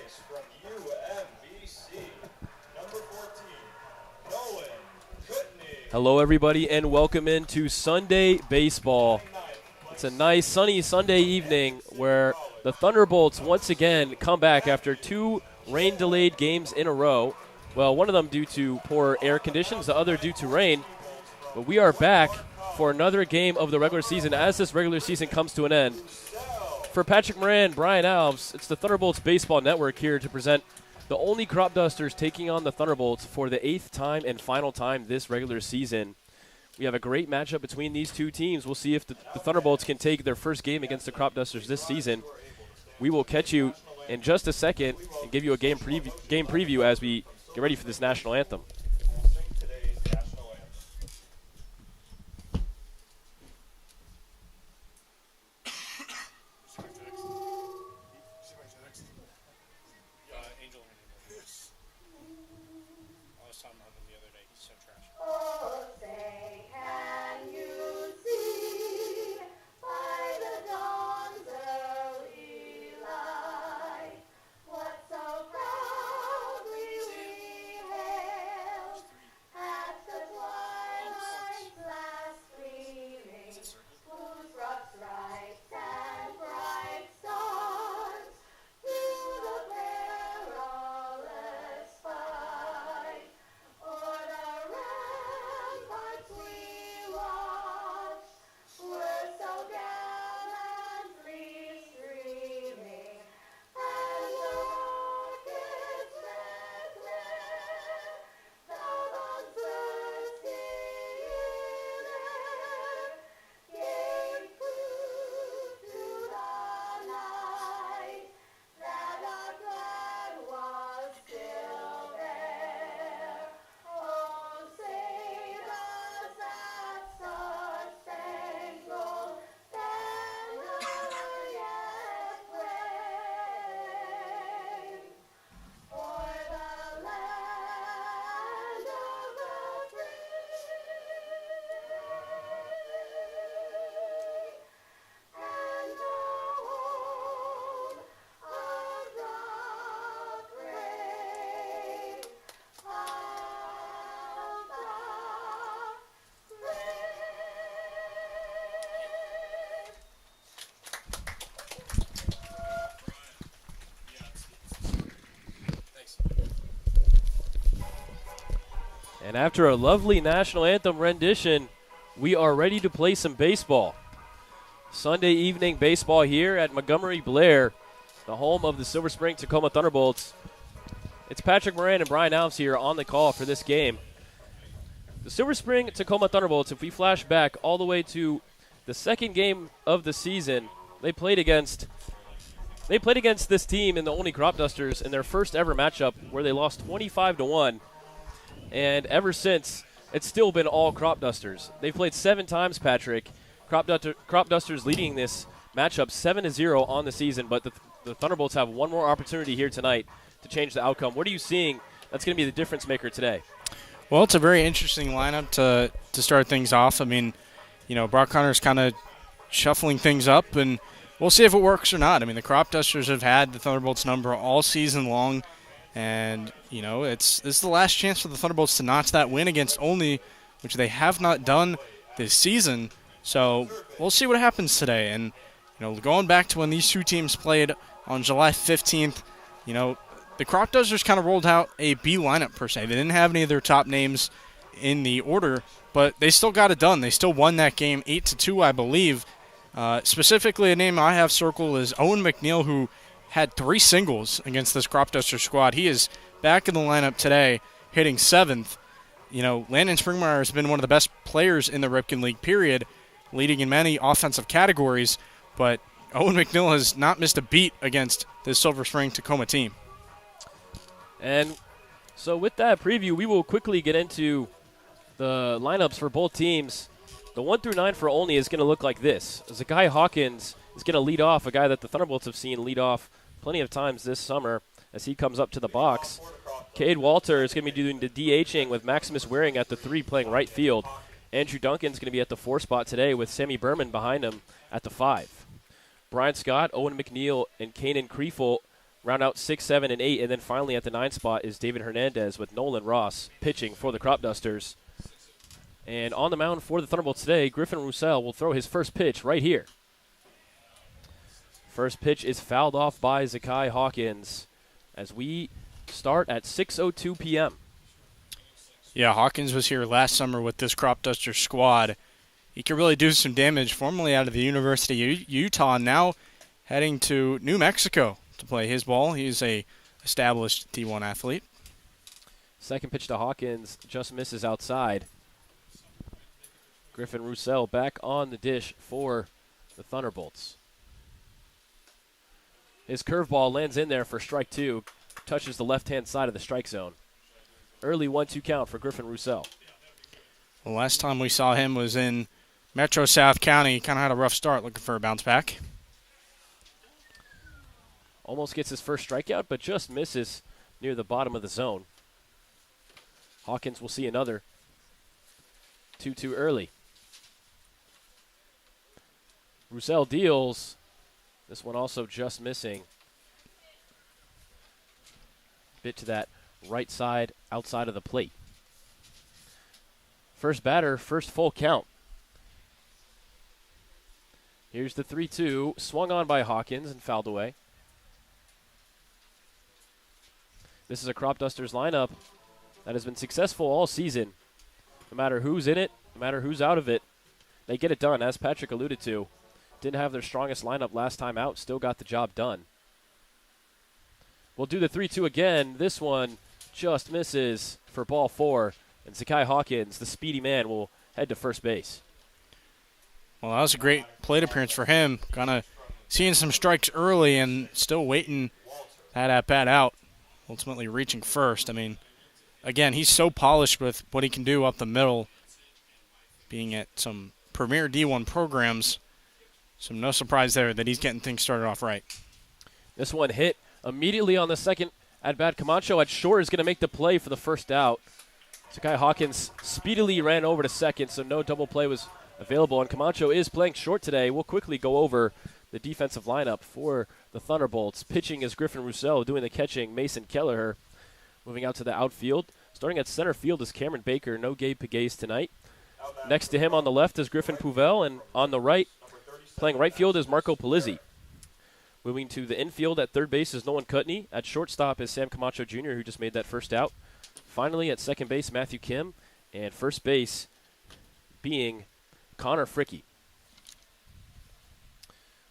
base from UMBC, number 14, Nolan Kutney. Hello, everybody, and welcome into Sunday Baseball. It's a nice, sunny Sunday evening where the Thunderbolts once again come back after two rain-delayed games in a row. Well, one of them due to poor air conditions, the other due to rain. But we are back for another game of the regular season as this regular season comes to an end. For Patrick Moran, Brian Alves, it's the Thunderbolts Baseball Network here to present the Olney Cropdusters taking on the Thunderbolts for the 8th time and final time this regular season. We have a great matchup between these two teams. We'll see if the Thunderbolts can take their first game against the Cropdusters this season. We will catch you in just a second and give you a game preview as we get ready for this national anthem. And after a lovely national anthem rendition, we are ready to play some baseball. Sunday evening baseball here at Montgomery Blair, the home of the Silver Spring Tacoma Thunderbolts. It's Patrick Moran and Brian Alves here on the call for this game. The Silver Spring Tacoma Thunderbolts, if we flash back all the way to the second game of the season, they played against this team in the Olney Cropdusters in their first ever matchup where they lost 25-1. And ever since, it's still been all Cropdusters. They've played 7 times, Patrick. Cropdusters leading this matchup 7-0 on the season, but the Thunderbolts have one more opportunity here tonight to change the outcome. What are you seeing that's going to be the difference maker today? Well, it's a very interesting lineup to start things off. I mean, Brock Connor's kind of shuffling things up, and we'll see if it works or not. I mean, the Cropdusters have had the Thunderbolts number all season long. And, this is the last chance for the Thunderbolts to notch that win against Olney, which they have not done this season. So we'll see what happens today. And, going back to when these two teams played on July 15th, the Cropdusters kind of rolled out a B lineup per se. They didn't have any of their top names in the order, but they still got it done. They still won that game 8-2, I believe. Specifically, a name I have circled is Owen McNeil, who had 3 singles against this Cropduster squad. He is back in the lineup today, hitting 7th. Landon Springmeyer has been one of the best players in the Ripken League, period, leading in many offensive categories, but Owen McNeil has not missed a beat against this Silver Spring Tacoma team. And so with that preview, we will quickly get into the lineups for both teams. The 1 through 9 for Olney is going to look like this. Zakai Hawkins is going to lead off, a guy that the Thunderbolts have seen lead off plenty of times this summer as he comes up to the box. Cade Walter is going to be doing the DHing with Maximus Waring at the 3 playing right field. Andrew Duncan's going to be at the 4 spot today with Sammy Berman behind him at the 5. Brian Scott, Owen McNeil, and Kanan Kriefel Round out 6, 7, and 8, and then finally at the 9 spot is David Hernandez with Nolan Ross pitching for the Cropdusters. And on the mound for the Thunderbolts today, Griffin Roussel will throw his first pitch right here. First pitch is fouled off by Zakai Hawkins as we start at 6:02 p.m. Yeah, Hawkins was here last summer with this Cropdusters squad. He could really do some damage, formerly out of the University of Utah, now heading to New Mexico to play his ball. He's a established D1 athlete. Second pitch to Hawkins just misses outside. Griffin Roussel back on the dish for the Thunderbolts. His curveball lands in there for strike 2, touches the left-hand side of the strike zone. Early 1-2 count for Griffin Roussel. The last time we saw him was in Metro South County. He kind of had a rough start, looking for a bounce back. Almost gets his first strikeout, but just misses near the bottom of the zone. Hawkins will see another. 2-2 early. Roussel deals. This one also just missing. Bit to that right side, outside of the plate. First batter, first full count. Here's the 3-2, swung on by Hawkins and fouled away. This is a Cropdusters lineup that has been successful all season. No matter who's in it, no matter who's out of it, they get it done, as Patrick alluded to. Didn't have their strongest lineup last time out, still got the job done. We'll do the 3-2 again. This one just misses for ball 4. And Zakai Hawkins, the speedy man, will head to first base. Well, that was a great plate appearance for him. Kind of seeing some strikes early and still waiting that at-bat out. Ultimately reaching first. I mean, again, he's so polished with what he can do up the middle. Being at some premier D1 programs. So no surprise there that he's getting things started off right. This one hit immediately on the second at-bat. Camacho at short is going to make the play for the first out. Zakai Hawkins speedily ran over to second, so no double play was available. And Camacho is playing short today. We'll quickly go over the defensive lineup for the Thunderbolts. Pitching is Griffin Roussel, doing the catching, Mason Kelleher. Moving out to the outfield. Starting at center field is Cameron Baker. No Gabe Pegues tonight. Next to him on the left is Griffin Pouvel, and on the right, playing right field is Marco Polizzi. Moving to the infield at third base is Nolan Cutney. At shortstop is Sam Camacho Jr., who just made that first out. Finally, at second base, Matthew Kim. And first base being Connor Fricky.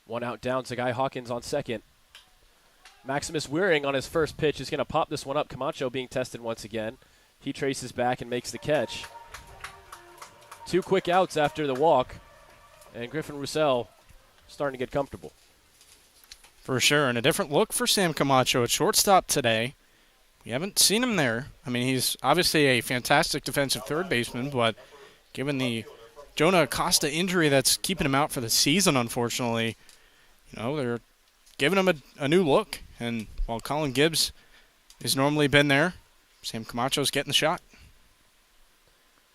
One out down, Zakai Hawkins on second. Maximus Wearing on his first pitch is going to pop this one up. Camacho being tested once again. He traces back and makes the catch. 2 quick outs after the walk. And Griffin Roussel starting to get comfortable. For sure, and a different look for Sam Camacho at shortstop today. We haven't seen him there. I mean, he's obviously a fantastic defensive third baseman, but given the Jonah Acosta injury that's keeping him out for the season, unfortunately, you know, they're giving him a new look. And while Colin Gibbs has normally been there, Sam Camacho's getting the shot.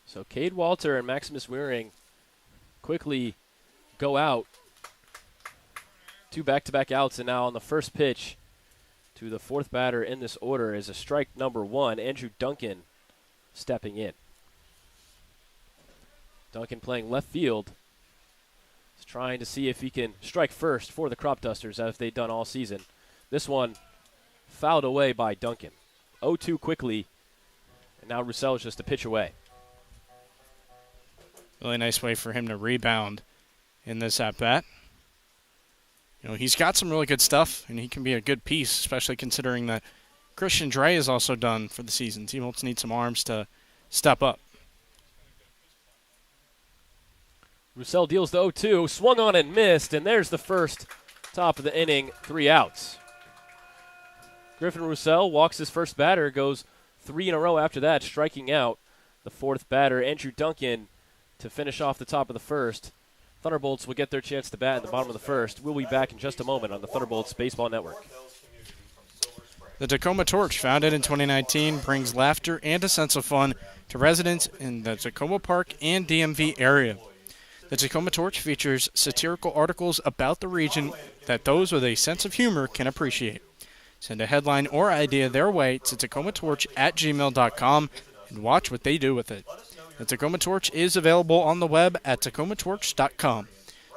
So Cade Walter and Maximus Wearing quickly go out. 2 back-to-back outs, and now on the first pitch to the fourth batter in this order is a strike number 1, Andrew Duncan stepping in. Duncan playing left field. He's trying to see if he can strike first for the Cropdusters, as they've done all season. This one fouled away by Duncan. 0-2 quickly, and now Roussel is just a pitch away. Really nice way for him to rebound in this at-bat. You know, he's got some really good stuff, and he can be a good piece, especially considering that Christian Dre is also done for the season. T-Bolts need some arms to step up. Roussel deals the 0-2, swung on and missed, and there's the first top of the inning, 3 outs. Griffin Roussel walks his first batter, goes 3 in a row after that, striking out the fourth batter, Andrew Duncan, to finish off the top of the first. Thunderbolts will get their chance to bat in the bottom of the first. We'll be back in just a moment on the Thunderbolts Baseball Network. The Tacoma Torch, founded in 2019, brings laughter and a sense of fun to residents in the Tacoma Park and DMV area. The Tacoma Torch features satirical articles about the region that those with a sense of humor can appreciate. Send a headline or idea their way to tacomatorch@gmail.com and watch what they do with it. The Tacoma Torch is available on the web at tacomatorch.com.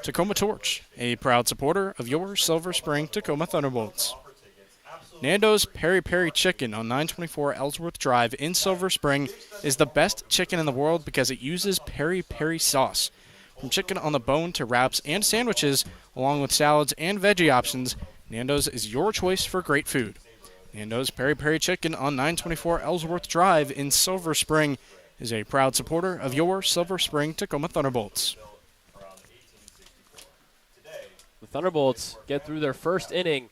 Tacoma Torch, a proud supporter of your Silver Spring Tacoma Thunderbolts. Nando's Peri Peri Chicken on 924 Ellsworth Drive in Silver Spring is the best chicken in the world because it uses peri peri sauce. From chicken on the bone to wraps and sandwiches, along with salads and veggie options, Nando's is your choice for great food. Nando's Peri Peri Chicken on 924 Ellsworth Drive in Silver Spring is a proud supporter of your Silver Spring Tacoma Thunderbolts. The Thunderbolts get through their first inning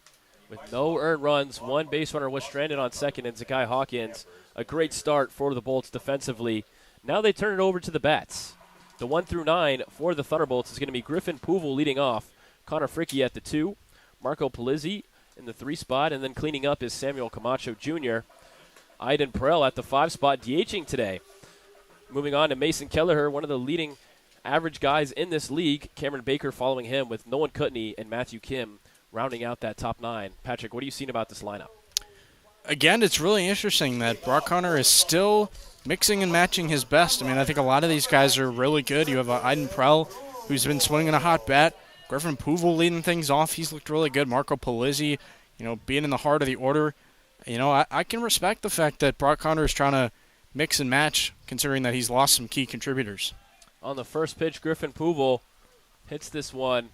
with no earned runs. One base runner was stranded on second in Zakai Hawkins. A great start for the Bolts defensively. Now they turn it over to the bats. The 1 through 9 for the Thunderbolts is going to be Griffin Pouvel leading off, Connor Fricke at the 2, Marco Polizzi in the 3 spot, and then cleaning up is Samuel Camacho Jr. Aiden Perel at the 5 spot, DHing today. Moving on to Mason Kelleher, one of the leading average guys in this league. Cameron Baker following him with Nolan Kutney and Matthew Kim rounding out that top 9. Patrick, what are you seeing about this lineup? Again, it's really interesting that Brock Connor is still mixing and matching his best. I mean, I think a lot of these guys are really good. You have Aiden Perel, who's been swinging a hot bat. Griffin Pouvel leading things off. He's looked really good. Marco Polizzi, being in the heart of the order. I can respect the fact that Brock Connor is trying to mix and match, considering that he's lost some key contributors. On the first pitch, Griffin Pouvel hits this one,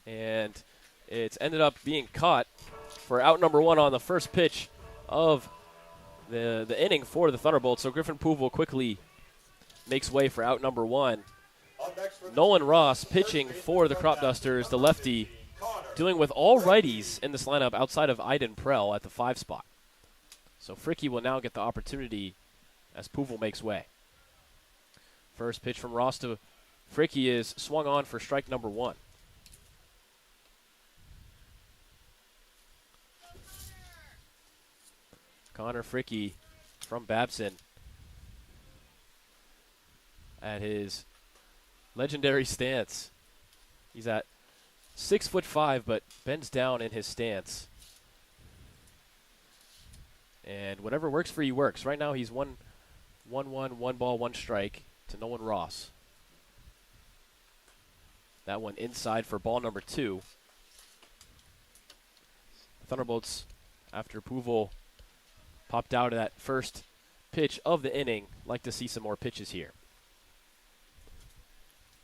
and it's ended up being caught for out number 1 on the first pitch of the inning for the Thunderbolts. So Griffin Pouvel quickly makes way for out number 1. Nolan Ross pitching for the Cropdusters, the lefty, doing with all righties in this lineup outside of Aiden Perel at the 5 spot. So Fricke will now get the opportunity as Pouvel makes way. First pitch from Ross to Fricke is swung on for strike number 1. Connor Fricke from Babson at his legendary stance. He's at 6'5", but bends down in his stance. And whatever works for you works. Right now he's 1-1, 1 ball, 1 strike to Nolan Ross. That one inside for ball number 2. The Thunderbolts, after Pouvel popped out of that first pitch of the inning, like to see some more pitches here.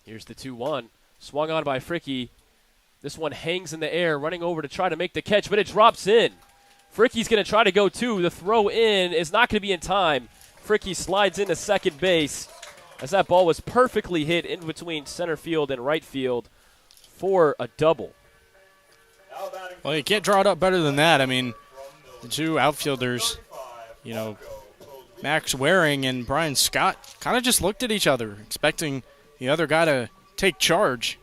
Here's the 2-1. Swung on by Fricke. This one hangs in the air, running over to try to make the catch, but it drops in. Fricke's going to try to go 2. The throw in is not going to be in time. Fricke slides into second base as that ball was perfectly hit in between center field and right field for a double. Well, you can't draw it up better than that. I mean, the two outfielders, Max Waring and Brian Scott kind of just looked at each other, expecting the other guy to take charge,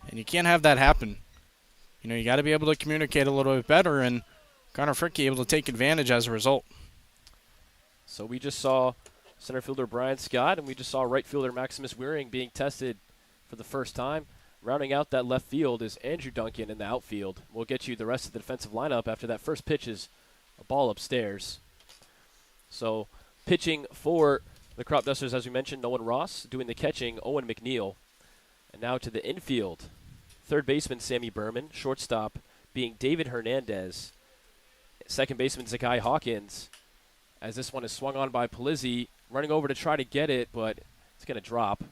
and you can't have that happen. You got to be able to communicate a little bit better, and Connor Fricke able to take advantage as a result. So we just saw center fielder Brian Scott, and we just saw right fielder Maximus Waring being tested for the first time. Rounding out that left field is Andrew Duncan in the outfield. We'll get you the rest of the defensive lineup after that first pitch is a ball upstairs. So pitching for the Cropdusters, as we mentioned, Nolan Ross. Doing the catching, Owen McNeil. And now to the infield. Third baseman, Sammy Berman. Shortstop being David Hernandez. Second baseman, Zakai Hawkins. As this one is swung on by Polizzi. Running over to try to get it, but it's going to drop.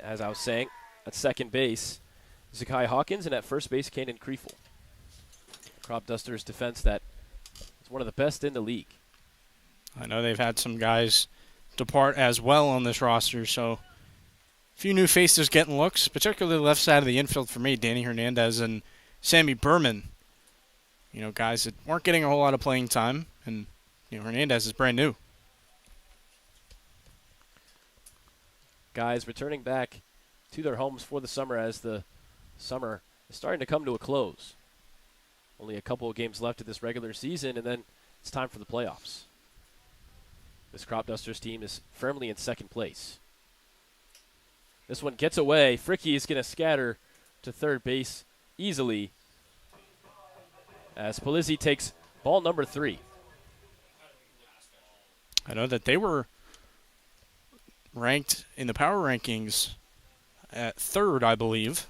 As I was saying, at second base, Zakai Hawkins, and at first base, Kanan Kriefel. Cropdusters defense that is one of the best in the league. I know they've had some guys depart as well on this roster, so a few new faces getting looks, particularly the left side of the infield for me, Danny Hernandez and Sammy Berman. Guys that weren't getting a whole lot of playing time, and Hernandez is brand new. Guys returning back to their homes for the summer as the summer is starting to come to a close. Only a couple of games left of this regular season, and then it's time for the playoffs. This Cropdusters team is firmly in second place. This one gets away. Fricke is going to scatter to third base easily. as Polizzi takes ball number 3. I know that they were ranked in the power rankings at 3rd, I believe,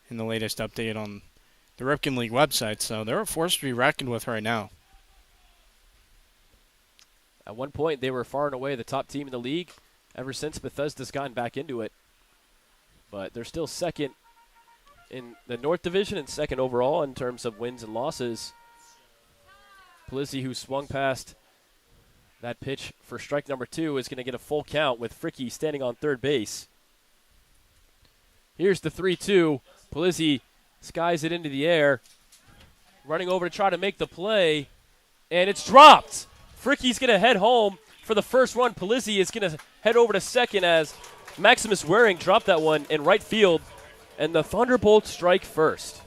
in the latest update on the Ripken League website, so they're a force to be reckoned with right now. At one point, they were far and away the top team in the league ever since Bethesda's gotten back into it. But they're still second in the North Division and second overall in terms of wins and losses. Polizzi, who swung past that pitch for strike number 2, is going to get a full count with Fricky standing on third base. Here's the 3-2. Polizzi skies it into the air, running over to try to make the play, and it's dropped. Fricky's going to head home for the first run. Polizzi is going to head over to second as Maximus Waring dropped that one in right field, and the Thunderbolts strike first.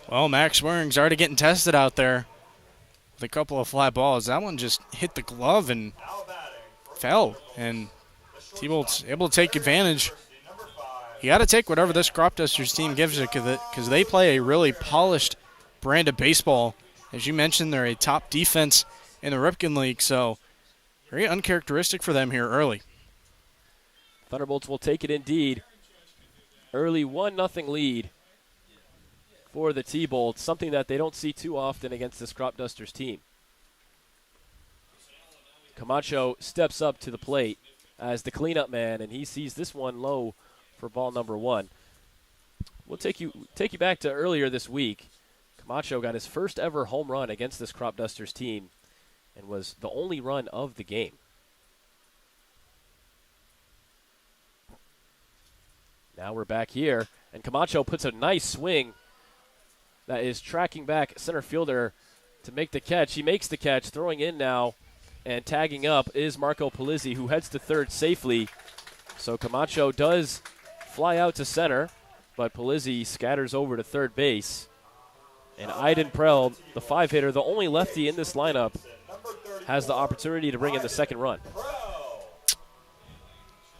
Well, Max Waring's already getting tested out there with a couple of fly balls. That one just hit the glove and fell, and T-Bolt's able to take advantage. You got to take whatever this Cropdusters team gives you because they play a really polished brand of baseball. As you mentioned, they're a top defense in the Ripken League, so very uncharacteristic for them here early. Thunderbolts will take it indeed. Early 1-0 lead for the T-Bolts, something that they don't see too often against this Cropdusters team. Camacho steps up to the plate as the cleanup man, and he sees this one low for ball number 1. We'll take you back to earlier this week. Camacho got his first ever home run against this Cropdusters team and was the only run of the game. Now we're back here, and Camacho puts a nice swing that is tracking back center fielder to make the catch. He makes the catch, throwing in now, and tagging up is Marco Polizzi, who heads to third safely. So Camacho does fly out to center, but Polizzi scatters over to third base. And Aiden Prell, the 5-hitter, the only lefty in this lineup, has the opportunity to bring in the second run.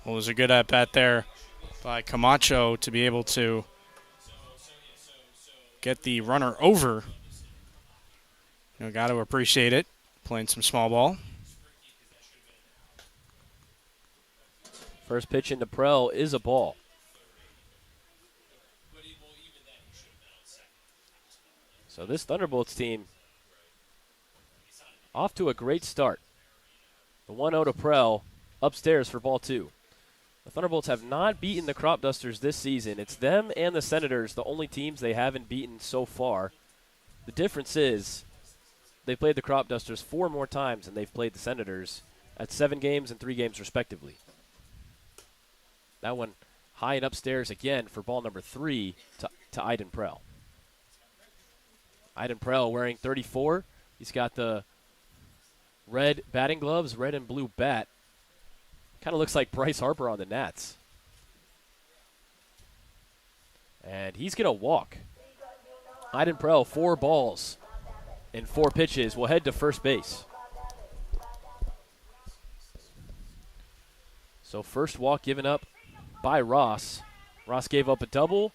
Well, it was a good at-bat there by Camacho to be able to get the runner over. Got to appreciate it, playing some small ball. First pitch into Prell is a ball. So this Thunderbolts team off to a great start. The 1-0 to Prell upstairs for ball 2. The Thunderbolts have not beaten the Cropdusters this season. It's them and the Senators, the only teams they haven't beaten so far. The difference is they played the Cropdusters 4 more times than they've played the Senators at 7 games and 3 games respectively. That one high and upstairs again for ball number 3 to Aiden Prell. Aiden Prell wearing 34. He's got the red batting gloves, red and blue bat. Kind of looks like Bryce Harper on the Nats. And he's going to walk. Aiden Prell, 4 balls in 4 pitches, will head to first base. So first walk given up by Ross. Ross gave up a double.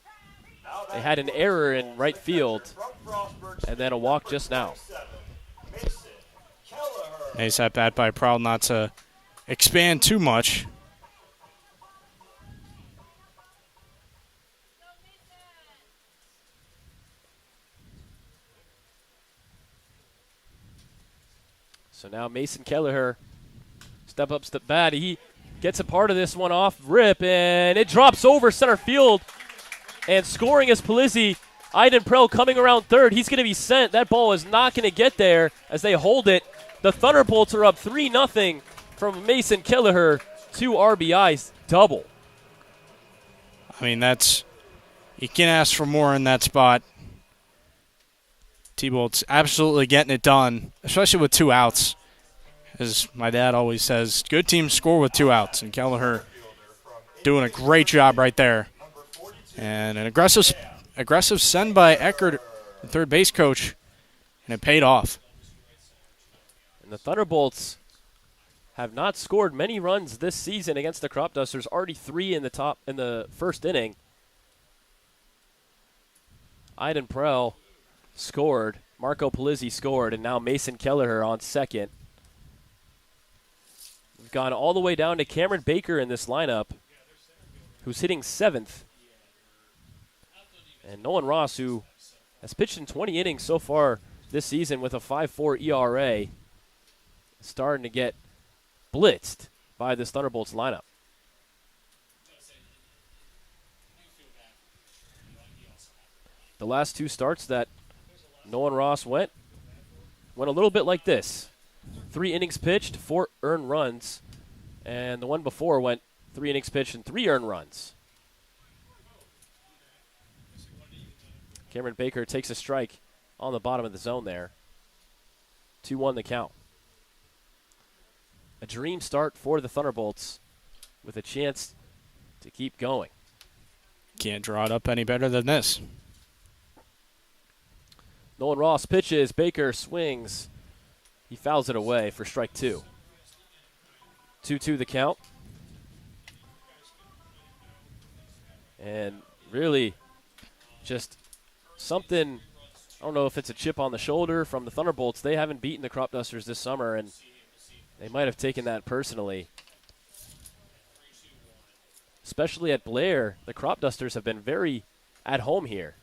They had an error in right field, and then a walk just now. Nice at bat by Prowl not to expand too much. So now Mason Kelleher step up to the bat. He gets a part of this one off rip, and it drops over center field. And scoring is Polizzi. Aiden Prell coming around third. He's going to be sent. That ball is not going to get there as they hold it. The Thunderbolts are up 3-0 from Mason Kelleher. 2 RBIs, double. I mean, you can't ask for more in that spot. T-Bolt's absolutely getting it done, especially with 2 outs. As my dad always says, good teams score with 2 outs, and Kelleher doing a great job right there. And an aggressive send by Eckert, the third base coach, and it paid off. And the Thunderbolts have not scored many runs this season against the Cropdusters. Already 3 in the first inning. Aiden Prell scored. Marco Polizzi scored, and now Mason Kelleher on second. We've gone all the way down to Cameron Baker in this lineup, who's hitting 7th. And Nolan Ross, who has pitched in 20 innings so far this season with a 5.4 ERA, starting to get blitzed by this Thunderbolts lineup. The last two starts that Nolan Ross went a little bit like this. 3 innings pitched, 4 earned runs, and the one before went 3 innings pitched and 3 earned runs. Cameron Baker takes a strike on the bottom of the zone there. 2-1 the count. A dream start for the Thunderbolts with a chance to keep going. Can't draw it up any better than this. Nolan Ross pitches. Baker swings. He fouls it away for strike 2. 2-2 the count. And really just something, I don't know if it's a chip on the shoulder from the Thunderbolts. They haven't beaten the Cropdusters this summer, and they might have taken that personally. Especially at Blair, the Cropdusters have been very at home here.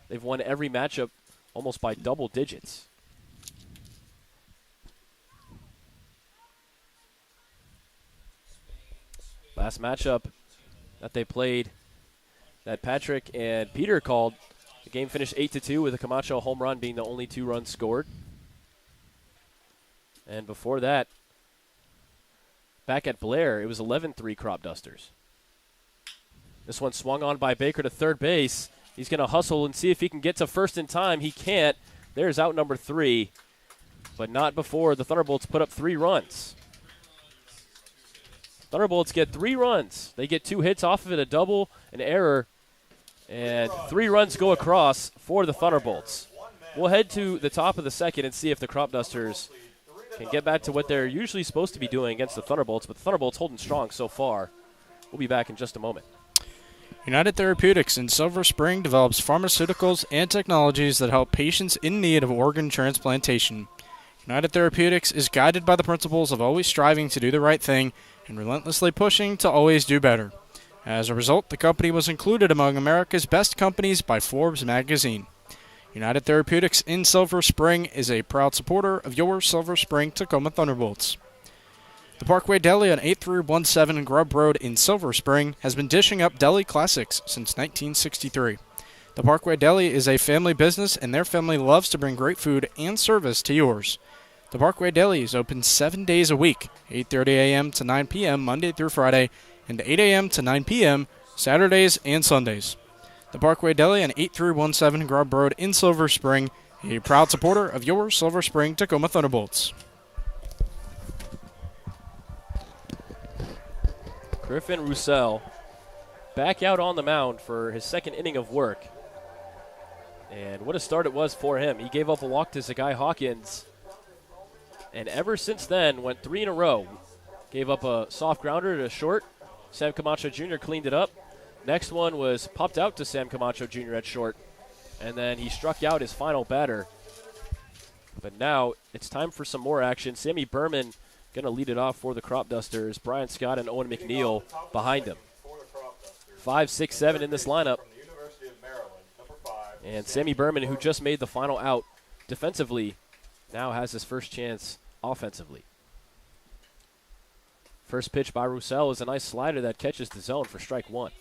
They've won every matchup almost by double digits. Last matchup that they played, that Patrick and Peter called, the game finished 8-2 with a Camacho home run being the only 2 runs scored. And before that, back at Blair, it was 11-3 Cropdusters. This one swung on by Baker to third base. He's going to hustle and see if he can get to first in time. He can't. There's out number 3, but not before the Thunderbolts put up 3 runs. Thunderbolts get 3 runs. They get 2 hits off of it, a double, an error, and 3 runs go across for the Thunderbolts. We'll head to the top of the second and see if the Cropdusters can get back to what they're usually supposed to be doing against the Thunderbolts, but the Thunderbolts holding strong so far. We'll be back in just a moment. United Therapeutics in Silver Spring develops pharmaceuticals and technologies that help patients in need of organ transplantation. United Therapeutics is guided by the principles of always striving to do the right thing and relentlessly pushing to always do better. As a result, the company was included among America's best companies by Forbes magazine. United Therapeutics in Silver Spring is a proud supporter of your Silver Spring Tacoma Thunderbolts. The Parkway Deli on 8317 Grubb Road in Silver Spring has been dishing up deli classics since 1963. The Parkway Deli is a family business, and their family loves to bring great food and service to yours. The Parkway Deli is open 7 days a week, 8:30 a.m. to 9 p.m. Monday through Friday, and 8 a.m. to 9 p.m. Saturdays and Sundays. The Parkway Deli on 8317 Grubb Road in Silver Spring, a proud supporter of your Silver Spring Tacoma Thunderbolts. Griffin Roussel back out on the mound for his second inning of work. And what a start it was for him. He gave up a walk to Zagai Hawkins, and ever since then went 3 in a row. Gave up a soft grounder to short. Sam Camacho Jr. cleaned it up. Next one was popped out to Sam Camacho Jr. at short, and then he struck out his final batter. But now it's time for some more action. Sammy Berman going to lead it off for the Cropdusters. Brian Scott and Owen McNeil behind him. 5, 6, 7 in this lineup. And Sammy Berman, who just made the final out defensively, now has his first chance offensively. First pitch by Roussel is a nice slider that catches the zone for strike 1.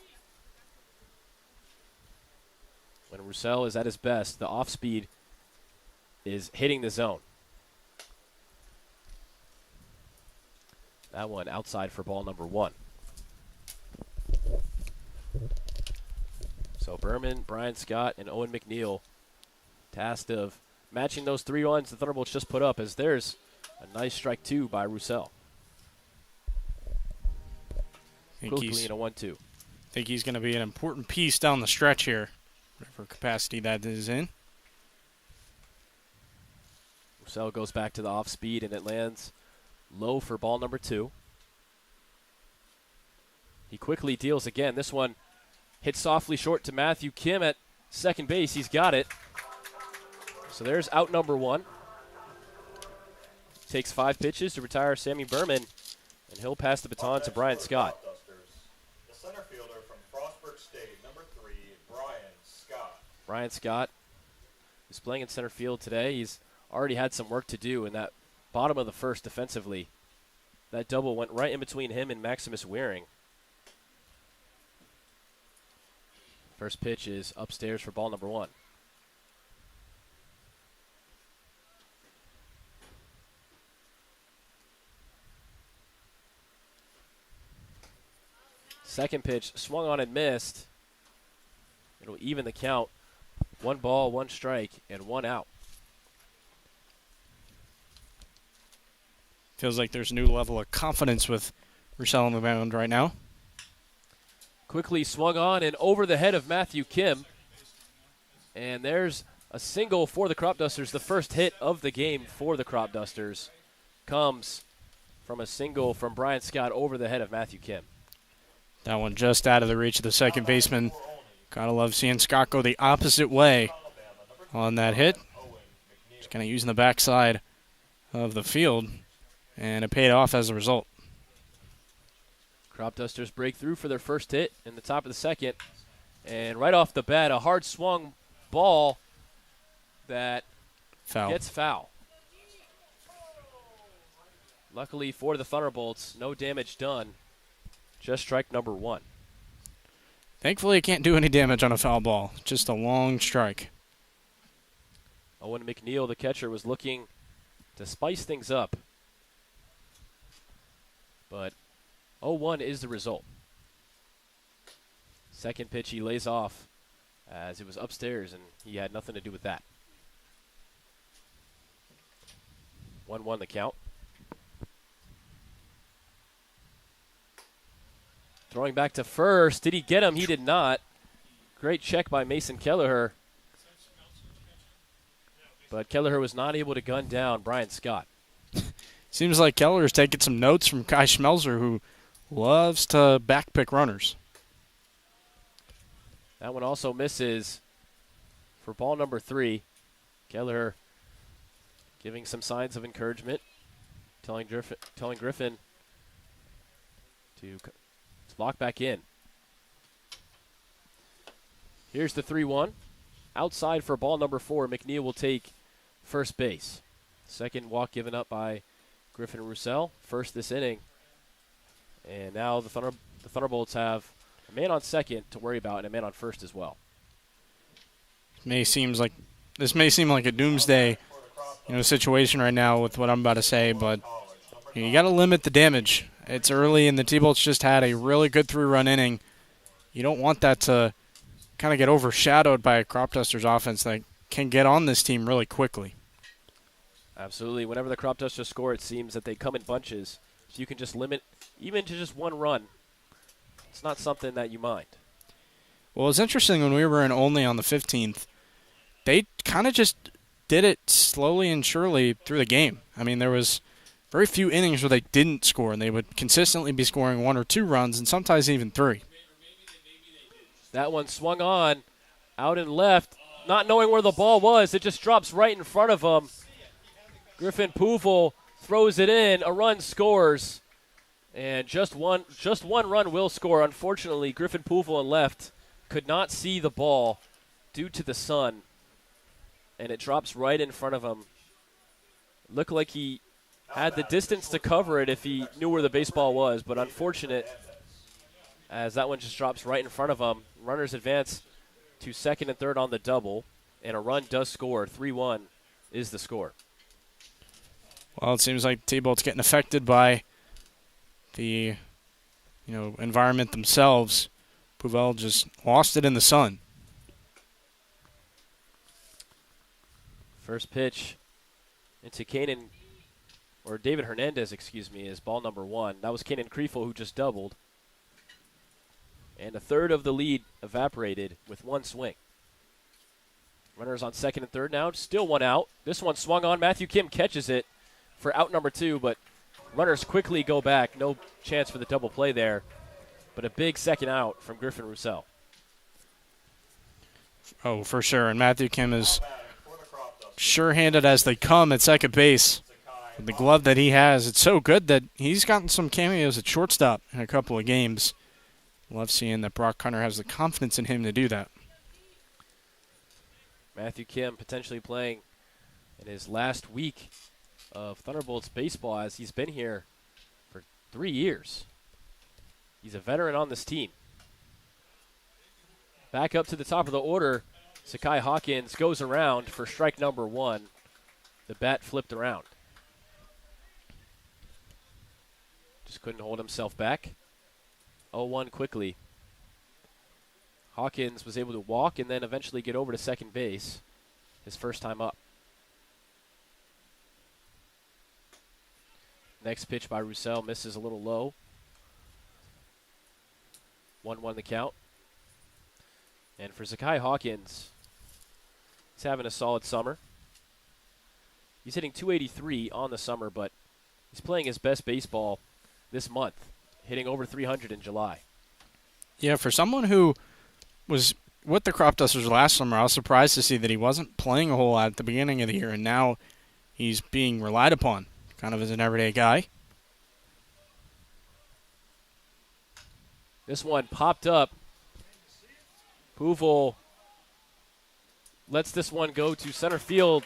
When Roussel is at his best, the off speed is hitting the zone. That one outside for ball number 1. So Berman, Brian Scott, and Owen McNeil tasked of matching those 3 runs the Thunderbolts just put up, as there's a nice strike 2 by Roussel. Quickly in a 1-2. I think he's going to be an important piece down the stretch here, whatever capacity that is in. Roussel goes back to the off speed, and it lands low for ball number 2. He quickly deals again. This one hit softly short to Matthew Kim at second base. He's got it. So there's out number 1. Takes 5 pitches to retire Sammy Berman, and he'll pass the baton to Brian Scott. The center fielder from Frostburg State, number 3, Brian Scott. Brian Scott is playing in center field today. He's already had some work to do in that bottom of the first defensively. That double went right in between him and Maximus Waring. First pitch is upstairs for ball number 1. Second pitch swung on and missed. It'll even the count. 1 ball, 1 strike, and 1 out. Feels like there's a new level of confidence with Roussel on the mound right now. Quickly swung on and over the head of Matthew Kim. And there's a single for the Cropdusters. The first hit of the game for the Cropdusters comes from a single from Brian Scott over the head of Matthew Kim. That one just out of the reach of the second baseman. Gotta love seeing Scott go the opposite way on that hit. Just kind of using the backside of the field, and it paid off as a result. Cropdusters break through for their first hit in the top of the second. And right off the bat, a hard swung ball that gets foul. Luckily for the Thunderbolts, no damage done. Just strike number 1. Thankfully, it can't do any damage on a foul ball. Just a long strike. Owen McNeil, the catcher, was looking to spice things up. But 0-1 is the result. Second pitch he lays off as it was upstairs, and he had nothing to do with that. 1-1 the count. Throwing back to first. Did he get him? He did not. Great check by Mason Kelleher. But Kelleher was not able to gun down Brian Scott. Seems like Kelleher's taking some notes from Kai Schmelzer, who loves to backpick runners. That one also misses for ball number 3. Kelleher giving some signs of encouragement, telling Griffin to lock back in. Here's the 3-1. Outside for ball number 4, McNeil will take first base. Second walk given up by Griffin Roussel, first this inning. And now the Thunderbolts have a man on second to worry about and a man on first as well. This may seem like a doomsday, situation right now with what I'm about to say, but you got to limit the damage. It's early, and the T-Bolts just had a really good 3-run inning. You don't want that to kind of get overshadowed by a Cropdusters offense that can get on this team really quickly. Absolutely. Whenever the Cropdusters score, it seems that they come in bunches. So you can just limit even to just 1 run. It's not something that you mind. Well, it's interesting when we were in Olney on the 15th, they kind of just did it slowly and surely through the game. I mean, there was very few innings where they didn't score, and they would consistently be scoring 1 or 2 runs, and sometimes even 3. That one swung on, out and left, not knowing where the ball was. It just drops right in front of him. Griffin Poufel throws it in. A run scores, and just one run will score. Unfortunately, Griffin Poufel on left could not see the ball due to the sun, and it drops right in front of him. Looked like he had the distance to cover it if he knew where the baseball was, but unfortunate as that one just drops right in front of him. Runners advance to second and third on the double, and a run does score. 3-1 is the score. Well, it seems like T-Bolt's getting affected by the environment themselves. Pouvel just lost it in the sun. First pitch into David Hernandez, is ball number 1. That was Kanan Kriefel who just doubled. And a third of the lead evaporated with 1 swing. Runners on second and third now, still 1 out. This one swung on. Matthew Kim catches it for out number 2, but runners quickly go back. No chance for the double play there, but a big second out from Griffin Roussel. Oh, for sure. And Matthew Kim is Batting for the Cropdusters. sure-handed as they come at second base. Sakai With the glove that he has, it's so good that he's gotten some cameos at shortstop in a couple of games. Love seeing that Brock Hunter has the confidence in him to do that. Matthew Kim potentially playing in his last week of Thunderbolts baseball as he's been here for 3 years. He's a veteran on this team. Back up to the top of the order, Sakai Hawkins goes around for strike number 1. The bat flipped around. Just couldn't hold himself back. 0-1 quickly. Hawkins was able to walk and then eventually get over to second base his first time up. Next pitch by Roussel misses a little low. 1-1 the count. And for Sakai Hawkins, he's having a solid summer. He's hitting .283 on the summer, but he's playing his best baseball this month, hitting over 300 in July. Yeah, for someone who was with the Cropdusters last summer, I was surprised to see that he wasn't playing a whole lot at the beginning of the year, and now he's being relied upon, kind of as an everyday guy. This one popped up. Puvel lets this one go to center field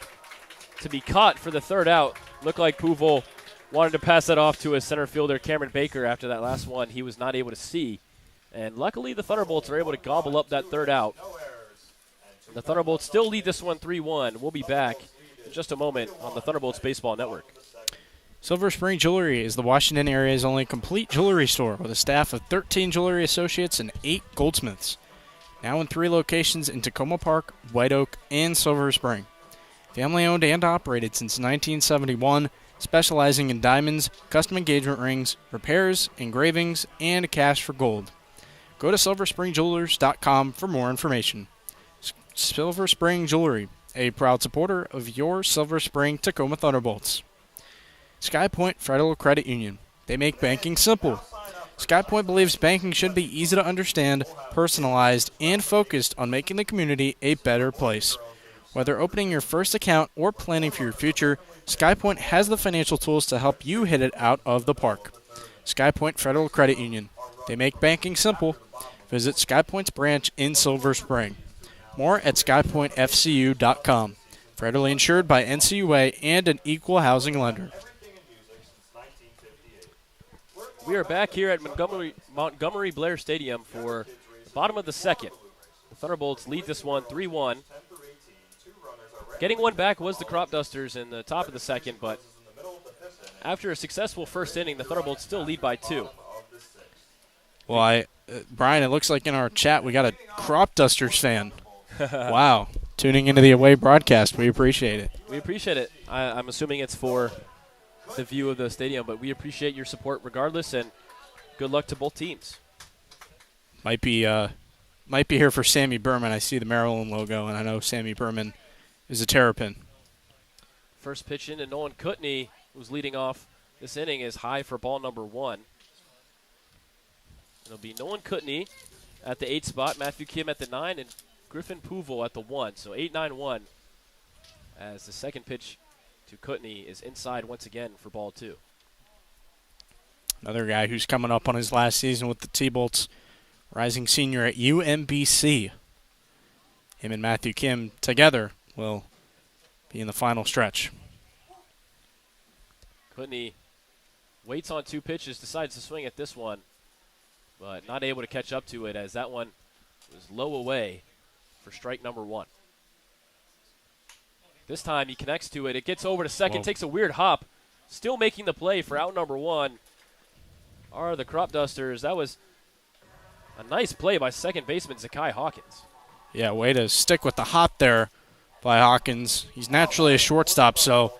to be caught for the third out. Looked like Puvel wanted to pass that off to his center fielder, Cameron Baker, after that last one he was not able to see. And luckily the Thunderbolts are able to gobble up that third out. The Thunderbolts still lead this one 3-1. We'll be back in just a moment on the Thunderbolts Baseball Network. Silver Spring Jewelry is the Washington area's only complete jewelry store with a staff of 13 jewelry associates and 8 goldsmiths. Now in 3 locations in Tacoma Park, White Oak, and Silver Spring. Family owned and operated since 1971, specializing in diamonds, custom engagement rings, repairs, engravings, and cash for gold. Go to silverspringjewelers.com for more information. Silver Spring Jewelry, a proud supporter of your Silver Spring Tacoma Thunderbolts. Sky Point Federal Credit Union. They make banking simple. Sky Point believes banking should be easy to understand, personalized, and focused on making the community a better place. Whether opening your first account or planning for your future, Sky Point has the financial tools to help you hit it out of the park. Sky Point Federal Credit Union. They make banking simple. Visit Sky Point's branch in Silver Spring. More at skypointfcu.com. Federally insured by NCUA and an equal housing lender. We are back here at Montgomery Blair Stadium for the bottom of the second. The Thunderbolts lead this one 3-1. Getting one back was the Cropdusters in the top of the second, but after a successful first inning, the Thunderbolts still lead by 2. Well, Brian, it looks like in our chat we got a Cropdusters fan. Wow. Tuning into the away broadcast. We appreciate it. We appreciate it. I'm assuming it's for the view of the stadium, but we appreciate your support regardless, and good luck to both teams. Might be here for Sammy Berman. I see the Maryland logo, and I know Sammy Berman is a Terrapin. First pitch in to Nolan Kutney, who's leading off this inning, is high for ball number 1. It'll be Nolan Kutney at the 8 spot, Matthew Kim at the 9, and Griffin Puvel at the 1. So 8-9-1 as the second pitch to Kutney is inside once again for ball 2. Another guy who's coming up on his last season with the T-Bolts, rising senior at UMBC. Him and Matthew Kim together will be in the final stretch. Kutney waits on 2 pitches, decides to swing at this one, but not able to catch up to it as that one was low away for strike number 1. This time he connects to it. It gets over to second, takes a weird hop, still making the play for out number 1 are the Cropdusters. That was a nice play by second baseman Sakai Hawkins. Yeah, way to stick with the hop there by Hawkins. He's naturally a shortstop, so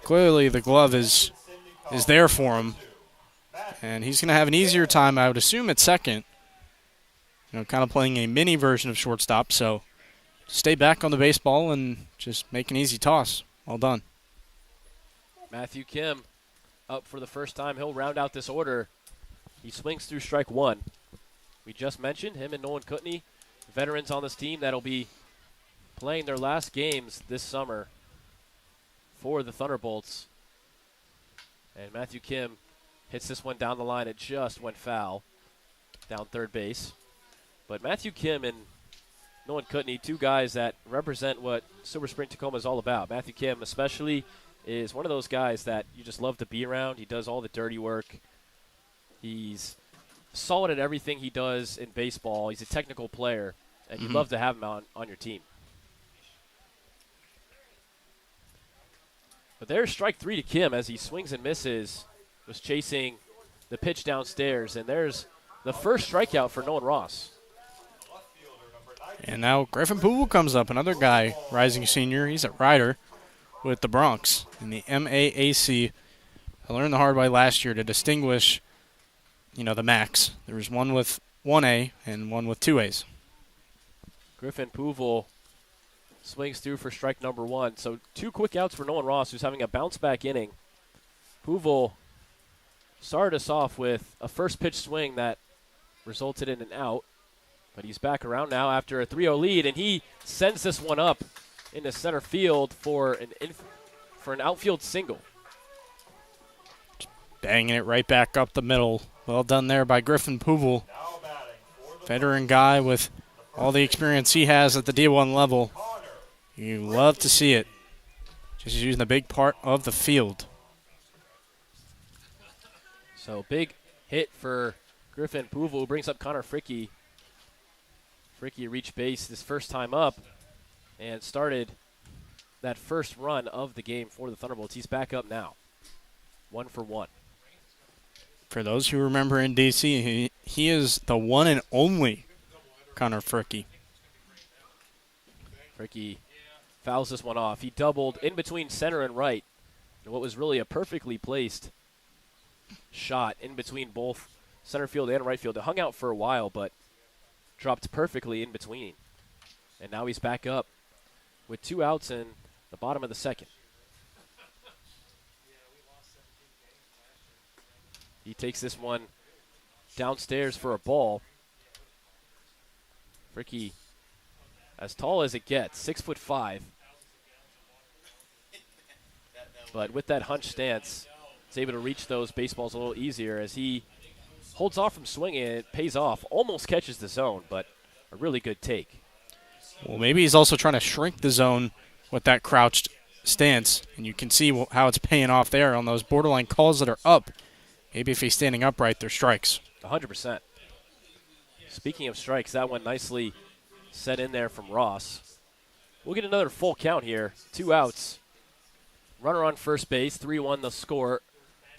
clearly the glove is there for him. And he's going to have an easier time, I would assume, at second. You know, kind of playing a mini version of shortstop, so stay back on the baseball and just make an easy toss. Well done. Matthew Kim up for the first time. He'll round out this order. He swings through strike 1. We just mentioned him and Nolan Kutney, veterans on this team. That'll be playing their last games this summer for the Thunderbolts. And Matthew Kim hits this one down the line. It just went foul down third base. But Matthew Kim and Nolan Kutney, two guys that represent what Silver Spring Tacoma is all about. Matthew Kim especially is one of those guys that you just love to be around. He does all the dirty work. He's solid at everything he does in baseball. He's a technical player, and you love to have him on your team. But there's strike three to Kim as he swings and misses, was chasing the pitch downstairs, and there's the first strikeout for Nolan Ross. And now Griffin Poole comes up, another guy, rising senior. He's a rider with the Bronx in the MAAC. I learned the hard way last year to distinguish, the max. There was one with 1A and one with 2As. Griffin Poole swings through for strike number one. So 2 quick outs for Nolan Ross, who's having a bounce-back inning. Poole started us off with a first pitch swing that resulted in an out. But he's back around now after a 3-0 lead, and he sends this one up into center field for an outfield single. Just banging it right back up the middle. Well done there by Griffin Poole. Veteran guy with all the experience he has at the D1 level. You love to see it. Just using the big part of the field. So big hit for Griffin Poole, who brings up Connor Fricky. Fricky reached base this first time up and started that first run of the game for the Thunderbolts. He's back up now, 1 for 1. For those who remember in D.C., he is the one and only Connor Fricky. Fricky fouls this one off. He doubled in between center and right, and what was really a perfectly placed shot in between both center field and right field. It hung out for a while, but dropped perfectly in between. And now he's back up with 2 outs in the bottom of the second. He takes this one downstairs for a ball. Fricky, as tall as it gets, 6'5". But with that hunch stance, he's able to reach those baseballs a little easier as he holds off from swinging. It pays off, almost catches the zone, but a really good take. Well, maybe he's also trying to shrink the zone with that crouched stance, and you can see how it's paying off there on those borderline calls that are up. Maybe if he's standing upright, they're strikes. 100%. Speaking of strikes, that one nicely set in there from Ross. We'll get another full count here. 2 outs. Runner on first base, 3-1 the score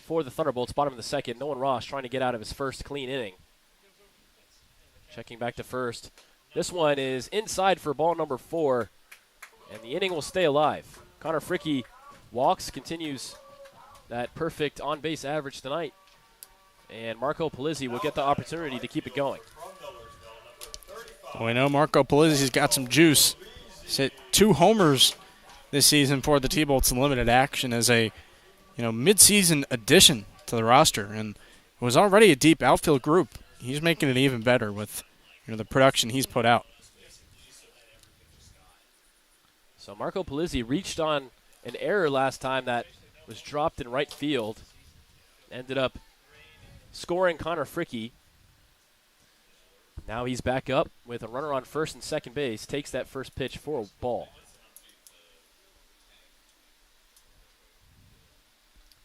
for the Thunderbolts, bottom of the second. Nolan Ross trying to get out of his first clean inning. Checking back to first. This one is inside for ball number 4, and the inning will stay alive. Connor Fricky walks, continues that perfect on-base average tonight, and Marco Polizzi will get the opportunity to keep it going. Well, we know Marco Polizzi's got some juice. He's hit 2 homers this season for the T-Bolts in limited action as a mid-season addition to the roster, and it was already a deep outfield group. He's making it even better with the production he's put out. So Marco Polizzi reached on an error last time that was dropped in right field. Ended up scoring Connor Fricky. Now he's back up with a runner on first and second base. Takes that first pitch for a ball.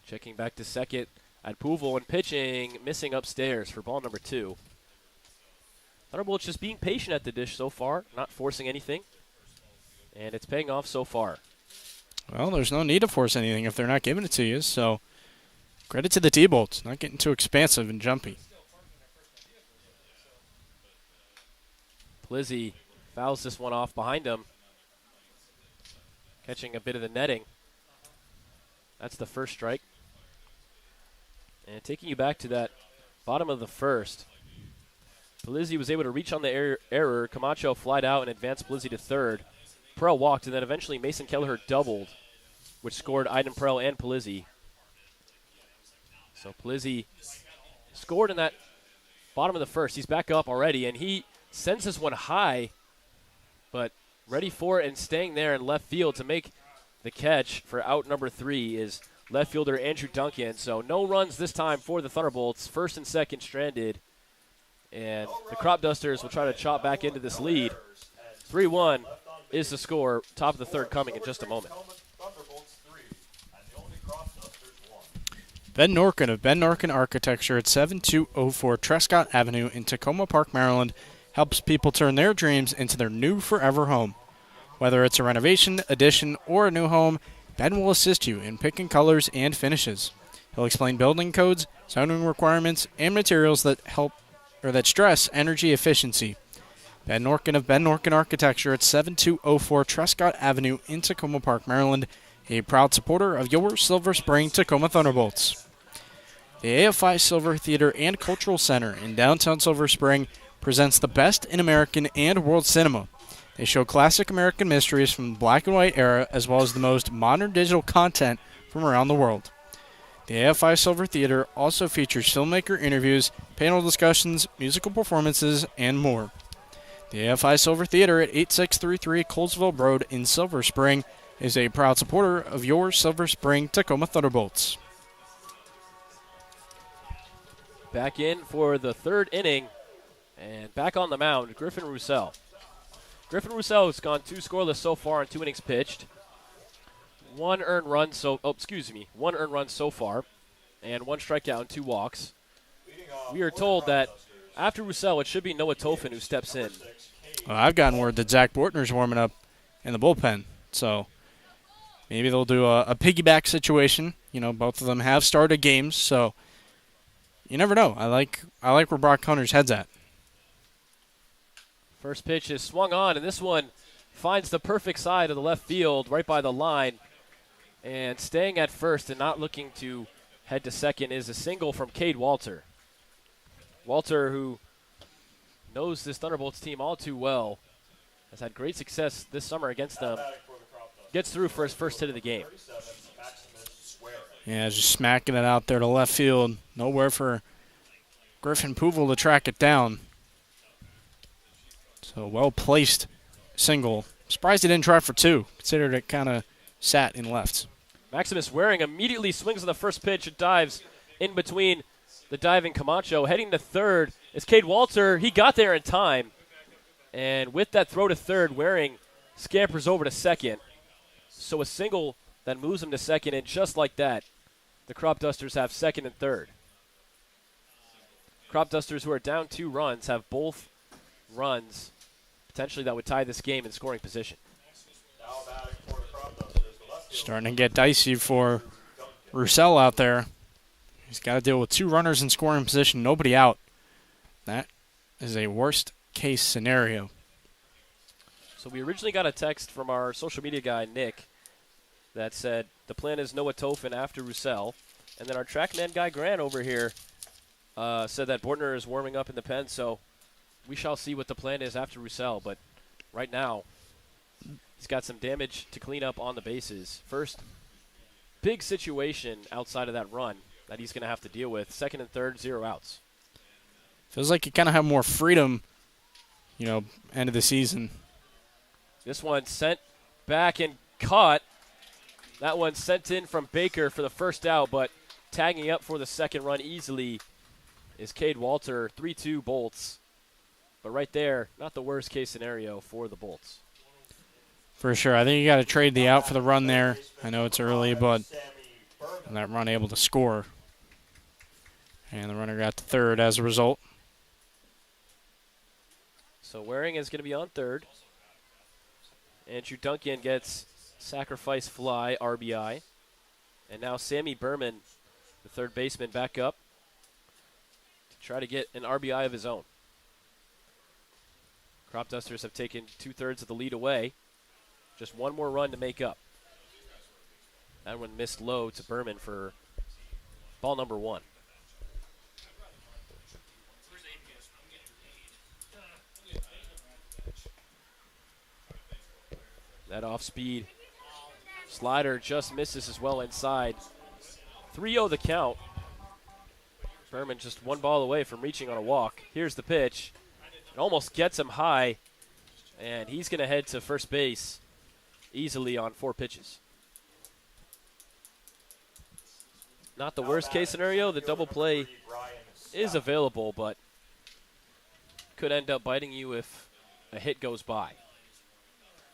Checking back to second at Poole and pitching, missing upstairs for ball number 2. Thunderbolts just being patient at the dish so far, not forcing anything, and it's paying off so far. Well, there's no need to force anything if they're not giving it to you, so credit to the T-Bolts, not getting too expansive and jumpy. Polizzi fouls this one off behind him, catching a bit of the netting. That's the first strike. And taking you back to that bottom of the first, Polizzi was able to reach on the error. Camacho flied out and advanced Polizzi to third. Perel walked, and then eventually Mason Kelleher doubled, which scored Aiden Perel and Polizzi. So Polizzi scored in that bottom of the first. He's back up already, and he sends this one high, but ready for it and staying there in left field to make the catch for out number 3 is left fielder Andrew Duncan. So no runs this time for the Thunderbolts. First and second stranded. And the Cropdusters will try to chop back into this lead. 3-1 is the score. Top of the third coming in just a moment. Ben Norkin of Ben Norkin Architecture at 7204 Trescott Avenue in Tacoma Park, Maryland, helps people turn their dreams into their new forever home. Whether it's a renovation, addition, or a new home, Ben will assist you in picking colors and finishes. He'll explain building codes, zoning requirements, and materials that stress energy efficiency. Ben Norkin of Ben Norkin Architecture at 7204 Trescott Avenue in Tacoma Park, Maryland, a proud supporter of your Silver Spring Tacoma Thunderbolts. The AFI Silver Theater and Cultural Center in downtown Silver Spring presents the best in American and world cinema. They show classic American mysteries from the black and white era as well as the most modern digital content from around the world. The AFI Silver Theater also features filmmaker interviews, panel discussions, musical performances, and more. The AFI Silver Theater at 8633 Colesville Road in Silver Spring is a proud supporter of your Silver Spring Tacoma Thunderbolts. Back in for the third inning, and back on the mound, Griffin Roussel. Griffin Roussel has gone 2 scoreless so far in 2 innings pitched. One earned run so far, and 1 strikeout and 2 walks. We are told that after Roussel, it should be Noah Tofin who steps in. Well, I've gotten word that Zach Bortner's warming up in the bullpen, so maybe they'll do a piggyback situation. You know, both of them have started games, so you never know. I like where Brock Hunter's head's at. First pitch is swung on, and this one finds the perfect side of the left field right by the line. And staying at first and not looking to head to second is a single from Cade Walter. Walter, who knows this Thunderbolts team all too well, has had great success this summer against them, gets through for his first hit of the game. Yeah, just smacking it out there to left field. Nowhere for Griffin Pouvel to track it down. So well-placed single. Surprised he didn't try for 2. Considered it kind of sat in left. Maximus Waring immediately swings on the first pitch and dives in between the diving Camacho. Heading to third is Cade Walter. He got there in time. And with that throw to third, Waring scampers over to second. So a single that moves him to second, and just like that, the Cropdusters have second and third. Cropdusters, who are down 2 runs, have both runs potentially that would tie this game in scoring position. Starting to get dicey for Roussel out there. He's got to deal with 2 runners in scoring position, nobody out. That is a worst-case scenario. So we originally got a text from our social media guy, Nick, that said the plan is Noah Tofin after Roussel. And then our TrackMan guy, Grant, over here, said that Bortner is warming up in the pen, so we shall see what the plan is after Roussel. But right now, he's got some damage to clean up on the bases. First big situation outside of that run that he's going to have to deal with. Second and third, 0 outs. Feels like you kind of have more freedom, end of the season. This one sent back and caught. That one sent in from Baker for the first out, but tagging up for the second run easily is Cade Walter. 3-2 Bolts. But right there, not the worst case scenario for the Bolts. For sure. I think you got to trade the out for the run there. I know it's early, but that run able to score. And the runner got to third as a result. So Waring is going to be on third. Andrew Duncan gets sacrifice fly, RBI. And now Sammy Berman, the third baseman, back up to try to get an RBI of his own. Cropdusters have taken 2/3 of the lead away. Just one more run to make up. That one missed low to Berman for ball number 1. That off-speed slider just misses as well inside. 3-0 the count. Berman just 1 ball away from reaching on a walk. Here's the pitch. It almost gets him high. And he's going to head to first base easily on 4 pitches. Not the worst case scenario. The double play is available, but could end up biting you if a hit goes by.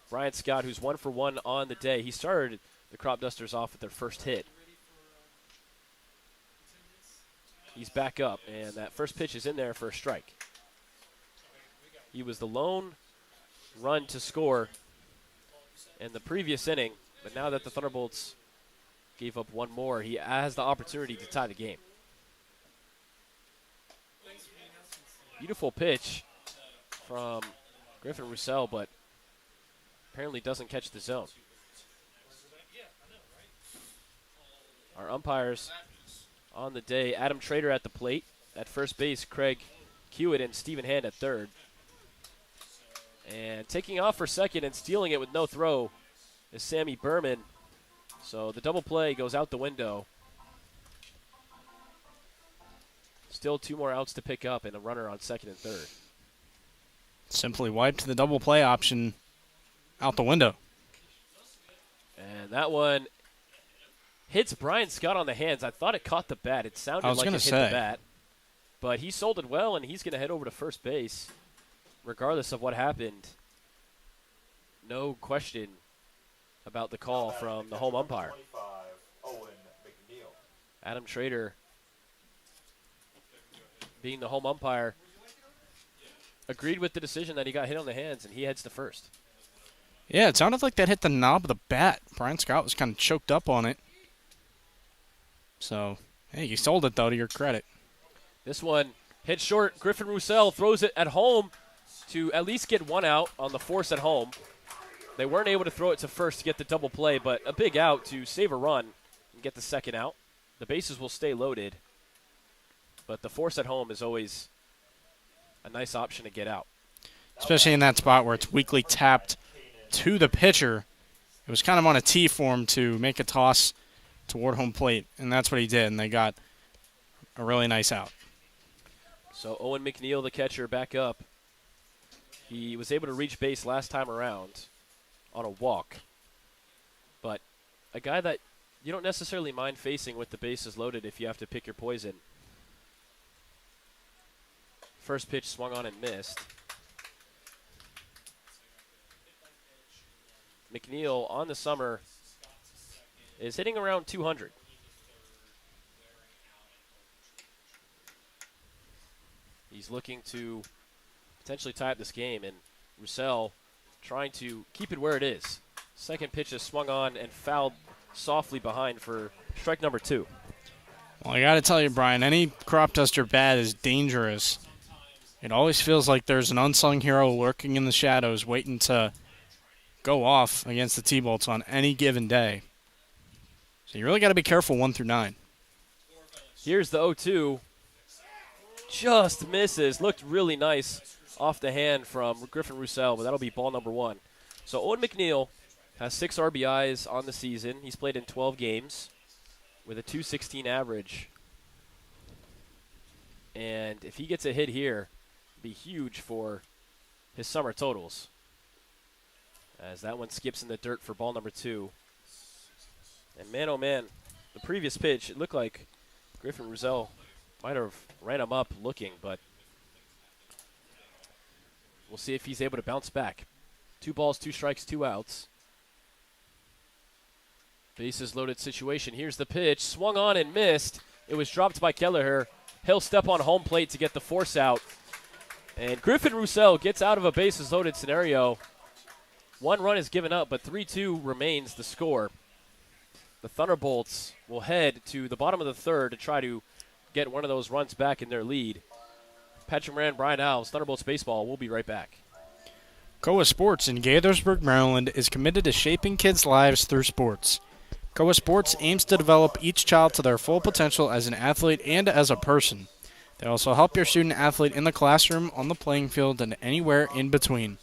Brian Scott, who's 1 for 1 on the day. He started the Cropdusters off with their first hit. He's back up, and that first pitch is in there for a strike. He was the lone run to score in the previous inning, but now that the Thunderbolts gave up one more, he has the opportunity to tie the game. Beautiful pitch from Griffin Roussel, but apparently doesn't catch the zone. Our umpires on the day, Adam Trader at the plate. At first base, Craig Hewitt and Stephen Hand at third. And taking off for second and stealing it with no throw is Sammy Berman. So the double play goes out the window. Still 2 more outs to pick up and a runner on second and third. Simply wiped the double play option out the window. And that one hits Brian Scott on the hands. I thought it caught the bat. It sounded like it hit the bat. But he sold it well, and he's going to head over to first base. Regardless of what happened, no question about the call from the home umpire. Adam Trader, being the home umpire, agreed with the decision that he got hit on the hands, and he heads to first. Yeah, it sounded like that hit the knob of the bat. Brian Scott was kind of choked up on it. So, hey, you sold it, though, to your credit. This one hit short. Griffin Roussel throws it at home to at least get 1 out on the force at home. They weren't able to throw it to first to get the double play, but a big out to save a run and get the second out. The bases will stay loaded, but the force at home is always a nice option to get out. Especially in that spot where it's weakly tapped to the pitcher. It was kind of on a tee for him to make a toss toward home plate, and that's what he did, and they got a really nice out. So Owen McNeil, the catcher, back up. He was able to reach base last time around on a walk. But a guy that you don't necessarily mind facing with the bases loaded if you have to pick your poison. First pitch swung on and missed. McNeil on the summer is hitting around 200. He's looking to potentially tie up this game, and Roussel trying to keep it where it is. Second pitch is swung on and fouled softly behind for strike number 2. Well, I got to tell you, Brian, any crop duster bat is dangerous. It always feels like there's an unsung hero lurking in the shadows waiting to go off against the T-Bolts on any given day. So you really got to be careful 1 through 9. Here's the 0-2. Just misses. Looked really nice off the hand from Griffin Roussel, but that'll be ball number 1. So Owen McNeil has 6 RBIs on the season. He's played in 12 games with a .216 average. And if he gets a hit here, it'll be huge for his summer totals. As that one skips in the dirt for ball number 2. And man, oh man, the previous pitch, it looked like Griffin Roussel might have ran him up looking, but we'll see if he's able to bounce back. 2 balls, 2 strikes, 2 outs. Bases loaded situation. Here's the pitch. Swung on and missed. It was dropped by Kelleher. He'll step on home plate to get the force out. And Griffin Roussel gets out of a bases loaded scenario. 1 run is given up, but 3-2 remains the score. The Thunderbolts will head to the bottom of the third to try to get one of those runs back in their lead. Patrick Moran, Brian Alves, Thunderbolts Baseball. We'll be right back. Koa Sports in Gaithersburg, Maryland is committed to shaping kids' lives through sports. Koa Sports aims to develop each child to their full potential as an athlete and as a person. They also help your student-athlete in the classroom, on the playing field, and anywhere in between.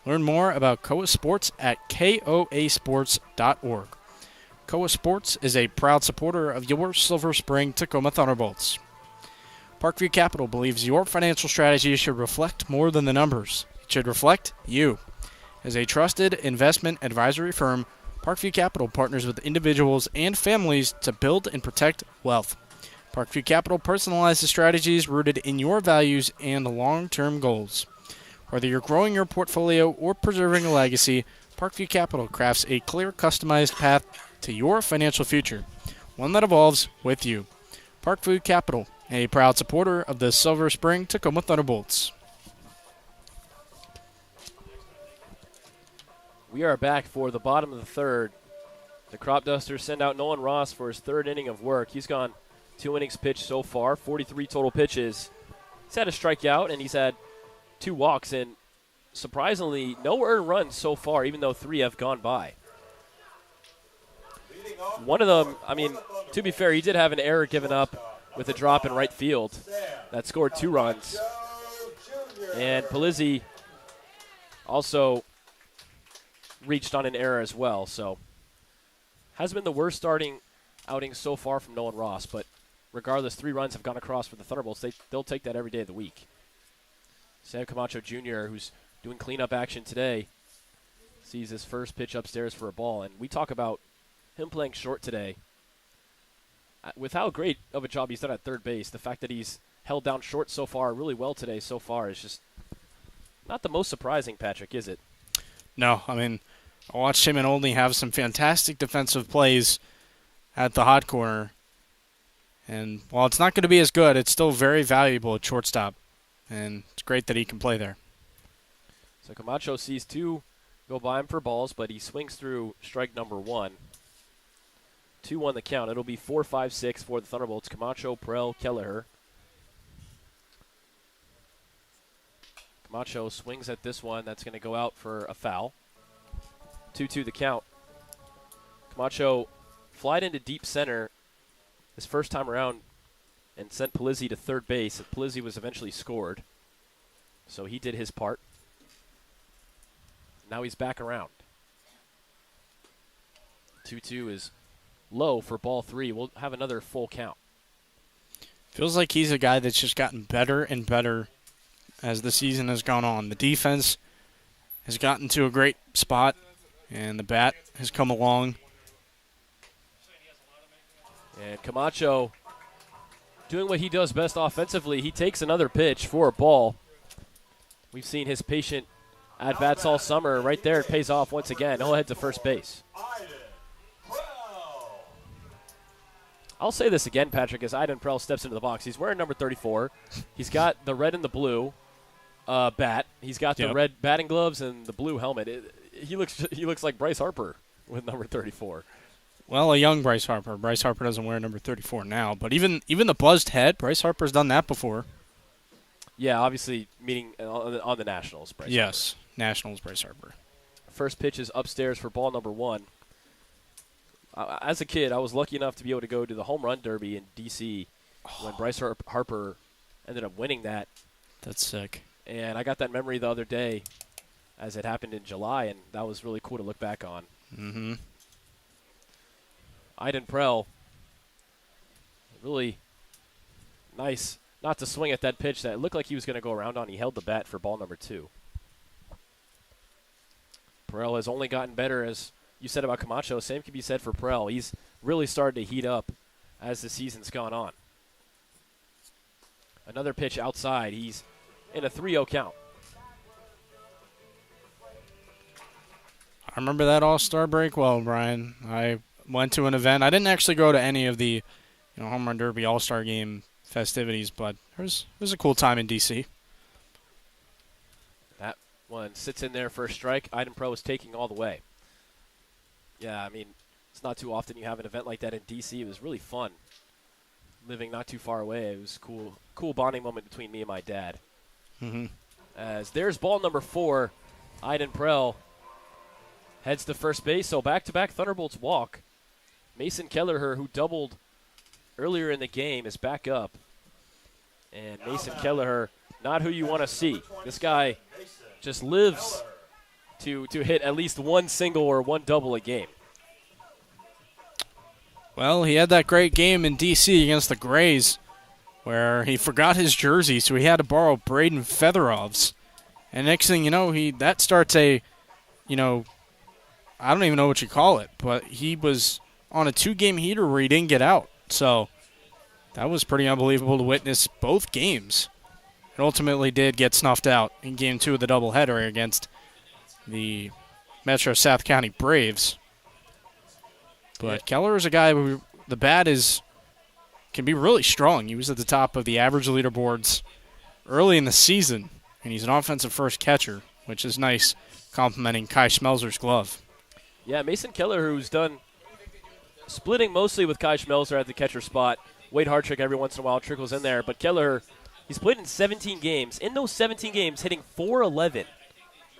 Learn more about Koa Sports at koasports.org. Koa Sports is a proud supporter of your Silver Spring Tacoma Thunderbolts. Parkview Capital believes your financial strategy should reflect more than the numbers. It should reflect you. As a trusted investment advisory firm, Parkview Capital partners with individuals and families to build and protect wealth. Parkview Capital personalizes strategies rooted in your values and long-term goals. Whether you're growing your portfolio or preserving a legacy, Parkview Capital crafts a clear, customized path to your financial future, one that evolves with you. Parkview Capital, a proud supporter of the Silver Spring Tacoma Thunderbolts. We are back for the bottom of the third. The Cropdusters send out Nolan Ross for his third inning of work. He's gone 2 innings pitched so far, 43 total pitches. He's had a strikeout, and he's had 2 walks, and surprisingly, no earned runs so far, even though 3 have gone by. One of them, I mean, to be fair, he did have an error given up with a drop in right field that scored 2 runs. And Polizzi also reached on an error as well, so has been the worst starting outing so far from Nolan Ross, but regardless, 3 runs have gone across for the Thunderbolts. They'll take that every day of the week. Sam Camacho Jr., who's doing cleanup action today, sees his first pitch upstairs for a ball, and we talk about him playing short today. With how great of a job he's done at third base, the fact that he's held down short so far, really well today so far, is just not the most surprising, Patrick, is it? No, I mean, I watched him and Olney have some fantastic defensive plays at the hot corner. And while it's not going to be as good, it's still very valuable at shortstop. And it's great that he can play there. So Camacho sees 2 go by him for balls, but he swings through strike number 1. 2-1 the count. It'll be 4-5-6 for the Thunderbolts. Camacho, Prell, Kelleher. Camacho swings at this one. That's going to go out for a foul. 2-2 the count. Camacho flied into deep center his first time around and sent Polizzi to third base. Polizzi was eventually scored. So he did his part. Now he's back around. 2-2 is low for ball 3. We'll have another full count. Feels like he's a guy that's just gotten better and better as the season has gone on. The defense has gotten to a great spot, and the bat has come along. And Camacho doing what he does best offensively. He takes another pitch for a ball. We've seen his patient at-bats all summer. Right there, it pays off once again. He'll head to first base. I'll say this again, Patrick, as Iden Prell steps into the box. He's wearing number 34. He's got the red and the blue bat. He's got the red batting gloves and the blue helmet. He looks like Bryce Harper with number 34. Well, a young Bryce Harper. Bryce Harper doesn't wear number 34 now, but even the buzzed head, Bryce Harper's done that before. Yeah, obviously meaning on the Nationals, Bryce Yes, Harper. Nationals, Bryce Harper. First pitch is upstairs for ball number 1. As a kid, I was lucky enough to be able to go to the Home Run Derby in D.C. when Bryce Harper ended up winning that. That's sick. And I got that memory the other day as it happened in July, and that was really cool to look back on. Mm-hmm. Iden Prell, really nice not to swing at that pitch that looked like he was going to go around on. He held the bat for ball number 2. Prell has only gotten better, as you said about Camacho. Same can be said for Prell. He's really started to heat up as the season's gone on. Another pitch outside. He's in a 3-0 count. I remember that All-Star break well, Brian. I went to an event. I didn't actually go to any of the Home Run Derby All-Star Game festivities, but it was a cool time in D.C. That one sits in there for a strike. Iden Prell is taking all the way. Yeah, I mean, it's not too often you have an event like that in D.C. It was really fun. Living not too far away, it was cool bonding moment between me and my dad. Mm-hmm. As there's ball number 4, Iden Prell heads to first base. So back-to-back Thunderbolts walk. Mason Kelleher, who doubled earlier in the game, is back up. And Mason Kelleher, not who you want to see. This guy just lives to hit at least one single or one double a game. Well, he had that great game in D.C. against the Grays where he forgot his jersey, so he had to borrow Braden Featherov's. And next thing you know, that starts a I don't even know what you call it, but he was on a 2-game heater where he didn't get out. So that was pretty unbelievable to witness both games. And ultimately did get snuffed out in Game 2 of the doubleheader against the Metro South County Braves. But Keller is a guy who the bat can be really strong. He was at the top of the average leaderboards early in the season, and he's an offensive first catcher, which is nice, complimenting Kai Schmelzer's glove. Yeah, Mason Keller, who's done splitting mostly with Kai Schmelzer at the catcher spot. Wade Hartrick every once in a while trickles in there. But Keller, he's played in 17 games. In those 17 games, hitting .411.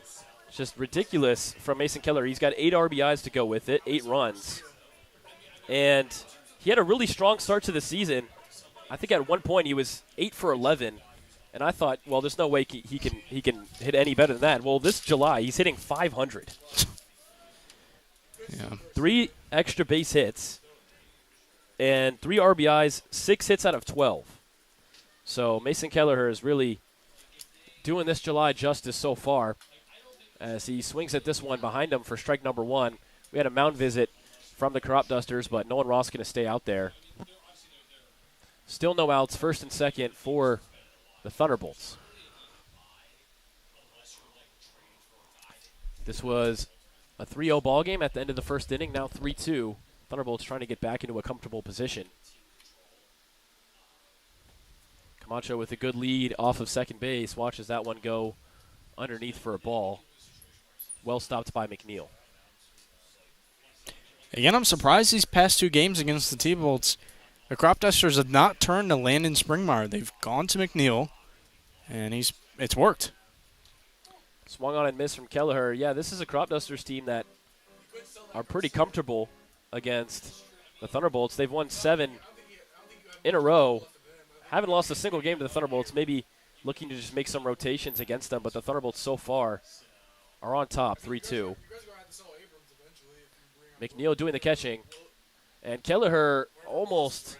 It's just ridiculous from Mason Keller. He's got 8 RBIs to go with it, 8 runs. And he had a really strong start to the season. I think at one point he was 8 for 11. And I thought, well, there's no way he can hit any better than that. Well, this July, he's hitting .500. Yeah. 3 extra base hits and 3 RBIs, 6 hits out of 12. So Mason Kelleher is really doing this July justice so far as he swings at this one behind him for strike number 1. We had a mound visit from the Cropdusters, but Nolan Ross going to stay out there. Still no outs, first and second for the Thunderbolts. This was a 3-0 ball game at the end of the first inning, now 3-2. Thunderbolts trying to get back into a comfortable position. Camacho with a good lead off of second base. Watches that one go underneath for a ball. Well stopped by McNeil. Again, I'm surprised these past 2 games against the T-Bolts, the Cropdusters have not turned to Landon Springmeyer. They've gone to McNeil, and it's worked. Swung on and missed from Kelleher. Yeah, this is a Cropdusters team that are pretty comfortable against the Thunderbolts. They've won 7 in a row. Haven't lost a single game to the Thunderbolts. Maybe looking to just make some rotations against them, but the Thunderbolts so far are on top, 3-2. McNeil doing the catching. And Kelleher almost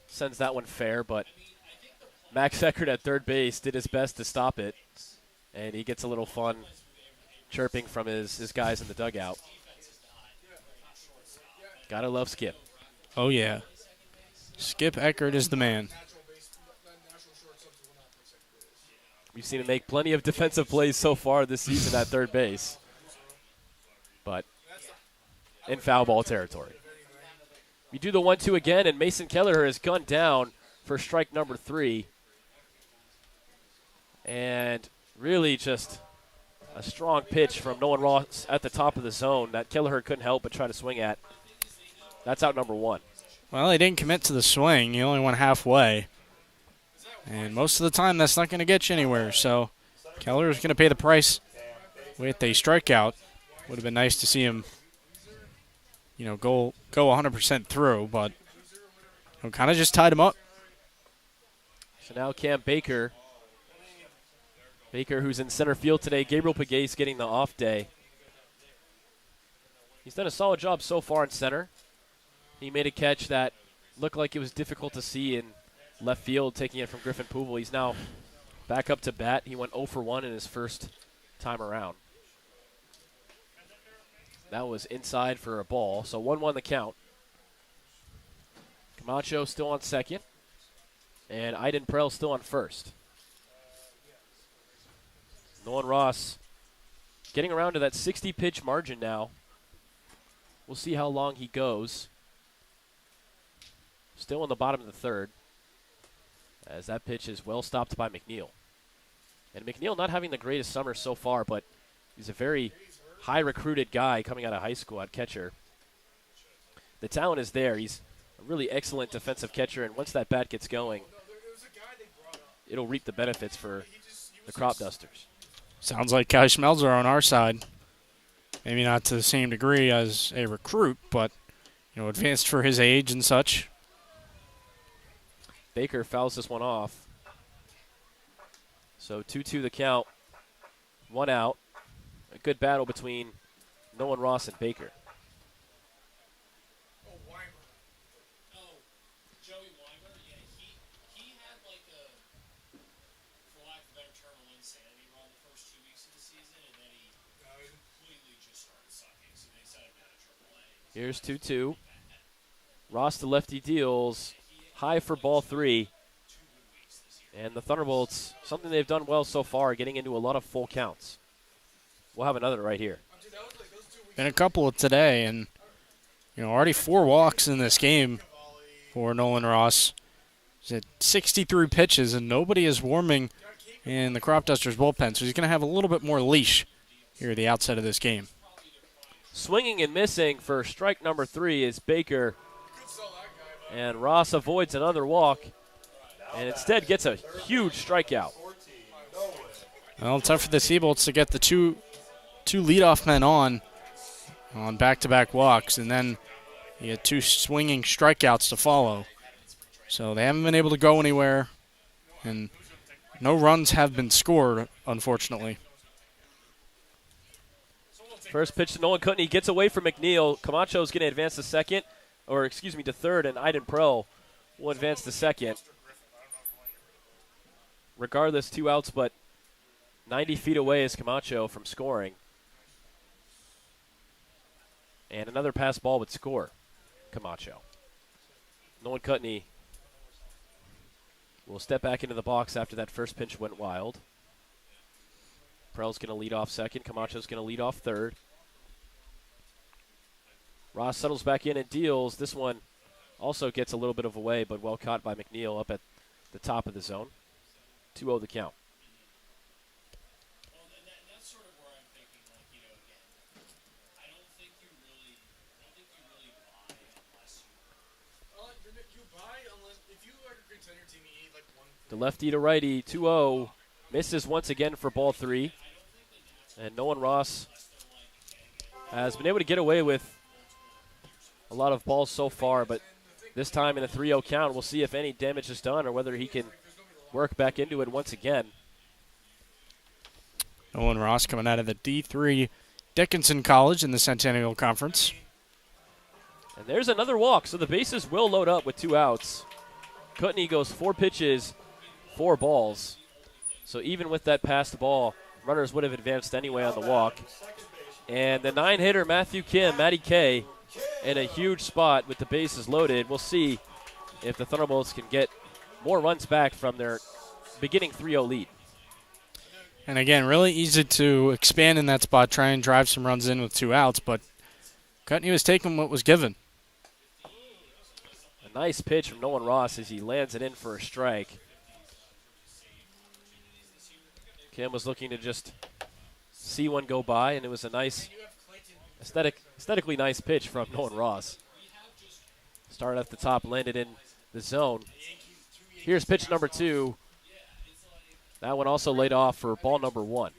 sends that one fair, but Max Eckert at third base did his best to stop it. And he gets a little fun chirping from his guys in the dugout. Gotta love Skip. Oh, yeah. Skip Eckert is the man. We've seen him make plenty of defensive plays so far this season at third base. But in foul ball territory. We do the 1-2 again, and Mason Kelleher has gone down for strike number 3. And really just a strong pitch from Nolan Ross at the top of the zone that Kelleher couldn't help but try to swing at. That's out number 1. Well, he didn't commit to the swing. He only went halfway. And most of the time, that's not going to get you anywhere. So Keller is going to pay the price with a strikeout. Would have been nice to see him, go 100% through, but kind of just tied him up. So now Cam Baker. Baker, who's in center field today. Gabriel Pagay's getting the off day. He's done a solid job so far in center. He made a catch that looked like it was difficult to see in left field, taking it from Griffin Pouvel. He's now back up to bat. He went 0 for 1 in his first time around. That was inside for a ball, so 1-1 the count. Camacho still on second, and Iden Prell still on first. Nolan Ross getting around to that 60-pitch margin now. We'll see how long he goes. Still in the bottom of the third, as that pitch is well stopped by McNeil. And McNeil not having the greatest summer so far, but he's a very high-recruited guy coming out of high school at catcher. The talent is there. He's a really excellent defensive catcher, and once that bat gets going, it'll reap the benefits for the Cropdusters. Sounds like Kai Schmelzer on our side. Maybe not to the same degree as a recruit, but, advanced for his age and such. Baker fouls this one off. So 2-2 the count. 1 out. A good battle between Nolan Ross and Baker. Here's 2-2. Ross, the lefty, deals high for ball 3. And the Thunderbolts, something they've done well so far, getting into a lot of full counts. We'll have another right here. Been a couple of today, and already 4 walks in this game for Nolan Ross. He's at 63 pitches, and nobody is warming in the Cropdusters bullpen, so he's going to have a little bit more leash here at the outset of this game. Swinging and missing for strike number 3 is Baker. And Ross avoids another walk and instead gets a huge strikeout. Well, tough for the T-Bolts to get the two leadoff men on back-to-back walks, and then you had 2 swinging strikeouts to follow. So they haven't been able to go anywhere, and no runs have been scored, unfortunately. First pitch to Nolan Kutney, gets away from McNeil. Camacho's going to advance to third, and Iden Prell will advance to second. Regardless, 2 outs, but 90 feet away is Camacho from scoring. And another pass ball would score Camacho. Nolan Kutney will step back into the box after that first pitch went wild. Prell's going to lead off second. Camacho's going to lead off third. Ross settles back in and deals. This one also gets a little bit of away, but well caught by McNeil up at the top of the zone. 2-0 the count. That's sort of where I'm thinking, again, I don't think you really buy unless you buy unless if you are a contender team, you need one. The lefty to righty, 2-0. Misses once again for ball 3. And Nolan Ross has been able to get away with a lot of balls so far, but this time in a 3-0 count, we'll see if any damage is done or whether he can work back into it once again. Nolan Ross coming out of the D3 Dickinson College in the Centennial Conference. And there's another walk, so the bases will load up with 2 outs. Kutney goes 4 pitches, 4 balls. So even with that passed ball, runners would have advanced anyway on the walk. And the 9-hitter, Matthew Kim, Matty K, in a huge spot with the bases loaded. We'll see if the Thunderbolts can get more runs back from their beginning 3-0 lead. And again, really easy to expand in that spot, try and drive some runs in with 2 outs, but Kutney was taking what was given. A nice pitch from Nolan Ross as he lands it in for a strike. Kim was looking to just see one go by, and it was a nice, aesthetically nice pitch from Nolan Ross. Started at the top, landed in the zone. Here's pitch number 2. That one also laid off for ball number 1.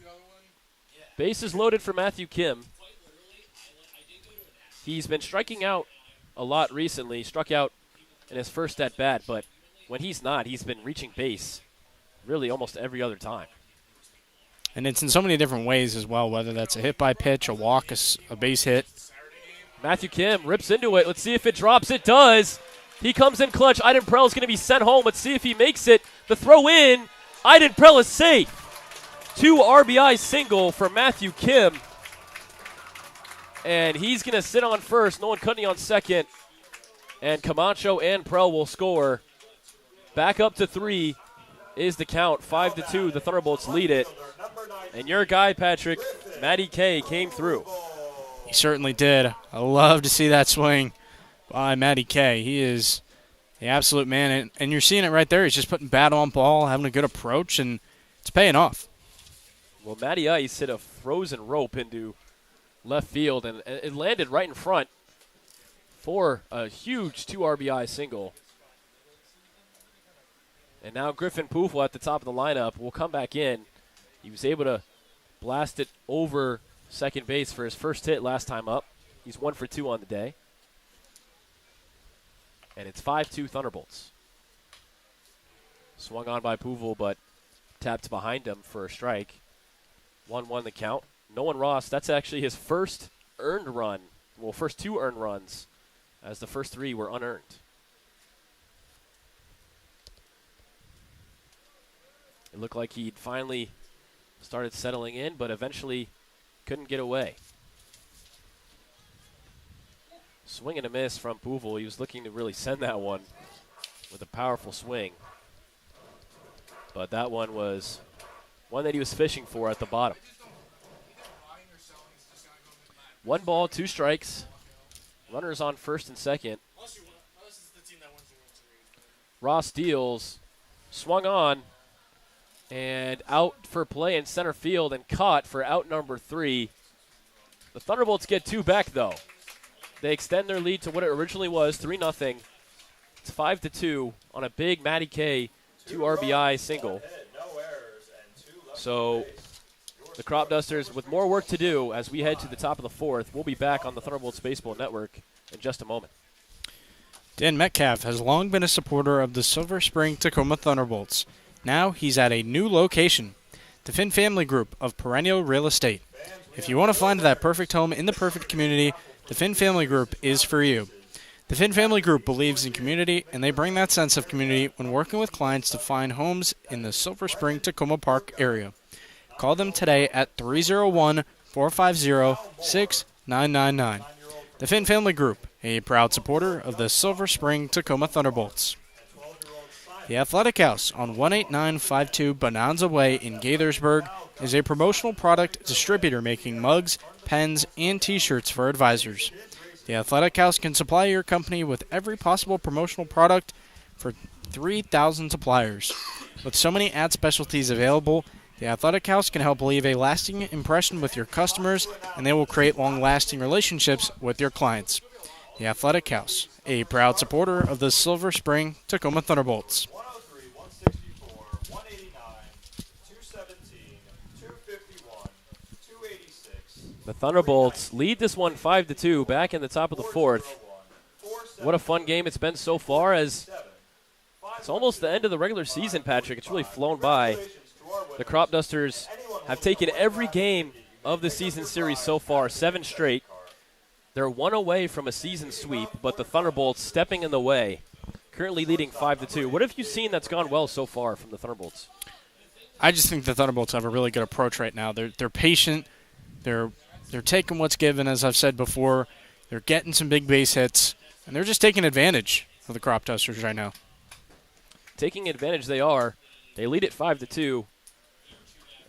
Bases loaded for Matthew Kim. He's been striking out a lot recently. Struck out in his first at-bat, but when he's not, he's been reaching base really almost every other time. And it's in so many different ways as well, whether that's a hit by pitch, a walk, a base hit. Matthew Kim rips into it. Let's see if it drops. It does. He comes in clutch. Iden Prell is going to be sent home. Let's see if he makes it. The throw in. Iden Prell is safe. 2 RBI single for Matthew Kim. And he's going to sit on first. Nolan Kutney on second. And Camacho and Prell will score. Back up to 3 is the count. 5-2. The Thunderbolts lead it. And your guy, Patrick, Matty K, came through. He certainly did. I love to see that swing by Matty K. He is the absolute man. And you're seeing it right there. He's just putting bat on ball, having a good approach, and it's paying off. Well, Matty Ice hit a frozen rope into left field, and it landed right in front for a huge 2 RBI single. And now Griffin Poofle at the top of the lineup will come back in. He was able to blast it over second base for his first hit last time up. He's 1 for 2 on the day. And it's 5-2 Thunderbolts. Swung on by Poofle, but tapped behind him for a strike. 1-1 the count. Nolan Ross, that's actually his first earned run. Well, first 2 earned runs, as the first 3 were unearned. It looked like he'd finally started settling in, but eventually couldn't get away. Swing and a miss from Bouvel. He was looking to really send that one with a powerful swing. But that one was one that he was fishing for at the bottom. 1 ball, 2 strikes. Runners on first and second. Ross deals, swung on, and out for play in center field and caught for out number 3. The Thunderbolts get 2 back, though. They extend their lead to what it originally was, 3-0. It's 5-2 on a big Matty K 2 RBI single. So the Cropdusters with more work to do as we head to the top of the 4th. We'll be back on the Thunderbolts Baseball Network in just a moment. Dan Metcalf has long been a supporter of the Silver Spring Tacoma Thunderbolts. Now he's at a new location, the Finn Family Group of Perennial Real Estate. If you want to find that perfect home in the perfect community, the Finn Family Group is for you. The Finn Family Group believes in community, and they bring that sense of community when working with clients to find homes in the Silver Spring Tacoma Park area. Call them today at 301-450-6999. The Finn Family Group, a proud supporter of the Silver Spring Tacoma Thunderbolts. The Athletic House on 18952 Bonanza Way in Gaithersburg is a promotional product distributor making mugs, pens, and T-shirts for advisors. The Athletic House can supply your company with every possible promotional product for 3,000 suppliers. With so many ad specialties available, the Athletic House can help leave a lasting impression with your customers, and they will create long-lasting relationships with your clients. The Athletic House, a proud supporter of the Silver Spring Tacoma Thunderbolts. 103, 164, 189, 217, 251, 286. The Thunderbolts lead this one 5-2 back in the top of the 4th. What a fun game it's been so far, as it's almost the end of the regular season, Patrick. It's really flown by. The Cropdusters have taken every game of the season series so far, 7 straight. They're 1 away from a season sweep, but the Thunderbolts stepping in the way, currently leading 5-2. What have you seen that's gone well so far from the Thunderbolts? I just think the Thunderbolts have a really good approach right now. They're patient. They're taking what's given, as I've said before. They're getting some big base hits, and they're just taking advantage of the Cropdusters right now. Taking advantage they are. They lead it 5-2.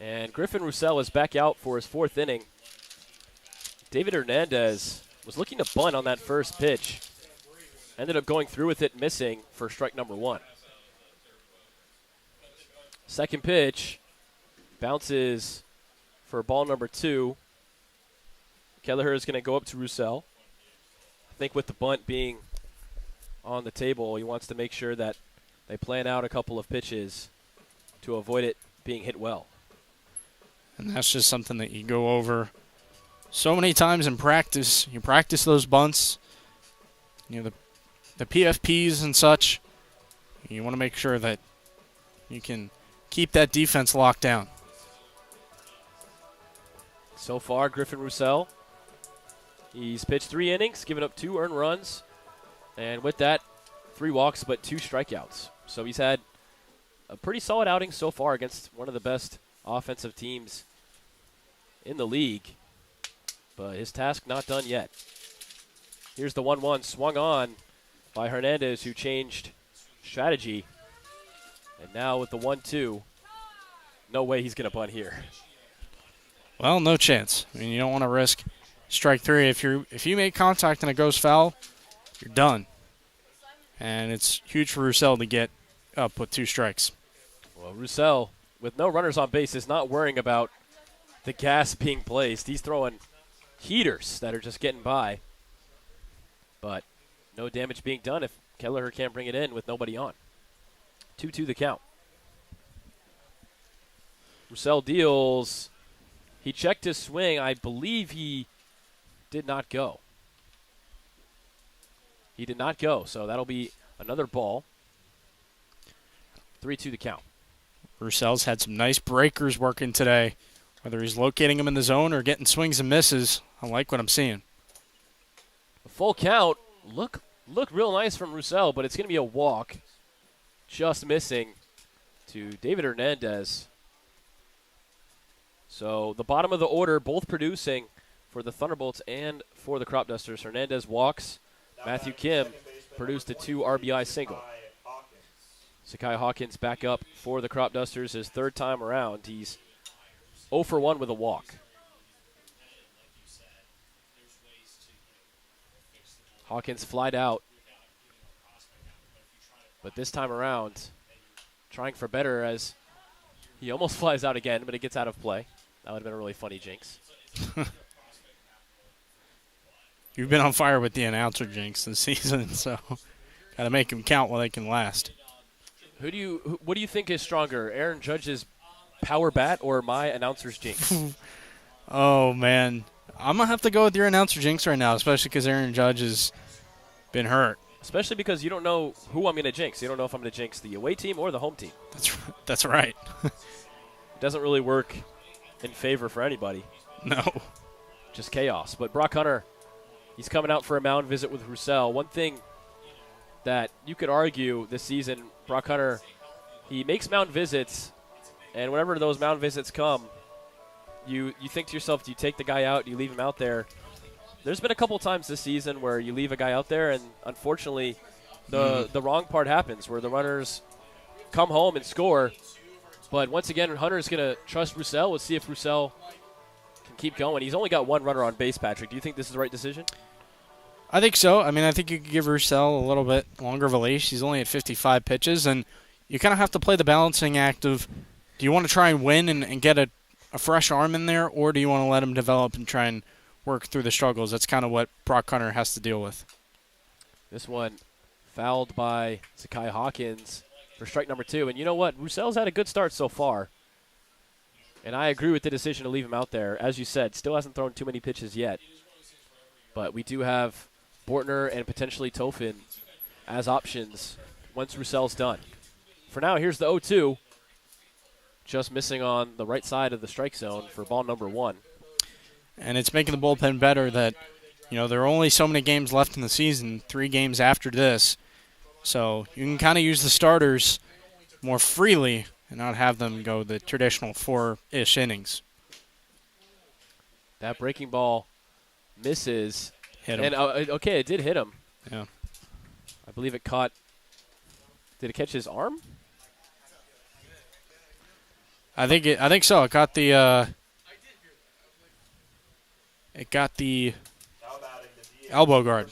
And Griffin Roussel is back out for his 4th inning. David Hernandez was looking to bunt on that first pitch. Ended up going through with it, missing for strike number 1. Second pitch bounces for ball number 2. Kelleher is going to go up to Roussel. I think with the bunt being on the table, he wants to make sure that they plan out a couple of pitches to avoid it being hit well. And that's just something that you go over so many times in practice. You practice those bunts, the PFPs and such. You want to make sure that you can keep that defense locked down. So far, Griffin Roussel, he's pitched 3 innings, given up 2 earned runs, and with that, 3 walks but 2 strikeouts. So he's had a pretty solid outing so far against one of the best offensive teams in the league, but his task not done yet. Here's the 1-1 swung on by Hernandez, who changed strategy, and now with the 1-2, no way he's going to bunt here. Well, no chance. I mean, you don't want to risk strike 3. If you make contact and it goes foul, you're done. And it's huge for Roussel to get up with 2 strikes. Well, Roussel, with no runners on base, is not worrying about the gas being placed. He's throwing heaters that are just getting by. But no damage being done if Kelleher can't bring it in with nobody on. 2-2 the count. Roussel deals. He checked his swing. I believe he did not go. He did not go, so that'll be another ball. 3-2 the count. Roussel's had some nice breakers working today. Whether he's locating them in the zone or getting swings and misses, I like what I'm seeing. A full count. Look real nice from Roussel, but it's going to be a walk. Just missing to David Hernandez. So the bottom of the order, both producing for the Thunderbolts and for the Cropdusters. Hernandez walks Matthew Kim produced a 2 RBI single. Sakai Hawkins back up for the Cropdusters his third time around. He's 0 for 1 with a walk. Hawkins flied out, but this time around, trying for better as he almost flies out again, but it gets out of play. That would have been a really funny jinx. You've been on fire with the announcer jinx this season, so got to make them count while they can last. What do you think is stronger, Aaron Judge's power bat or my announcer's jinx? Oh, man. I'm going to have to go with your announcer jinx right now, especially because Aaron Judge has been hurt. Especially because you don't know who I'm going to jinx. You don't know if I'm going to jinx the away team or the home team. That's right. It doesn't really work in favor for anybody. No. Just chaos. But Brock Hunter, he's coming out for a mound visit with Roussel. One thing that you could argue this season, Brock Hunter, he makes mound visits, and whenever those mound visits come, you think to yourself, do you take the guy out? Do you leave him out there? There's been a couple times this season where you leave a guy out there, and unfortunately, the wrong part happens, where the runners come home and score. But once again, Hunter's going to trust Roussel. Let's see if Roussel can keep going. He's only got one runner on base, Patrick. Do you think this is the right decision? I think so. I mean, I think you could give Roussel a little bit longer of a leash. He's only at 55 pitches, and you kind of have to play the balancing act of, do you want to try and win and get a fresh arm in there, or do you want to let him develop and try and work through the struggles? That's kind of what Brock Hunter has to deal with. This one fouled by Sakai Hawkins for strike number 2. And you know what? Roussel's had a good start so far. And I agree with the decision to leave him out there. As you said, still hasn't thrown too many pitches yet. But we do have Bortner and potentially Tofin as options once Roussel's done. For now, here's the 0-2. Just missing on the right side of the strike zone for ball number 1. And it's making the bullpen better that, there are only so many games left in the season, 3 games after this. So you can kind of use the starters more freely and not have them go the traditional 4-ish innings. That breaking ball misses. Hit him. And, it did hit him. Yeah. I believe it caught. Did it catch his arm? I think so. It got the elbow guard.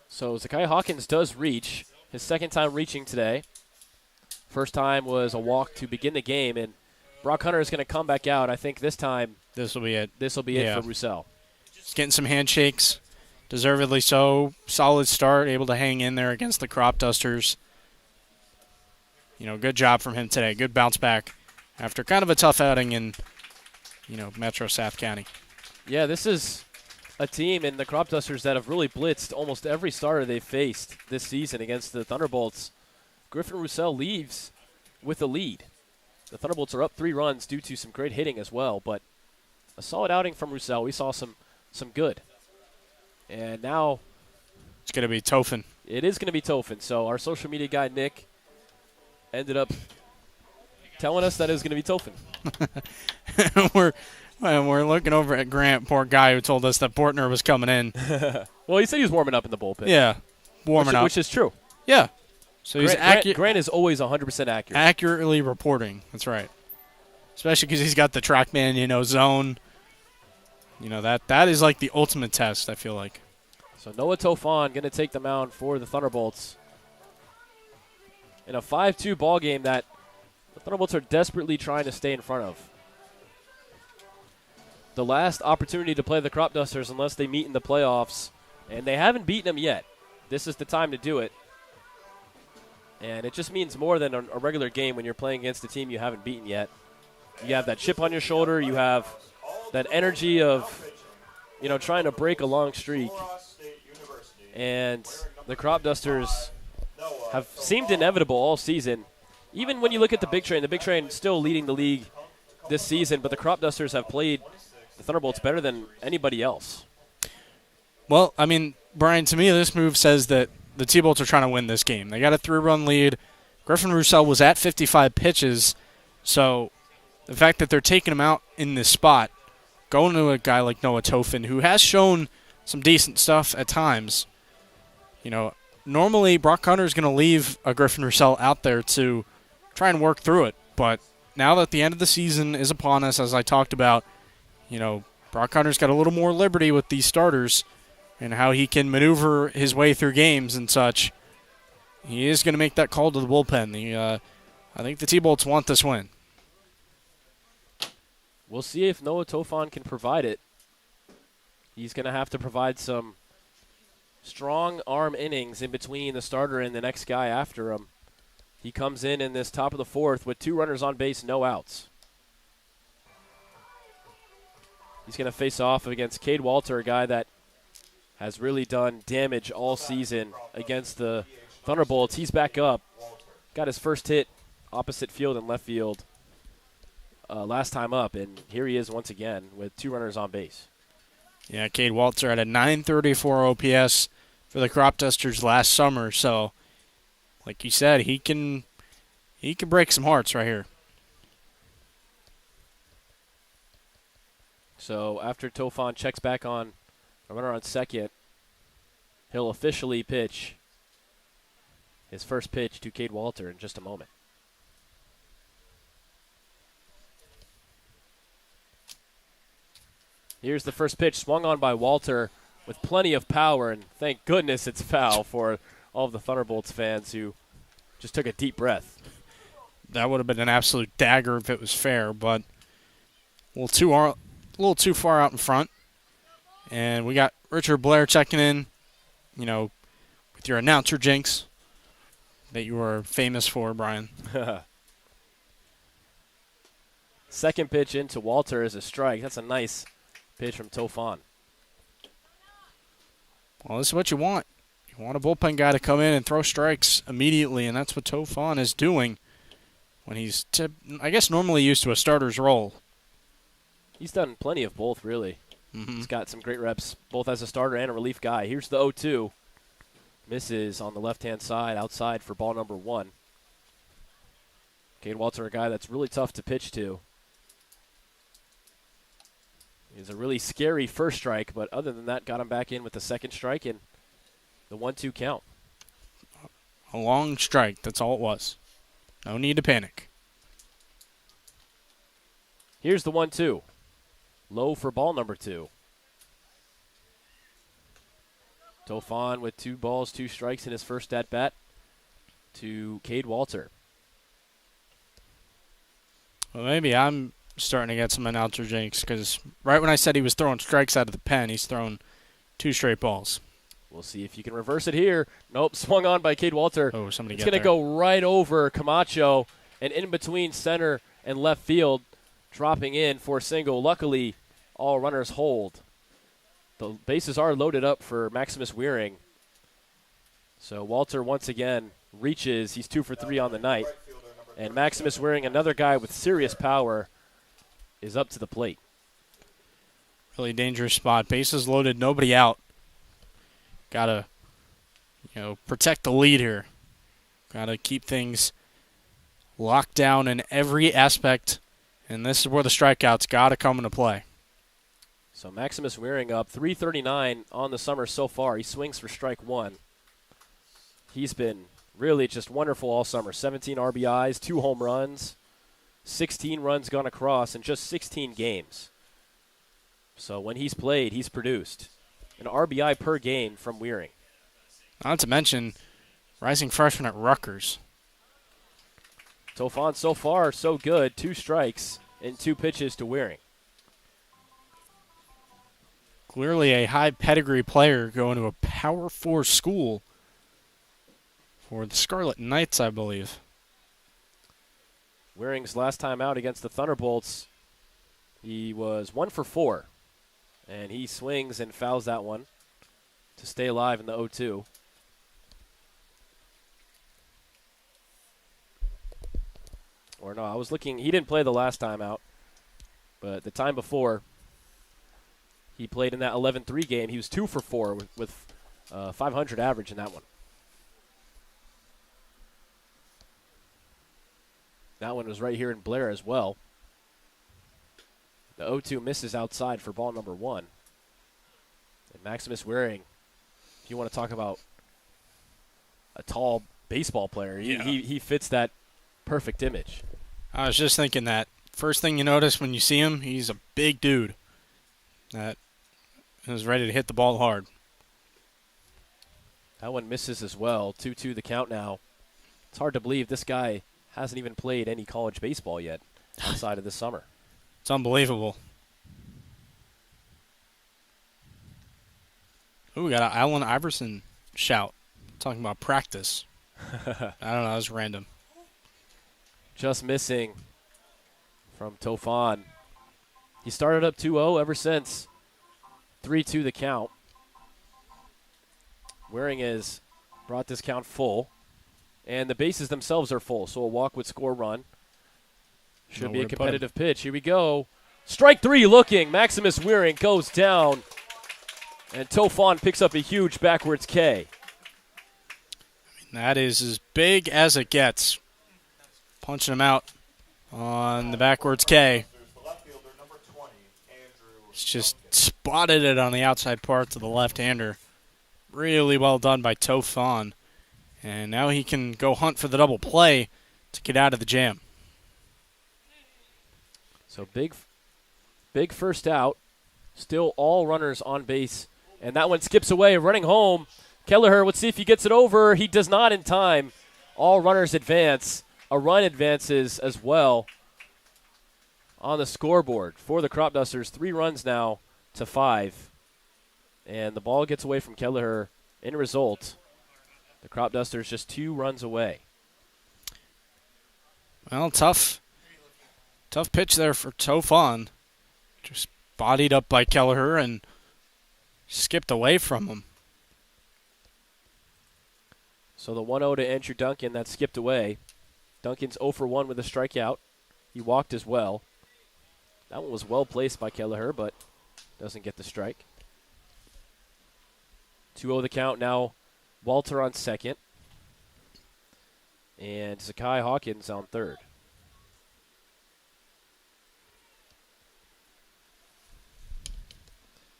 So Sakai Hawkins does reach. His second time reaching today. First time was a walk to begin the game, and Brock Hunter is going to come back out. I think this time this will be it. This will be it for Roussel. He's getting some handshakes. Deservedly so. Solid start, able to hang in there against the Cropdusters. Good job from him today. Good bounce back after kind of a tough outing in, Metro South County. Yeah, this is a team in the Cropdusters that have really blitzed almost every starter they've faced this season against the Thunderbolts. Griffin Roussel leaves with a lead. The Thunderbolts are up 3 runs due to some great hitting as well, but a solid outing from Roussel. We saw some good. And now it's going to be Tofin. It is going to be Tofin. So our social media guy, Nick, ended up telling us that it was going to be Tofin. We're looking over at Grant, poor guy who told us that Bortner was coming in. Well, he said he was warming up in the bullpen. Yeah, warming up. Which is true. Yeah. So Grant is always 100% accurate. Accurately reporting. That's right. Especially because he's got the TrackMan, zone. That is like the ultimate test, I feel like. So Noah Tofan going to take the mound for the Thunderbolts in a 5-2 ball game that the Thunderbolts are desperately trying to stay in front of. The last opportunity to play the Cropdusters unless they meet in the playoffs, and they haven't beaten them yet. This is the time to do it. And it just means more than a regular game when you're playing against a team you haven't beaten yet. You have that chip on your shoulder. You have that energy of, trying to break a long streak. And the Cropdusters have seemed inevitable all season. Even when you look at the Big Train still leading the league this season, but the Cropdusters have played the Thunderbolts better than anybody else. Well, I mean, Brian, to me, this move says that the T-Bolts are trying to win this game. They got a 3-run lead. Griffin Roussel was at 55 pitches, so the fact that they're taking him out in this spot, going to a guy like Noah Tofin, who has shown some decent stuff at times. You know, normally Brock Hunter is going to leave a Griffin Russell out there to try and work through it. But now that the end of the season is upon us, as I talked about, you know, Brock Hunter's got a little more liberty with these starters and how he can maneuver his way through games and such. He is going to make that call to the bullpen. I think the T-Bolts want this win. We'll see if Noah Tofan can provide it. He's going to have to provide some strong arm innings in between the starter and the next guy after him. He comes in this top of the fourth with 2 runners on base, no outs. He's going to face off against Cade Walter, a guy that has really done damage all season against the Thunderbolts. He's back up. Got his first hit opposite field and left field last time up, and here he is once again with 2 runners on base. Yeah, Cade Walter had a 934 OPS for the Cropdusters last summer, so like you said, he can break some hearts right here. So after Tofan checks back on a runner on second, he'll officially pitch his first pitch to Cade Walter in just a moment. Here's the first pitch, swung on by Walter with plenty of power, and thank goodness it's foul for all of the Thunderbolts fans who just took a deep breath. That would have been an absolute dagger if it was fair, but a little too far out in front. And we got Richard Blair checking in, you know, with your announcer jinx that you were famous for, Brian. Second pitch into Walter is a strike. That's a nice pitch from Tofan. Well, this is what you want. You want a bullpen guy to come in and throw strikes immediately, and that's what Tofan is doing when he's, I guess, normally used to a starter's role. He's done plenty of both, really. Mm-hmm. He's got some great reps, both as a starter and a relief guy. Here's the 0-2. Misses on the left-hand side, outside for ball number 1. Cade Walter, a guy that's really tough to pitch to. He's a really scary first strike, but other than that, got him back in with the second strike and the 1-2 count. A long strike, that's all it was. No need to panic. Here's the 1-2. Low for ball number 2. Tofan with 2 balls, 2 strikes in his first at-bat to Cade Walter. Well, maybe I'm starting to get some announcer jinx because right when I said he was throwing strikes out of the pen, he's thrown 2 straight balls. We'll see if you can reverse it here. Nope, swung on by Cade Walter. Oh, somebody It's going to go right over Camacho and in between center and left field, dropping in for a single. Luckily, all runners hold. The bases are loaded up for Maximus Wearing. So Walter once again reaches. He's 2 for 3 on the night. And Maximus Wearing, another guy with serious power, is up to the plate. Really dangerous spot. Bases loaded, nobody out. Gotta, protect the lead here. Gotta keep things locked down in every aspect. And this is where the strikeouts gotta come into play. So Maximus Wearing up 339 on the summer so far. He swings for strike 1. He's been really just wonderful all summer. 17 RBIs, 2 home runs, 16 runs gone across in just 16 games. So when he's played, he's produced an RBI per game from Wearing. Not to mention, rising freshman at Rutgers. Tofan so far so good. 2 strikes and 2 pitches to Wearing. Clearly a high pedigree player going to a Power 4 school for the Scarlet Knights, I believe. Wearing's last time out against the Thunderbolts, he was 1 for 4. And he swings and fouls that one to stay alive in the 0-2. Or no, I was looking. He didn't play the last time out. But the time before, he played in that 11-3 game. He was 2 for 4 with 500 average in that one. That one was right here in Blair as well. The 0-2 misses outside for ball number 1. And Maximus Waring, if you want to talk about a tall baseball player, he fits that perfect image. I was just thinking that. First thing you notice when you see him, he's a big dude that is ready to hit the ball hard. That one misses as well. 2-2 the count now. It's hard to believe this guy hasn't even played any college baseball yet outside of this summer. It's unbelievable. Ooh, we got an Allen Iverson shout. Talking about practice. I don't know, that was random. Just missing from Tofan. He started up 2-0 ever since. 3-2 the count. Waring has brought this count full. And the bases themselves are full, so a walk would score run. Should be a competitive pitch. Here we go. Strike three looking. Maximus Waring goes down. And Tofan picks up a huge backwards K. That is as big as it gets. Punching him out on the backwards K. It's just spotted it on the outside parts of the left-hander. Really well done by Tofan. And now he can go hunt for the double play to get out of the jam. So big first out. Still all runners on base. And that one skips away, running home. Kelleher, let's see if he gets it over. He does not in time. All runners advance. A run advances as well on the scoreboard for the Cropdusters. 3 runs now to 5. And the ball gets away from Kelleher. In result, the Cropdusters just 2 runs away. Well, tough pitch there for Tofan. Just bodied up by Kelleher and skipped away from him. So the 1-0 to Andrew Duncan, that skipped away. Duncan's 0 for 1 with a strikeout. He walked as well. That one was well placed by Kelleher, but doesn't get the strike. 2-0 the count now. Walter on second. And Zakai Hawkins on third.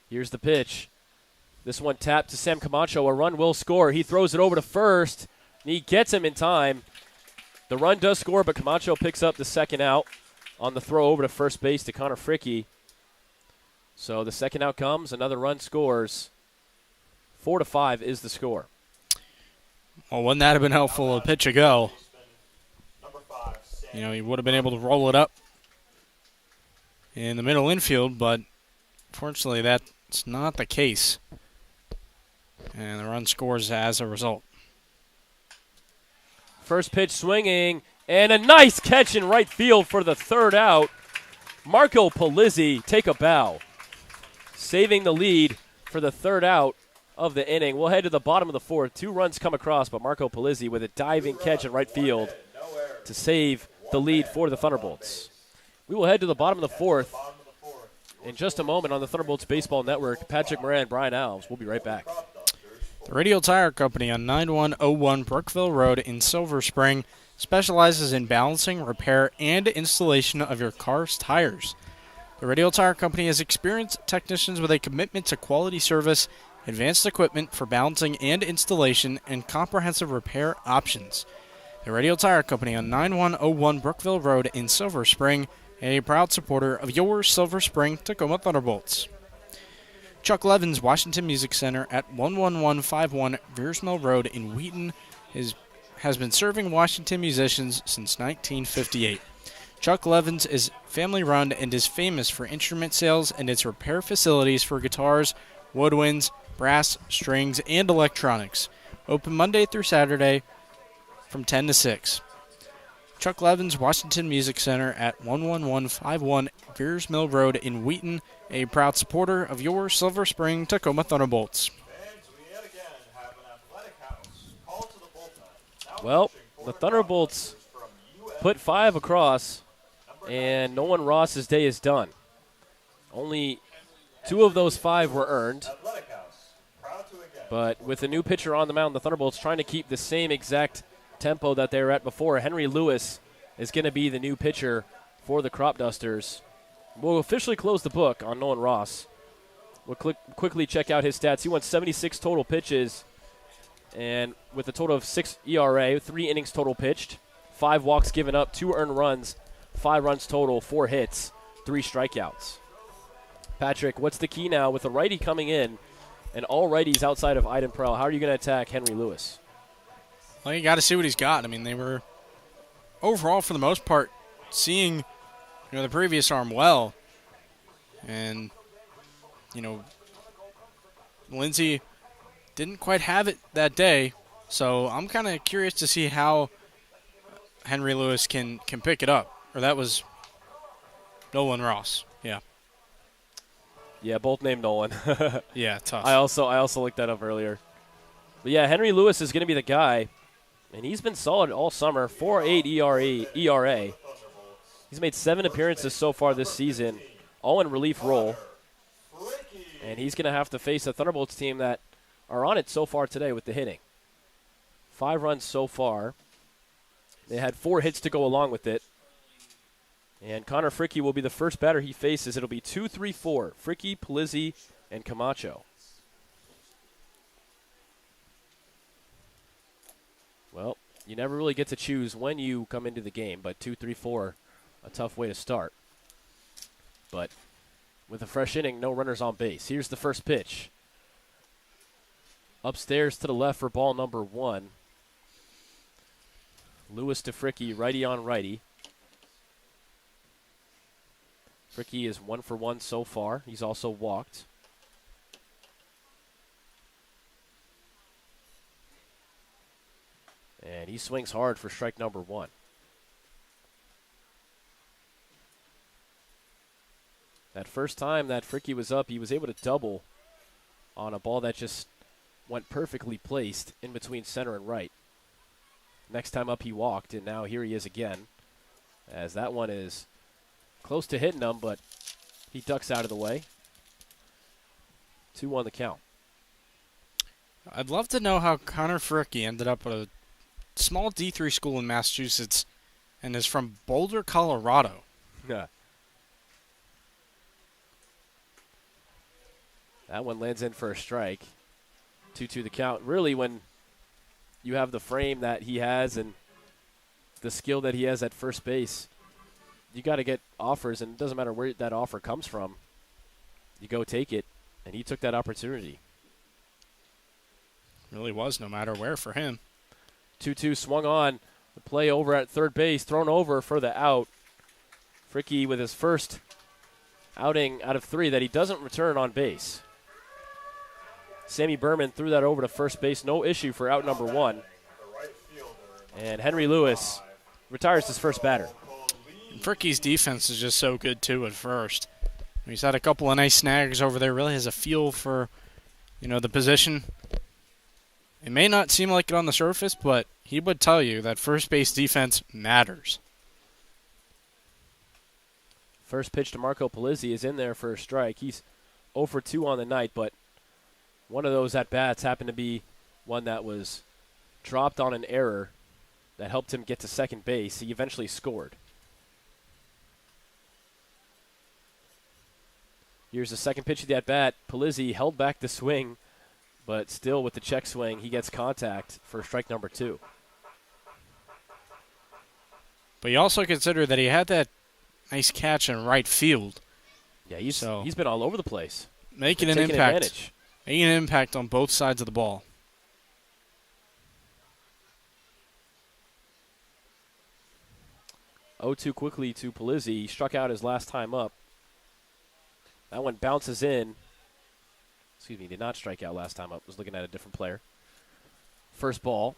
Here's the pitch. This one tapped to Sam Camacho. A run will score. He throws it over to first. And he gets him in time. The run does score, but Camacho picks up the second out on the throw over to first base to Connor Fricke. So the second out comes. Another run scores. 4-5 is the score. Well, wouldn't that have been helpful a pitch ago? You know, he would have been able to roll it up in the middle infield, but fortunately that's not the case. And the run scores as a result. First pitch swinging, and a nice catch in right field for the third out. Marco Polizzi take a bow, saving the lead for the third out of the inning. We'll head to the bottom of the fourth. 2 runs come across, but Marco Polizzi with a diving catch in right field to save the lead for the Thunderbolts. We will head to the bottom of the fourth in just a moment on the Thunderbolts Baseball Network. Patrick Moran, Brian Alves. We'll be right back. The Radial Tire Company on 9101 Brookville Road in Silver Spring specializes in balancing, repair, and installation of your car's tires. The Radial Tire Company has experienced technicians with a commitment to quality service, advanced equipment for balancing and installation, and comprehensive repair options. The Radial Tire Company on 9101 Brookville Road in Silver Spring, a proud supporter of your Silver Spring Tacoma Thunderbolts. Chuck Levin's Washington Music Center at 11151 Veers Mill Road in Wheaton has been serving Washington musicians since 1958. Chuck Levin's is family-run and is famous for instrument sales and its repair facilities for guitars, woodwinds, brass, strings, and electronics. Open Monday through Saturday from 10 to 6. Chuck Levin's Washington Music Center at 11151 Veers Mill Road in Wheaton, a proud supporter of your Silver Spring Tacoma Thunderbolts. Well, the Thunderbolts put 5 across, and Nolan Ross's day is done. Only 2 of those 5 were earned. But with a new pitcher on the mound, the Thunderbolts trying to keep the same exact tempo that they were at before. Henry Lewis is going to be the new pitcher for the Cropdusters. We'll officially close the book on Nolan Ross We'll quickly check out his stats. He won 76 total pitches, and with a total of 6 ERA, 3 innings total pitched, 5 walks given up, 2 earned runs, 5 runs total, 4 hits, 3 strikeouts. Patrick, what's the key now with a righty coming in and all righties outside of Iden Prell? How are you going to attack Henry Lewis? Well, you got to see what he's got. I mean, they were overall, for the most part, seeing the previous arm well, and Lindsey didn't quite have it that day. So I'm kind of curious to see how Henry Lewis can pick it up. Or that was Nolan Ross. Yeah. Yeah, both named Nolan. Yeah, tough. I also looked that up earlier. But yeah, Henry Lewis is going to be the guy, and he's been solid all summer. 4.8 ERA. He's made 7 appearances so far this season, all in relief role. And he's going to have to face a Thunderbolts team that are on it so far today with the hitting. 5 runs so far. They had 4 hits to go along with it. And Connor Fricke will be the first batter he faces. It'll be 2-3-4. Fricke, Polizzi, and Camacho. Well, you never really get to choose when you come into the game, but 2-3-4, a tough way to start. But with a fresh inning, no runners on base. Here's the first pitch. Upstairs to the left for ball number 1. Lewis to Fricke, righty on righty. Fricke is 1 for 1 so far. He's also walked. And he swings hard for strike number 1. That first time that Fricke was up, he was able to double on a ball that just went perfectly placed in between center and right. Next time up he walked, and now here he is again, as that one is close to hitting him, but he ducks out of the way. 2-1 the count. I'd love to know how Connor Fricke ended up at a small D3 school in Massachusetts and is from Boulder, Colorado. Yeah. That one lands in for a strike. 2-2 the count. Really, when you have the frame that he has and the skill that he has at first base, you got to get offers, and it doesn't matter where that offer comes from. You go take it, and he took that opportunity. Really was, no matter where for him. 2-2 swung on. The play over at third base, thrown over for the out. Fricke with his first outing out of 3 that he doesn't return on base. Sammy Berman threw that over to first base. No issue for out number 1. And Henry Lewis retires his first batter. And Fricke's defense is just so good, too, at first. He's had a couple of nice snags over there. Really has a feel for, the position. It may not seem like it on the surface, but he would tell you that first base defense matters. First pitch to Marco Polizzi is in there for a strike. He's 0 for 2 on the night, but one of those at-bats happened to be one that was dropped on an error that helped him get to second base. He eventually scored. Here's the second pitch of the at-bat. Polizzi held back the swing, but still with the check swing, he gets contact for strike number 2. But you also consider that he had that nice catch in right field. Yeah, he's been all over the place. Making an impact. Making an impact on both sides of the ball. Oh, quickly to Polizzi. He struck out his last time up. That one bounces in. Excuse me, did not strike out last time up. Was looking at a different player. First ball.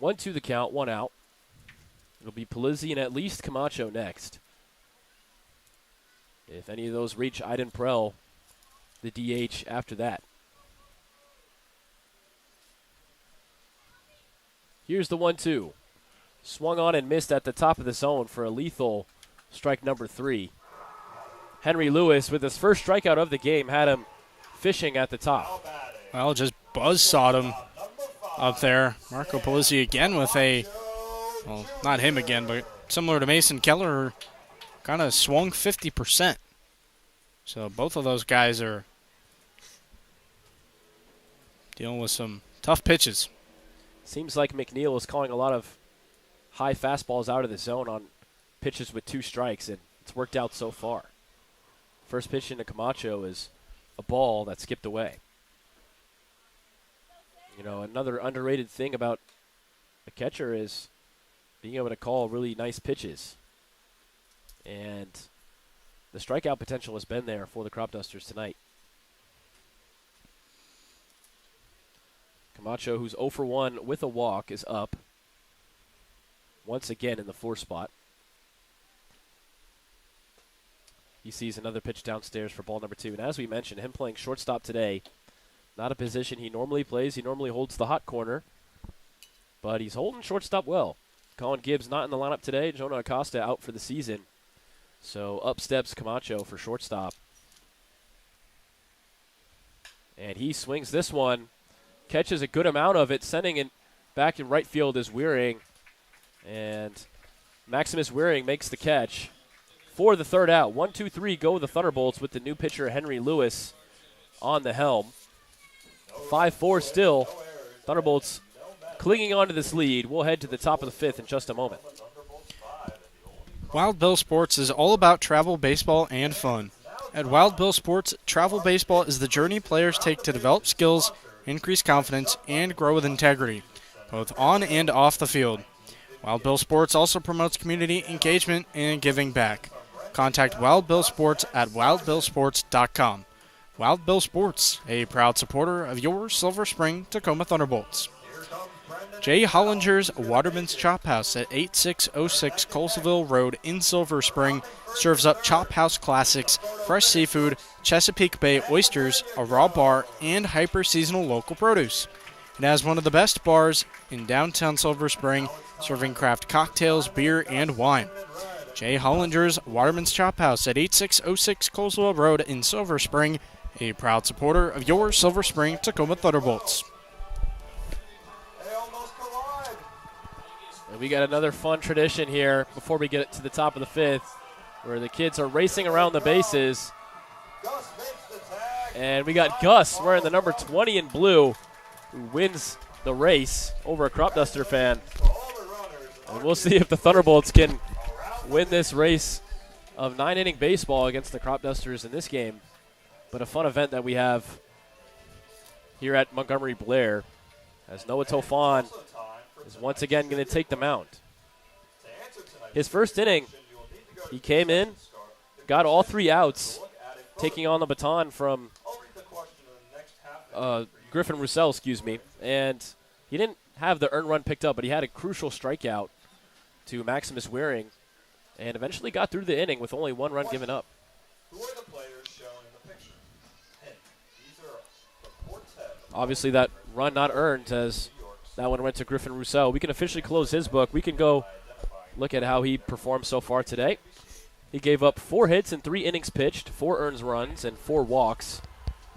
1-2 the count, 1 out. It'll be Polizzi and at least Camacho next. If any of those reach Iden Prell, the DH after that. Here's the 1-2. Swung on and missed at the top of the zone for a lethal strike number 3. Henry Lewis, with his first strikeout of the game, had him fishing at the top. Well, just buzzsawed him up there. Marco Polizzi again with well, not him again, but similar to Mason Keller, kind of swung 50%. So both of those guys are dealing with some tough pitches. Seems like McNeil is calling a lot of high fastballs out of the zone on pitches with 2 strikes, and it's worked out so far. First pitch into Camacho is a ball that skipped away. You know, another underrated thing about a catcher is being able to call really nice pitches. And the strikeout potential has been there for the Cropdusters tonight. Camacho, who's 0 for 1 with a walk, is up once again in the 4 spot. He sees another pitch downstairs for ball number 2. And as we mentioned, him playing shortstop today, not a position he normally plays. He normally holds the hot corner, but he's holding shortstop well. Colin Gibbs not in the lineup today. Jonah Acosta out for the season. So up steps Camacho for shortstop. And he swings this one, catches a good amount of it, sending it back in right field is Wearing. And Maximus Wearing makes the catch for the 3rd out. 1-2-3 go the Thunderbolts with the new pitcher Henry Lewis on the helm. 5-4 still. Thunderbolts clinging on to this lead. We'll head to the top of the 5th in just a moment. Wild Bill Sports is all about travel, baseball, and fun. At Wild Bill Sports, travel baseball is the journey players take to develop skills, increase confidence, and grow with integrity, both on and off the field. Wild Bill Sports also promotes community engagement and giving back. Contact Wild Bill Sports at wildbillsports.com. Wild Bill Sports, a proud supporter of your Silver Spring Tacoma Thunderbolts. Jay Hollinger's Waterman's Chop House at 8606 Colesville Road in Silver Spring serves up Chop House classics, fresh seafood, Chesapeake Bay oysters, a raw bar, and hyper-seasonal local produce. It has one of the best bars in downtown Silver Spring, serving craft cocktails, beer, and wine. Jay Hollinger's Waterman's Chop House at 8606 Colesville Road in Silver Spring, a proud supporter of your Silver Spring Tacoma Thunderbolts. And we got another fun tradition here before we get to the top of the 5th, where the kids are racing around the bases. And we got Gus wearing the number 20 in blue, who wins the race over a Cropduster fan. And we'll see if the Thunderbolts can win this race of 9-inning baseball against the Cropdusters in this game. But a fun event that we have here at Montgomery Blair, as Noah Tofan is once again going to take the mound. His first inning, he came in, got all 3 outs, taking on the baton from Griffin Roussel, and he didn't have the earned run picked up, but he had a crucial strikeout to Maximus Wearing, and eventually got through the inning with only 1 run given up. Obviously that run not earned, as that one went to Griffin Roussel. We can officially close his book. We can go look at how he performed so far today. He gave up 4 hits in 3 innings pitched, 4 earned runs, and 4 walks.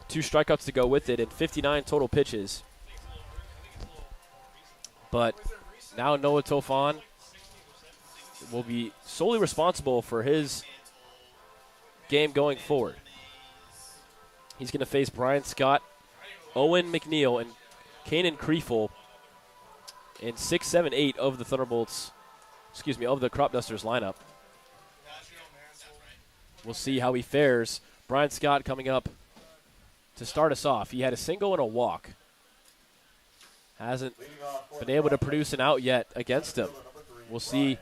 2 strikeouts to go with it, and 59 total pitches. But now Noah Tofan will be solely responsible for his game going forward. He's going to face Brian Scott, Owen McNeil, and Kanan Kriefel in 6, 7, 8 of the Thunderbolts, of the Cropdusters lineup. We'll see how he fares. Brian Scott coming up to start us off. He had a single and a walk. Hasn't been able to produce an out yet against him. We'll see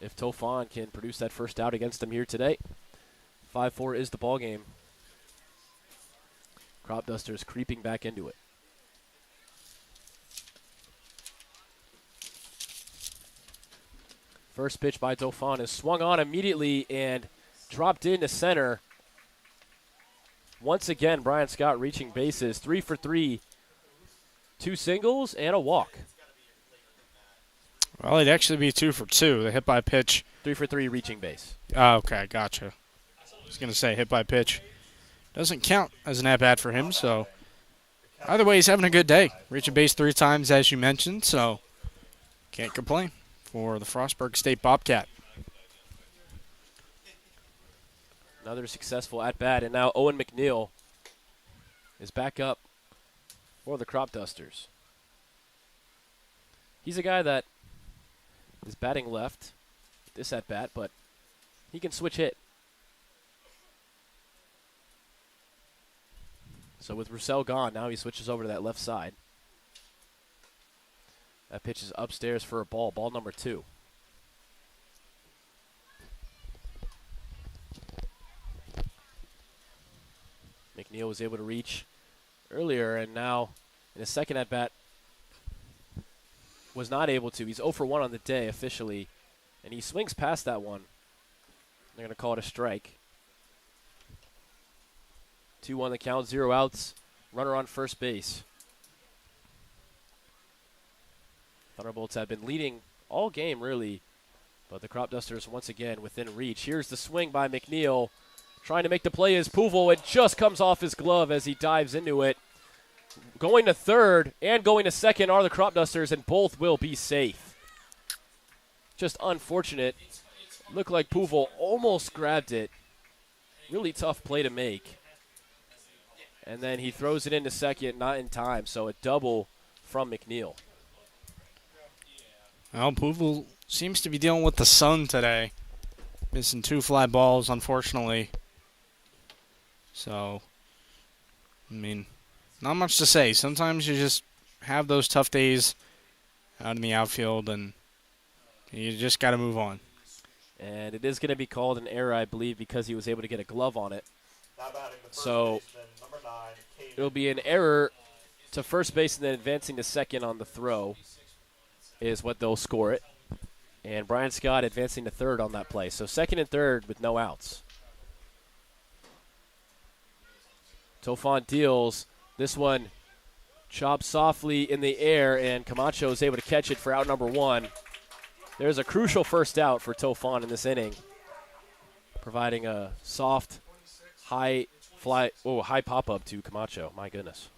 if Tofan can produce that first out against him here today. 5-4 is the ball game. Cropdusters creeping back into it. First pitch by Tofan is swung on immediately and dropped into center. Once again, Brian Scott reaching bases. 3 for 3. 2 singles and a walk. Well, it'd actually be 2 for 2. The hit by pitch. 3 for 3 reaching base. Oh, okay, gotcha. I was going to say hit by pitch doesn't count as an at-bat for him, so either way, he's having a good day. Reaching base 3 times, as you mentioned, so can't complain for the Frostburg State Bobcat. Another successful at-bat, and now Owen McNeil is back up for the Cropdusters. He's a guy that is batting left this at-bat, but he can switch hit. So with Roussel gone, now he switches over to that left side. That pitch is upstairs for a ball number 2. McNeil was able to reach earlier, and now in his second at-bat was not able to. He's 0 for 1 on the day officially, and he swings past that one. They're going to call it a strike. 2-1 the count, 0 outs, runner on first base. Thunderbolts have been leading all game, really, but the Cropdusters once again within reach. Here's the swing by McNeil. Trying to make the play is Puval. It just comes off his glove as he dives into it. Going to third and going to second are the Cropdusters, and both will be safe. Just unfortunate. Looked like Puval almost grabbed it. Really tough play to make. And then he throws it into second, not in time, so a double from McNeil. Well, Puval seems to be dealing with the sun today. Missing 2 fly balls, unfortunately. So, I mean, not much to say. Sometimes you just have those tough days out in the outfield, and you just got to move on. And it is going to be called an error, I believe, because he was able to get a glove on it. So it'll be an error to first base and then advancing to second on the throw is what they'll score it. And Brian Scott advancing to third on that play. So second and third with no outs. Tofon deals. This one chopped softly in the air, and Camacho is able to catch it for out number 1. There's a crucial first out for Tofon in this inning, providing a soft, high pop-up to Camacho. My goodness.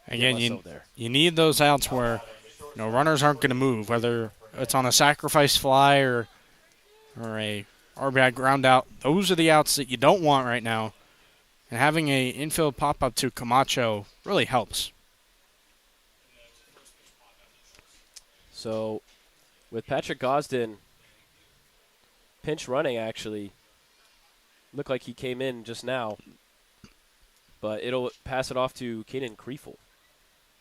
Again, you need those outs where runners aren't going to move, whether it's on a sacrifice fly or a RBI ground out. Those are the outs that you don't want right now. And having a infield pop-up to Camacho really helps. So with Patrick Gosden pinch running, actually, looked like he came in just now, but it'll pass it off to Kanan Kriefel.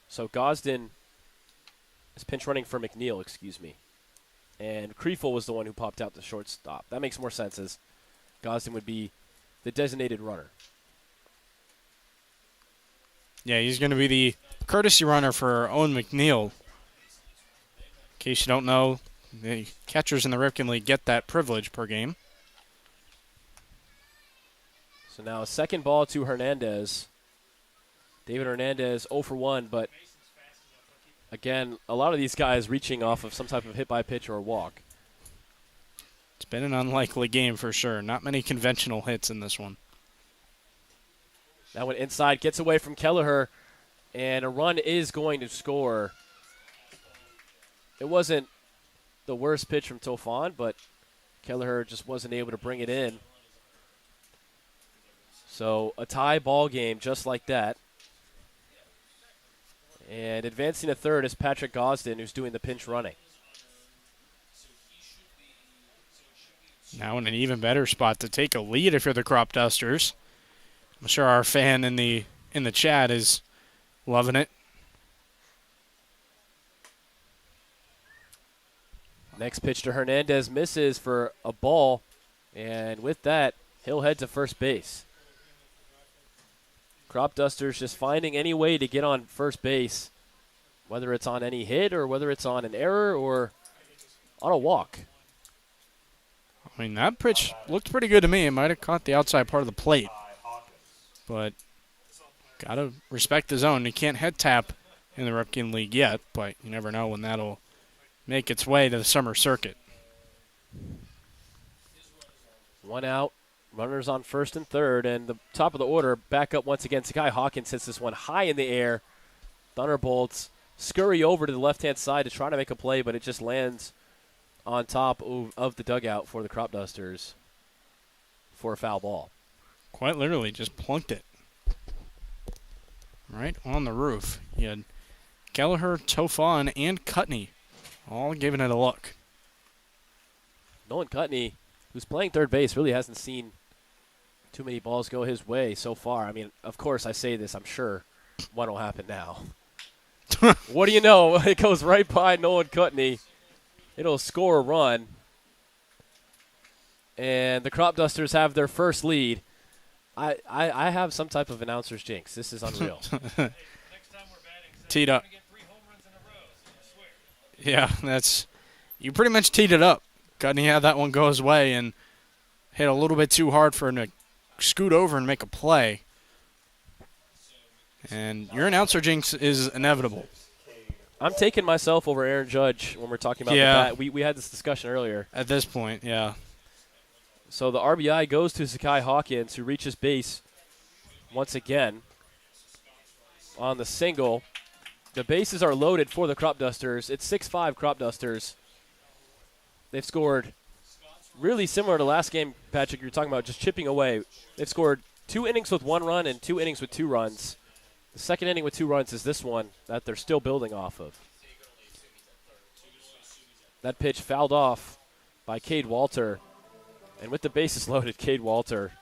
So Gosden is pinch running for McNeil, and Kriefel was the one who popped out the shortstop. That makes more sense, as Gosden would be the designated runner. Yeah, he's going to be the courtesy runner for Owen McNeil. In case you don't know, the catchers in the Ripken League get that privilege per game. So now a second ball to Hernandez. David Hernandez 0 for 1, but again, a lot of these guys reaching off of some type of hit by pitch or a walk. It's been an unlikely game for sure. Not many conventional hits in this one. That one inside, gets away from Kelleher, and a run is going to score. It wasn't the worst pitch from Tofon, but Kelleher just wasn't able to bring it in. So a tie ball game just like that. And advancing to third is Patrick Gosden, who's doing the pinch running. Now in an even better spot to take a lead if you're the Cropdusters. I'm sure our fan in the chat is loving it. Next pitch to Hernandez misses for a ball, and with that, he'll head to first base. Cropdusters just finding any way to get on first base, whether it's on any hit or whether it's on an error or on a walk. I mean, that pitch looked pretty good to me. It might have caught the outside part of the plate. But got to respect the zone. You can't head tap in the Ripken League yet, but you never know when that'll make its way to the summer circuit. 1 out, runners on first and third, and the top of the order back up once again. Sakai Hawkins hits this one high in the air. Thunderbolts scurry over to the left-hand side to try to make a play, but it just lands on top of the dugout for the Cropdusters. for a foul ball. Quite literally, just plunked it right on the roof. You had Kelleher, Tofan, and Cutney all giving it a look. Nolan Cutney, who's playing third base, really hasn't seen too many balls go his way so far. I mean, of course, I say this. I'm sure one will happen now. What do you know? It goes right by Nolan Cutney. It'll score a run. And the Cropdusters have their first lead. I have some type of announcer's jinx. This is unreal. Teed up. Yeah, you pretty much teed it up. Cutney had that one go his way and hit a little bit too hard for him to scoot over and make a play. And your announcer jinx is inevitable. I'm taking myself over Aaron Judge when we're talking about the bat. We had this discussion earlier. At this point, yeah. So the RBI goes to Zakai Hawkins, who reaches base once again on the single. The bases are loaded for the Cropdusters. It's 6-5 Cropdusters. They've scored really similar to last game, Patrick, you were talking about, just chipping away. They've scored 2 innings with 1 run and 2 innings with 2 runs. The second inning with 2 runs is this one that they're still building off of. That pitch fouled off by Cade Walter. And with the bases loaded, Cade Walter,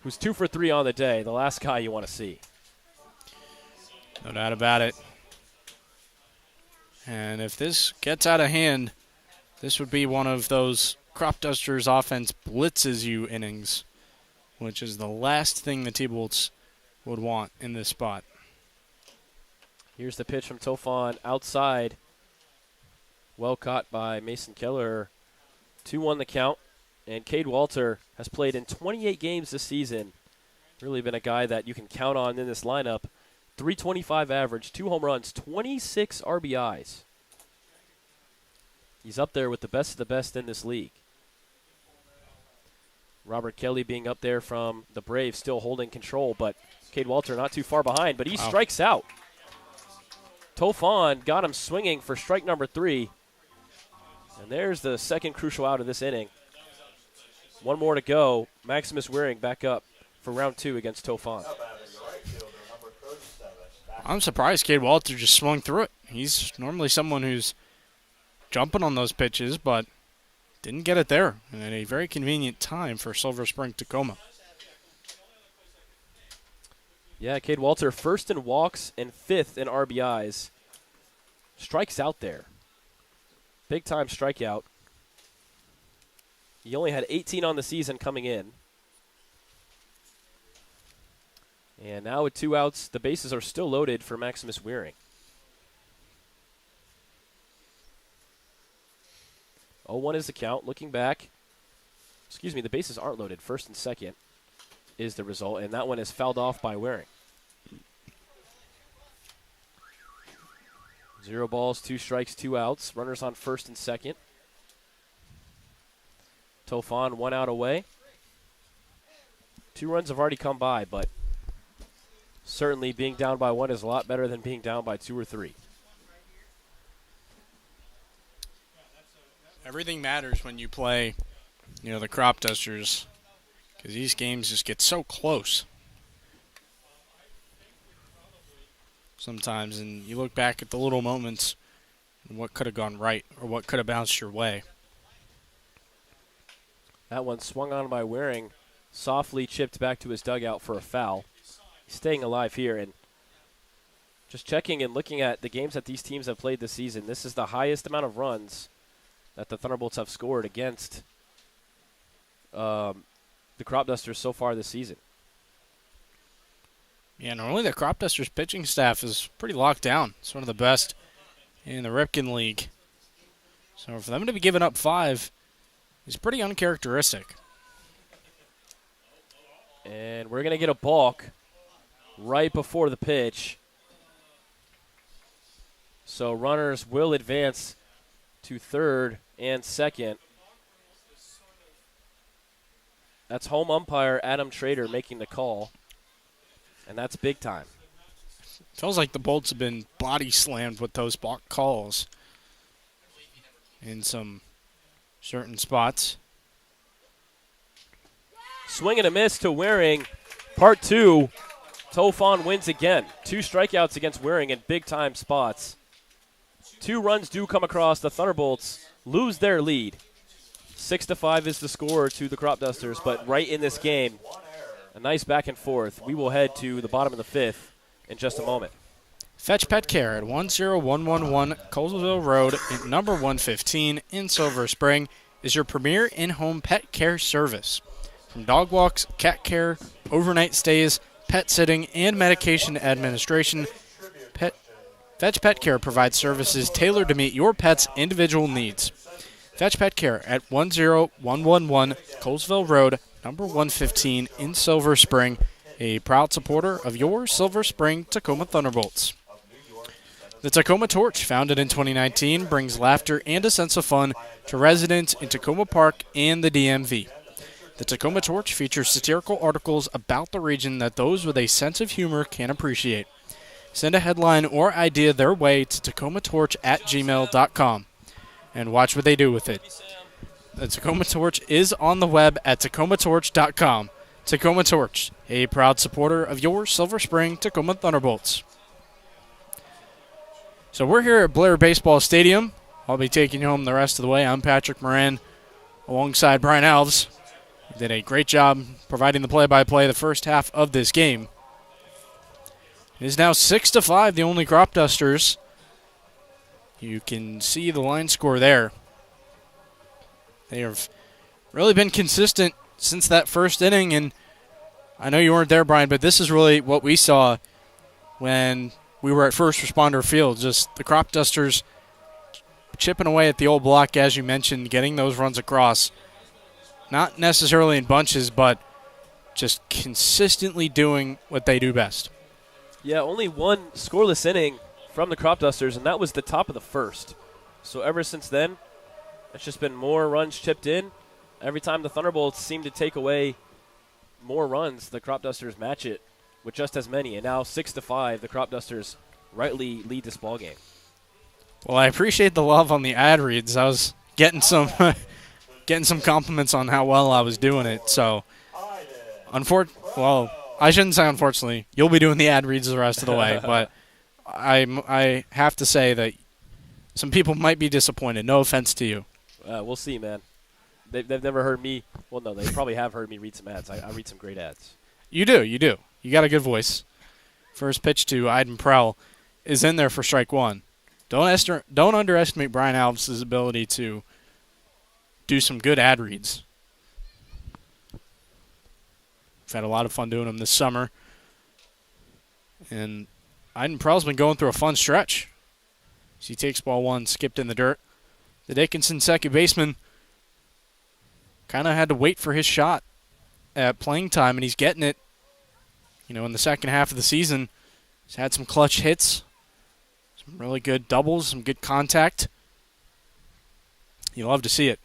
who's 2 for 3 on the day, the last guy you want to see. No doubt about it. And if this gets out of hand, this would be one of those Cropdusters offense blitzes you innings, which is the last thing the T-Bolts would want in this spot. Here's the pitch from Tofan outside. Well caught by Mason Keller. 2-1 the count. And Cade Walter has played in 28 games this season. Really been a guy that you can count on in this lineup. 325 average, 2 home runs, 26 RBIs. He's up there with the best of the best in this league. Robert Kelly being up there from the Braves, still holding control, but Cade Walter not too far behind, but he strikes out. Tofan got him swinging for strike number 3. And there's the second crucial out of this inning. 1 more to go. Maximus Waring back up for round 2 against Tofan. I'm surprised Cade Walter just swung through it. He's normally someone who's jumping on those pitches, but didn't get it there. And at a very convenient time for Silver Spring Tacoma. Yeah, Cade Walter first in walks and 5th in RBIs. Strikes out there. Big time strikeout. He only had 18 on the season coming in. And now with 2 outs, the bases are still loaded for Maximus Waring. 0-1 is the count. Looking back, the bases aren't loaded. First and second is the result, and that one is fouled off by Waring. 0 balls, 2 strikes, 2 outs. Runners on first and second. Tofan 1 out away. 2 runs have already come by, but certainly being down by 1 is a lot better than being down by 2 or 3. Everything matters when you play, the Cropdusters, because these games just get so close sometimes, and you look back at the little moments and what could have gone right or what could have bounced your way. That one swung on by Waring, softly chipped back to his dugout for a foul. He's staying alive here, and just checking and looking at the games that these teams have played this season, this is the highest amount of runs that the Thunderbolts have scored against the Cropdusters so far this season. Yeah, normally the Cropdusters pitching staff is pretty locked down. It's one of the best in the Ripken League. So for them to be giving up 5 is pretty uncharacteristic. And we're going to get a balk right before the pitch. So runners will advance to third and second. That's home umpire Adam Trader making the call. And that's big time. Feels like the Bolts have been body slammed with those balk calls in some certain spots. Swing and a miss to Waring. Part 2, Tofon wins again. 2 strikeouts against Waring in big-time spots. 2 runs do come across. The Thunderbolts lose their lead. 6-5 is the score to the Cropdusters, but right in this game, a nice back and forth. We will head to the bottom of the 5th in just a moment. Fetch Pet Care at 10111 Colesville Road, number 115 in Silver Spring, is your premier in-home pet care service. From dog walks, cat care, overnight stays, pet sitting, and medication administration, Fetch Pet Care provides services tailored to meet your pet's individual needs. Fetch Pet Care at 10111 Colesville Road, number 115 in Silver Spring, a proud supporter of your Silver Spring Tacoma Thunderbolts. The Tacoma Torch, founded in 2019, brings laughter and a sense of fun to residents in Tacoma Park and the DMV. The Tacoma Torch features satirical articles about the region that those with a sense of humor can appreciate. Send a headline or idea their way to tacomatorch@gmail.com and watch what they do with it. The Tacoma Torch is on the web at tacomatorch.com. Tacoma Torch, a proud supporter of your Silver Spring Tacoma Thunderbolts. So we're here at Blair Baseball Stadium. I'll be taking you home the rest of the way. I'm Patrick Moran alongside Brian Alves. He did a great job providing the play-by-play the first half of this game. It is now 6-5, the Olney Cropdusters. You can see the line score there. They have really been consistent since that first inning, and I know you weren't there, Brian, but this is really what we saw when we were at First Responder Field. Just the Cropdusters chipping away at the old block, as you mentioned, getting those runs across. Not necessarily in bunches, but just consistently doing what they do best. Yeah, only one scoreless inning from the Cropdusters, and that was the top of the first. So ever since then, it's just been more runs chipped in. Every time the Thunderbolts seem to take away more runs, the Cropdusters match it with just as many. And now 6-5, the Cropdusters rightly lead this ball game. Well, I appreciate the love on the ad reads. I was getting some getting some compliments on how well I was doing it. So, well, I shouldn't say unfortunately. You'll be doing the ad reads the rest of the way, but I have to say that some people might be disappointed. No offense to you. We'll see, man. They've never heard me. Well, no, they probably have heard me read some ads. I read some great ads. You do. You got a good voice. First pitch to Iden Prell is in there for strike one. Don't underestimate Brian Alves' ability to do some good ad reads. We've had a lot of fun doing them this summer. And Iden Prell's been going through a fun stretch. As he takes ball one, skipped in the dirt. The Dickinson second baseman kind of had to wait for his shot at playing time, and he's getting it. You know, in the second half of the season, he's had some clutch hits, some really good doubles, some good contact. You love to see it.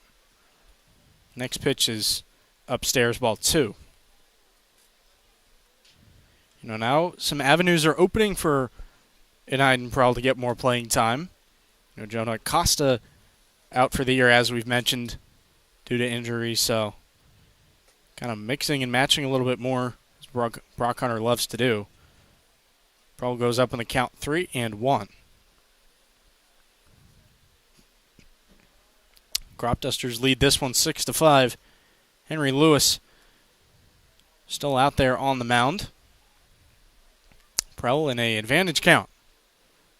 Next pitch is upstairs, ball two. You know, now some avenues are opening for an Iden Prell to get more playing time. You know, Jonah Costa out for the year, as we've mentioned, due to injury, so kind of mixing and matching a little bit more, as Brock Hunter loves to do. Prell goes up in the count 3-1. Cropdusters lead this one 6-5. Henry Lewis still out there on the mound. Prell in an advantage count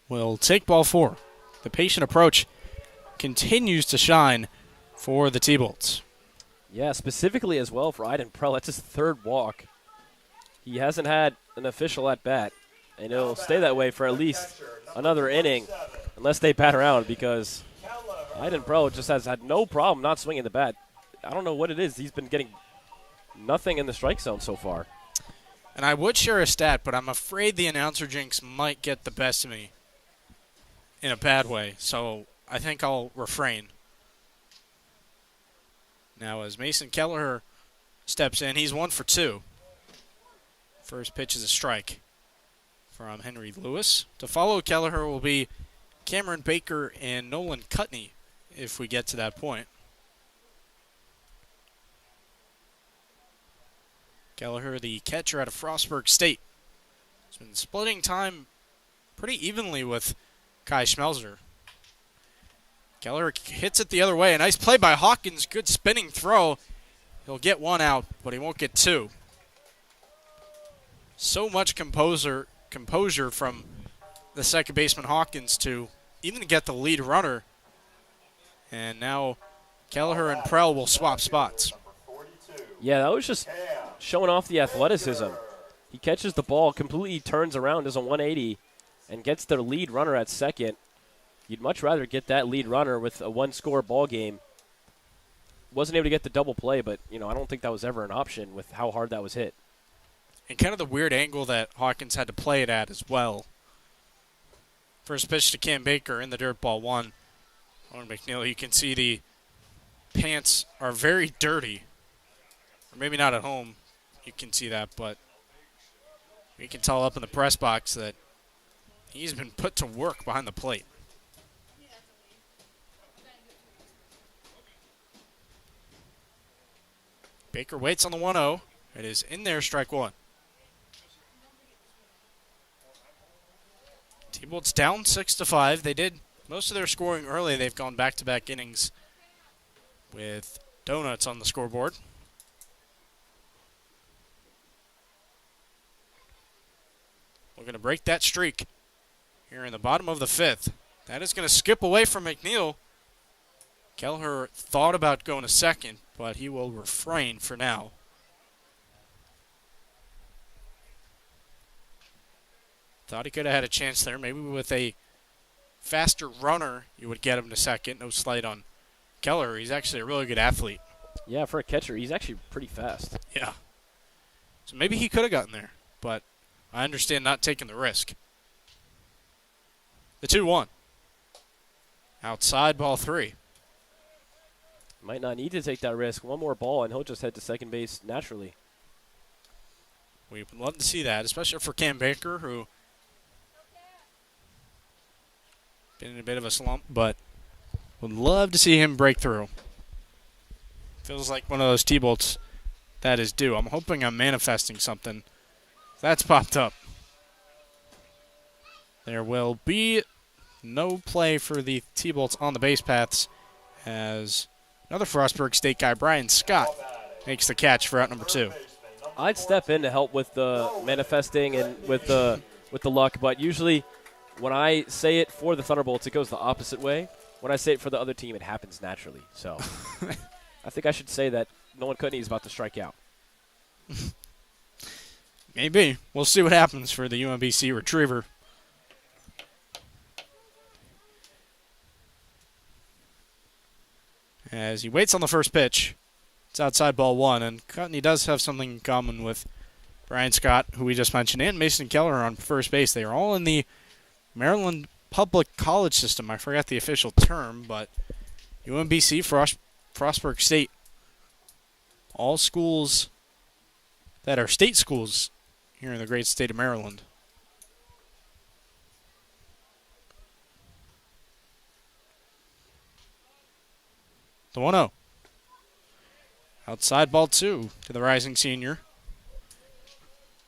will take ball four. The patient approach continues to shine for the T-Bolts. Yeah, specifically as well for Iden Prell. That's his third walk. He hasn't had an official at-bat, and it'll stay that way for at least another inning unless they bat around, because Iden Prell just has had no problem not swinging the bat. I don't know what it is. He's been getting nothing in the strike zone so far. And I would share a stat, but I'm afraid the announcer jinx might get the best of me in a bad way, so I think I'll refrain. Now as Mason Kelleher steps in, he's 1 for 2. First pitch is a strike from Henry Lewis. To follow Kelleher will be Cameron Baker and Nolan Cutney, if we get to that point. Gallagher, the catcher out of Frostburg State, has been splitting time pretty evenly with Kai Schmelzer. Gallagher hits it the other way. A nice play by Hawkins. Good spinning throw. He'll get one out, but he won't get two. So much composure from the second baseman Hawkins to even get the lead runner. And now Gallagher and Prell will swap spots. Yeah, that was just showing off the athleticism. He catches the ball, completely turns around, does a 180, and gets the lead runner at second. You'd much rather get that lead runner with a one-score ball game. Wasn't able to get the double play, but I don't think that was ever an option with how hard that was hit. And kind of the weird angle that Hawkins had to play it at as well. First pitch to Cam Baker in the dirt, ball one. Owen McNeil, you can see the pants are very dirty. Or maybe not at home, you can see that, but you can tell up in the press box that he's been put to work behind the plate. Baker waits on the 1-0. It is in there, strike one. T-Bolts down 6-5. They did most of their scoring early. They've gone back-to-back innings with donuts on the scoreboard. We're going to break that streak here in the bottom of the fifth. That is going to skip away from McNeil. Kelleher thought about going to second, but he will refrain for now. Thought he could have had a chance there. Maybe with a faster runner, you would get him to second. No slight on Keller. He's actually a really good athlete. Yeah, for a catcher, he's actually pretty fast. Yeah. So maybe he could have gotten there, but I understand not taking the risk. The 2-1. Outside, ball three. Might not need to take that risk. One more ball, and he'll just head to second base naturally. We would love to see that, especially for Cam Baker, who been in a bit of a slump, but would love to see him break through. Feels like one of those T-Bolts that is due. I'm hoping I'm manifesting something. That's popped up. There will be no play for the T-Bolts on the base paths as another Frostburg State guy, Brian Scott, makes the catch for out number two. I'd step in to help with the manifesting and with the luck, but usually when I say it for the Thunderbolts, it goes the opposite way. When I say it for the other team, it happens naturally. So I think I should say that Nolan Cudney is about to strike out. Maybe. We'll see what happens for the UMBC retriever. As he waits on the first pitch, it's outside ball one, and Cudney does have something in common with Brian Scott, who we just mentioned, and Mason Keller on first base. They are all in the Maryland Public College System. I forgot the official term, but UMBC, Frostburg State, all schools that are state schools here in the great state of Maryland. The 1-0. Outside ball two to the rising senior.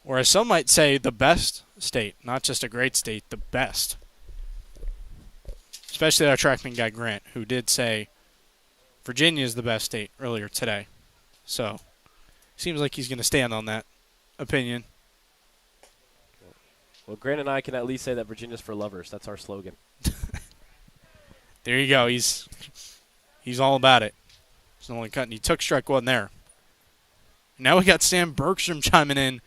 Or as some might say, the best state. Not just a great state, the best. Especially our trackman guy, Grant, who did say Virginia is the best state earlier today. So, seems like he's going to stand on that opinion. Well, Grant and I can at least say that Virginia's for lovers. That's our slogan. There you go. He's all about it. He's only cutting. He took strike one there. Now we got Sam Bergstrom chiming in.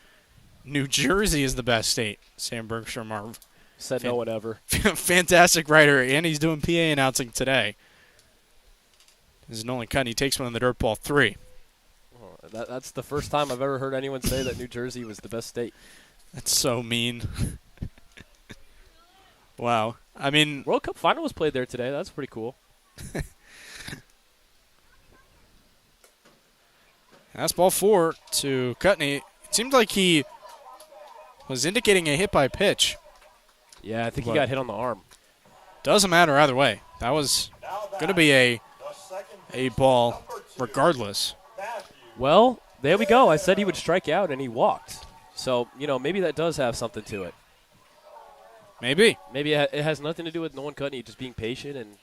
New Jersey is the best state. Sam Bergstrom, our Said no one ever. fantastic writer, and he's doing PA announcing today. This is Nolan Cudney. He takes one in the dirt, ball three. Oh, that's the first time I've ever heard anyone say that New Jersey was the best state. That's so mean. Wow. I mean, World Cup final was played there today. That's pretty cool. that's ball four to Cudney. It seemed like he was indicating a hit by pitch. Yeah, I think he got hit on the arm. Doesn't matter either way. That was going to be a ball regardless. Well, There we go. I said he would strike out, and he walked. So, maybe that does have something to it. Maybe. Maybe it has nothing to do with no one cutting you, just being patient and,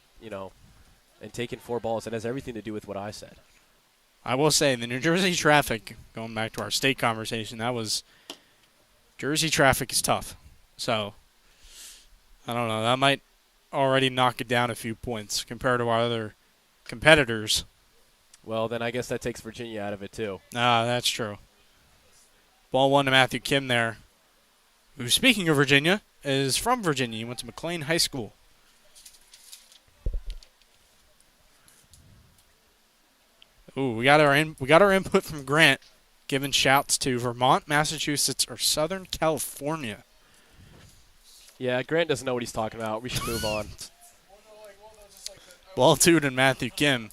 and taking 4 balls. It has everything to do with what I said. I will say, the New Jersey traffic, going back to our state conversation, Jersey traffic is tough. So, I don't know. That might already knock it down a few points compared to our other competitors. Well, then I guess that takes Virginia out of it, too. That's true. Ball 1 to Matthew Kim there, who, speaking of Virginia, is from Virginia. He went to McLean High School. Ooh, we got our input from Grant, giving shouts to Vermont, Massachusetts, or Southern California. Yeah, Grant doesn't know what he's talking about. We should move on. Ball 2 to Matthew Kim.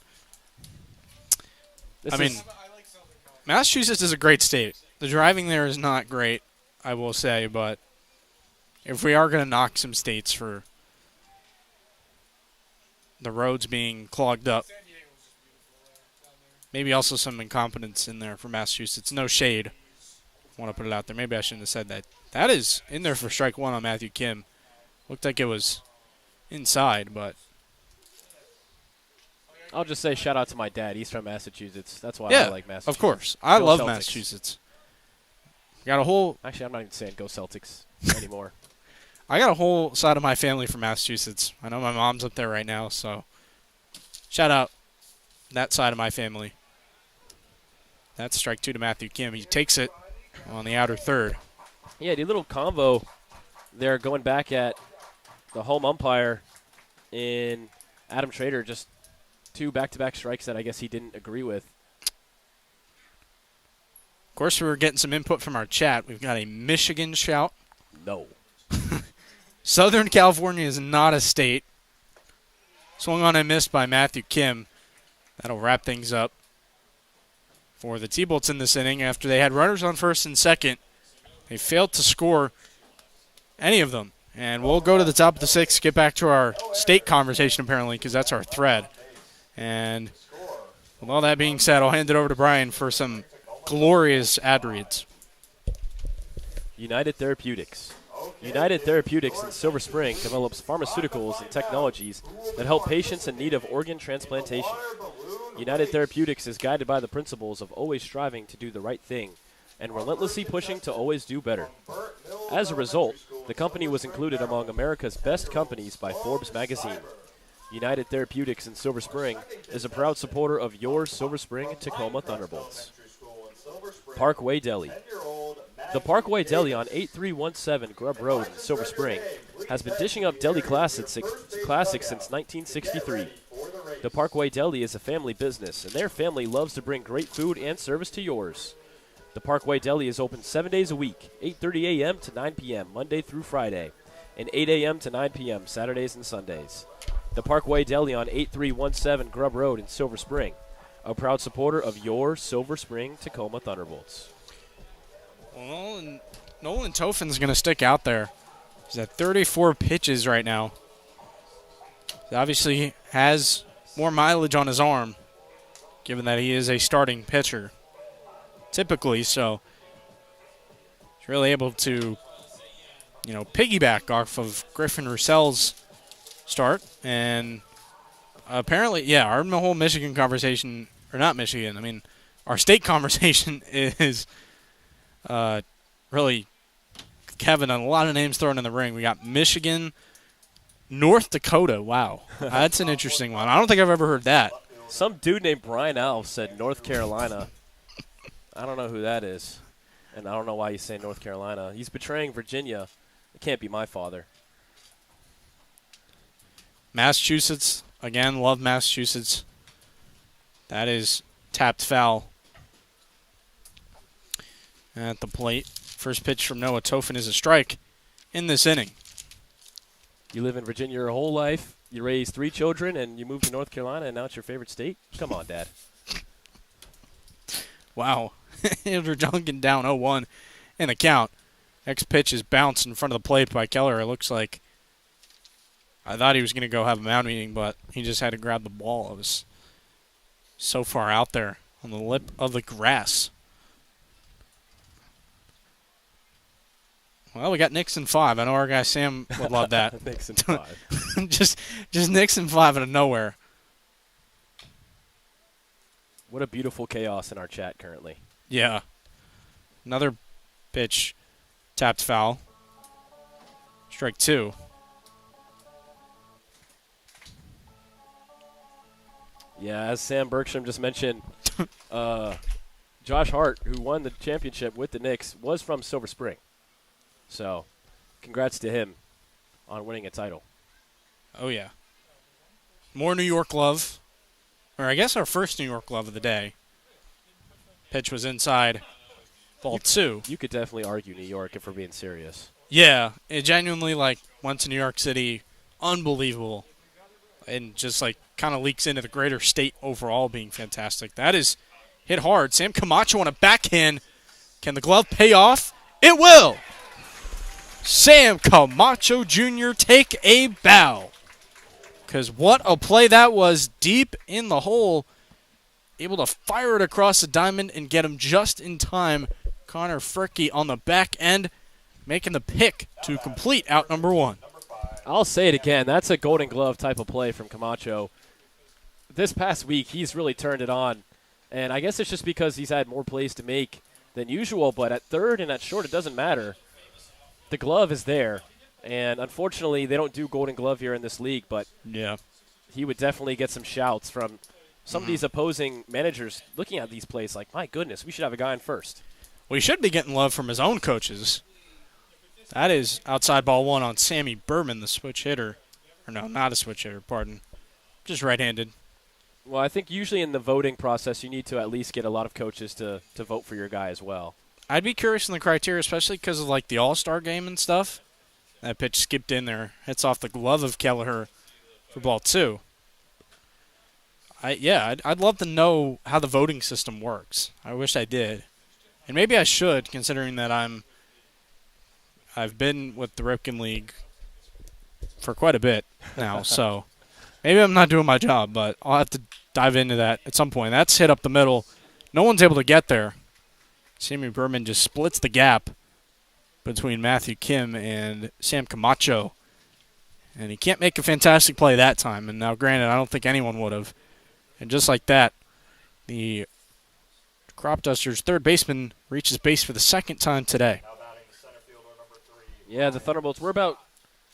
Massachusetts is a great state. The driving there is not great, I will say, but if we are going to knock some states for the roads being clogged up, maybe also some incompetence in there for Massachusetts. No shade. I want to put it out there. Maybe I shouldn't have said that. That is in there for strike 1 on Matthew Kim. Looked like it was inside, but I'll just say shout out to my dad. He's from Massachusetts. That's why yeah, I like Massachusetts. of course. I Go love Celtics. Massachusetts. Got a whole. Actually, I'm not even saying go Celtics anymore. I got a whole side of my family from Massachusetts. I know my mom's up there right now, so shout out that side of my family. That's strike 2 to Matthew Kim. He takes it on the outer third. Yeah, the little combo there going back at the home umpire in Adam Trader, just 2 back-to-back strikes that I guess he didn't agree with. Of course, we were getting some input from our chat. We've got a Michigan shout. No. Southern California is not a state. Swung on and missed by Matthew Kim. That'll wrap things up for the T-Bolts in this inning. After they had runners on first and second, they failed to score any of them. And we'll go to the top of the 6th, get back to our state conversation apparently, because that's our thread. And with all that being said, I'll hand it over to Brian for some glorious ad reads. United Therapeutics. United Therapeutics in Silver Spring develops pharmaceuticals and technologies that help patients in need of organ transplantation. United Therapeutics is guided by the principles of always striving to do the right thing and relentlessly pushing to always do better. As a result, the company was included among America's best companies by Forbes magazine. United Therapeutics in Silver Spring is a proud supporter of your Silver Spring Tacoma Thunderbolts. Parkway Deli. The Parkway Deli on 8317 Grubb Road in Silver Spring has been dishing up deli classics since 1963. The Parkway Deli is a family business, and their family loves to bring great food and service to yours. The Parkway Deli is open 7 days a week, 8:30 a.m. to 9 p.m. Monday through Friday, and 8 a.m. to 9 p.m. Saturdays and Sundays. The Parkway Deli on 8317 Grubb Road in Silver Spring, a proud supporter of your Silver Spring Tacoma Thunderbolts. Well, Nolan Tofin's going to stick out there. He's at 34 pitches right now. He obviously has more mileage on his arm, given that he is a starting pitcher, typically. So he's really able to, piggyback off of Griffin Roussell's start. And apparently, our whole Michigan conversation, or not Michigan, our state conversation is really Kevin, a lot of names thrown in the ring. We got Michigan, North Dakota. Wow. That's an interesting one. I don't think I've ever heard that. Some dude named Brian Alves said North Carolina. I don't know who that is, and I don't know why he's saying North Carolina. He's betraying Virginia. It can't be my father. Massachusetts, again, love Massachusetts. That is tapped foul at the plate. First pitch from Noah Tofin is a strike in this inning. You live in Virginia your whole life, you raised 3 children, and you moved to North Carolina, and now it's your favorite state? Come on, Dad. Wow. Andrew Duncan down 0-1 in the count. Next pitch is bounced in front of the plate by Keller. It looks like I thought he was going to go have a mound meeting, but he just had to grab the ball. It was so far out there on the lip of the grass. Well, we got Nixon 5. I know our guy Sam would love that. Nixon 5. just Nixon 5 out of nowhere. What a beautiful chaos in our chat currently. Yeah. Another pitch, tapped foul. Strike 2. Yeah, as Sam Bergstrom just mentioned, Josh Hart, who won the championship with the Knicks, was from Silver Spring. So, congrats to him on winning a title. Oh, yeah. More New York love. Or I guess our first New York love of the day. Pitch was inside. Ball 2. You could definitely argue New York if we're being serious. Yeah, it genuinely, went to New York City. Unbelievable. And just, kind of leaks into the greater state overall being fantastic. That is hit hard. Sam Camacho on a backhand. Can the glove pay off? It will! Sam Camacho Jr. take a bow. Because what a play that was, deep in the hole. Able to fire it across the diamond and get him just in time. Connor Fricke on the back end, making the pick to complete out number 1. I'll say it again. That's a Golden Glove type of play from Camacho. This past week, he's really turned it on. And I guess it's just because he's had more plays to make than usual. But at third and at short, it doesn't matter. The glove is there. And unfortunately, they don't do Golden Glove here in this league. But Yeah. he would definitely get some shouts from some of these opposing managers looking at these plays like, my goodness, we should have a guy in first. Well, he should be getting love from his own coaches. That is outside ball 1 on Sammy Berman, the switch hitter. Or no, not a switch hitter, pardon. Just right-handed. Well, I think usually in the voting process, you need to at least get a lot of coaches to vote for your guy as well. I'd be curious in the criteria, especially because of the All-Star game and stuff. That pitch skipped in there. Hits off the glove of Kelleher for ball 2. I'd love to know how the voting system works. I wish I did. And maybe I should, considering that I've been with the Ripken League for quite a bit now, so maybe I'm not doing my job, but I'll have to dive into that at some point. That's hit up the middle. No one's able to get there. Sammy Berman just splits the gap between Matthew Kim and Sam Camacho. And he can't make a fantastic play that time. And now, granted, I don't think anyone would have. And just like that, the Cropdusters' third baseman reaches base for the second time today. Now batting the center fielder, number 3. Yeah, the Thunderbolts,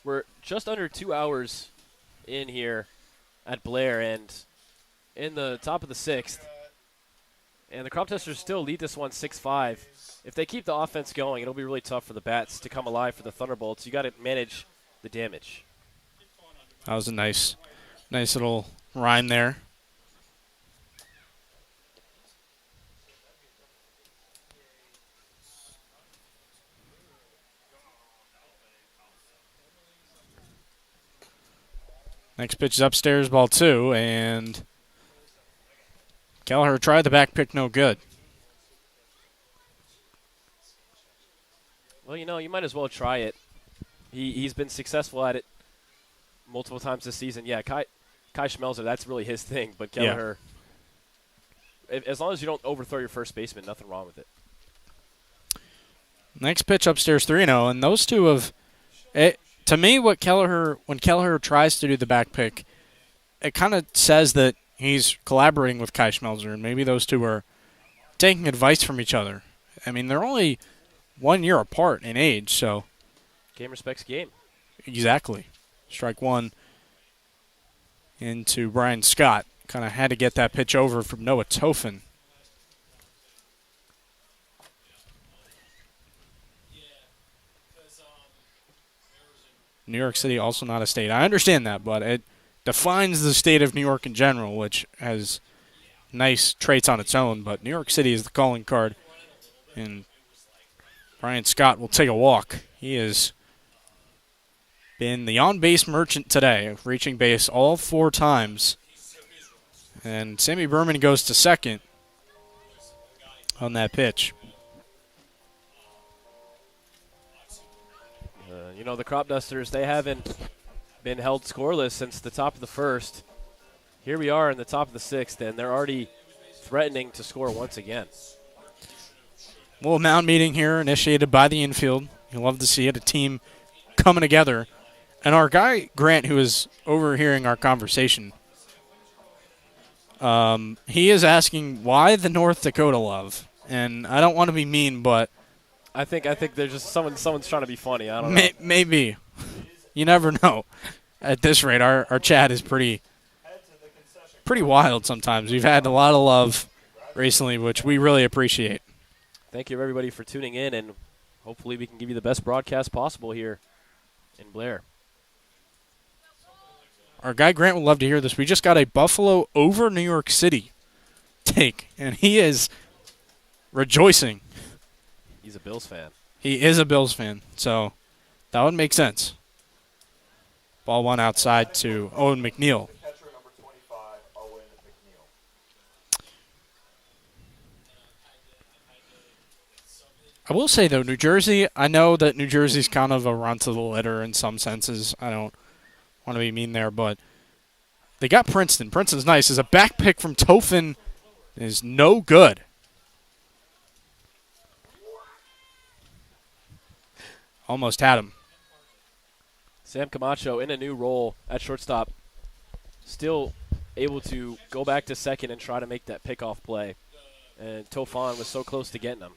we're just under 2 hours in here at Blair and in the top of the 6th. And the Cropdusters still lead this one 6-5. If they keep the offense going, it'll be really tough for the bats to come alive for the Thunderbolts. You got to manage the damage. That was a nice little rhyme there. Next pitch is upstairs, ball 2, and Kelleher tried the back pick, no good. Well, you might as well try it. He's been successful at it multiple times this season. Yeah, Kai Schmelzer, that's really his thing. But Kelleher, as long as you don't overthrow your first baseman, nothing wrong with it. Next pitch upstairs 3-0, and those two have to me, when Kelleher tries to do the back pick, it kind of says that he's collaborating with Kai Schmelzer, and maybe those two are taking advice from each other. I mean, they're only 1 year apart in age, so. Game respects game. Exactly. Strike 1 into Brian Scott. Kind of had to get that pitch over from Noah Tofin. New York City also not a state. I understand that, but it defines the state of New York in general, which has nice traits on its own. But New York City is the calling card, and Brian Scott will take a walk. He has been the on-base merchant today, reaching base all 4 times. And Sammy Berman goes to second on that pitch. The Cropdusters, they haven't been held scoreless since the top of the first. Here we are in the top of the 6th, and they're already threatening to score once again. Little mound meeting here initiated by the infield. You love to see it, a team coming together. And our guy, Grant, who is overhearing our conversation, he is asking why the North Dakota love. And I don't want to be mean, but I think they're just someone's trying to be funny. I don't know. Maybe. You never know. At this rate, our chat is pretty wild sometimes. We've had a lot of love recently, which we really appreciate. Thank you, everybody, for tuning in, and hopefully we can give you the best broadcast possible here in Blair. Our guy Grant would love to hear this. We just got a Buffalo over New York City take, and he is rejoicing. He's a Bills fan. He is a Bills fan, so that would make sense. Ball one outside to Owen McNeil. Catcher number 25, Owen McNeil. I will say, though, New Jersey, I know that New Jersey's kind of a run to the litter in some senses. I don't want to be mean there, but they got Princeton. Princeton's nice. Is a back pick from Tofin is no good. Almost had him. Sam Camacho in a new role at shortstop, still able to go back to second and try to make that pickoff play. And Tofan was so close to getting him.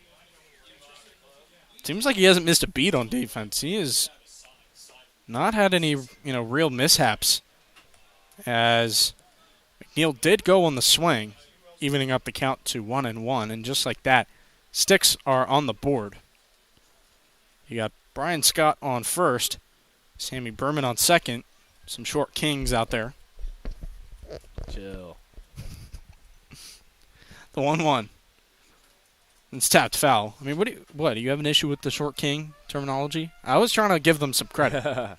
Seems like he hasn't missed a beat on defense. He has not had any, real mishaps. As McNeil did go on the swing, evening up the count to 1-1, and just like that, sticks are on the board. You got Brian Scott on first, Sammy Berman on second. Some short kings out there. Chill. The 1-1. It's tapped foul. I mean, what? Do you have an issue with the short king terminology? I was trying to give them some credit.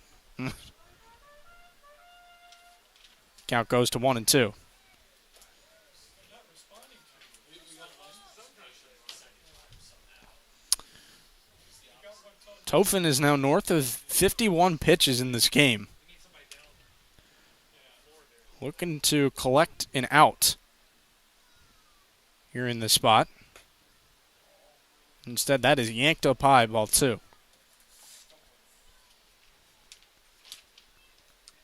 Count goes to 1-2. Tofin is now north of 51 pitches in this game. Looking to collect an out here in this spot. Instead, that is yanked up high, ball 2.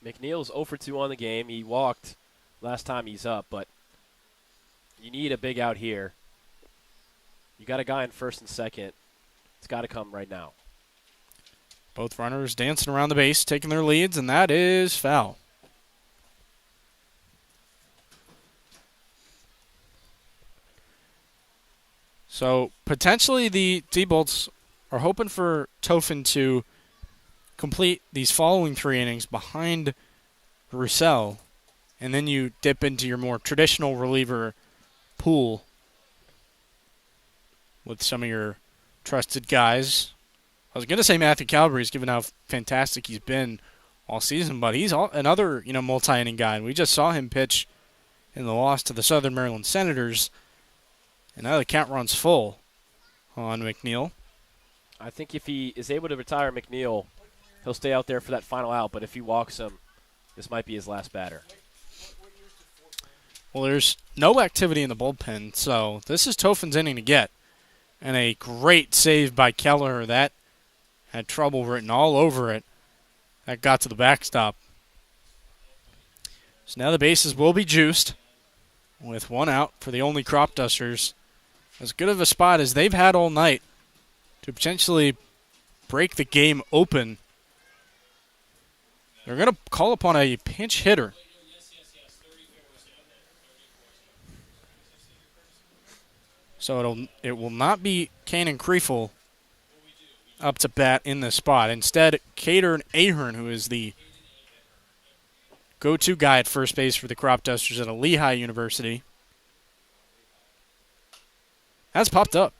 McNeil's 0 for 2 on the game. He walked last time he's up, but you need a big out here. You got a guy in first and second. It's got to come right now. Both runners dancing around the base, taking their leads, and that is foul. So potentially the T-Bolts are hoping for Tofin to complete these following 3 innings behind Roussel, and then you dip into your more traditional reliever pool with some of your trusted guys. I was going to say Matthew Calabrese, given how fantastic he's been all season, but he's another multi-inning guy, and we just saw him pitch in the loss to the Southern Maryland Senators. And now the count runs full on McNeil. I think if he is able to retire McNeil, he'll stay out there for that final out. But if he walks him, this might be his last batter. Well, there's no activity in the bullpen, so this is Tofin's inning to get. And a great save by Keller that had trouble written all over it. That got to the backstop. So now the bases will be juiced with 1 out for the Olney Cropdusters. As good of a spot as they've had all night to potentially break the game open. They're going to call upon a pinch hitter. So it will not be Kanan Kriefel up to bat in this spot. Instead, Cater Ahern, who is the go-to guy at first base for the Cropdusters at a Lehigh University. That's popped up.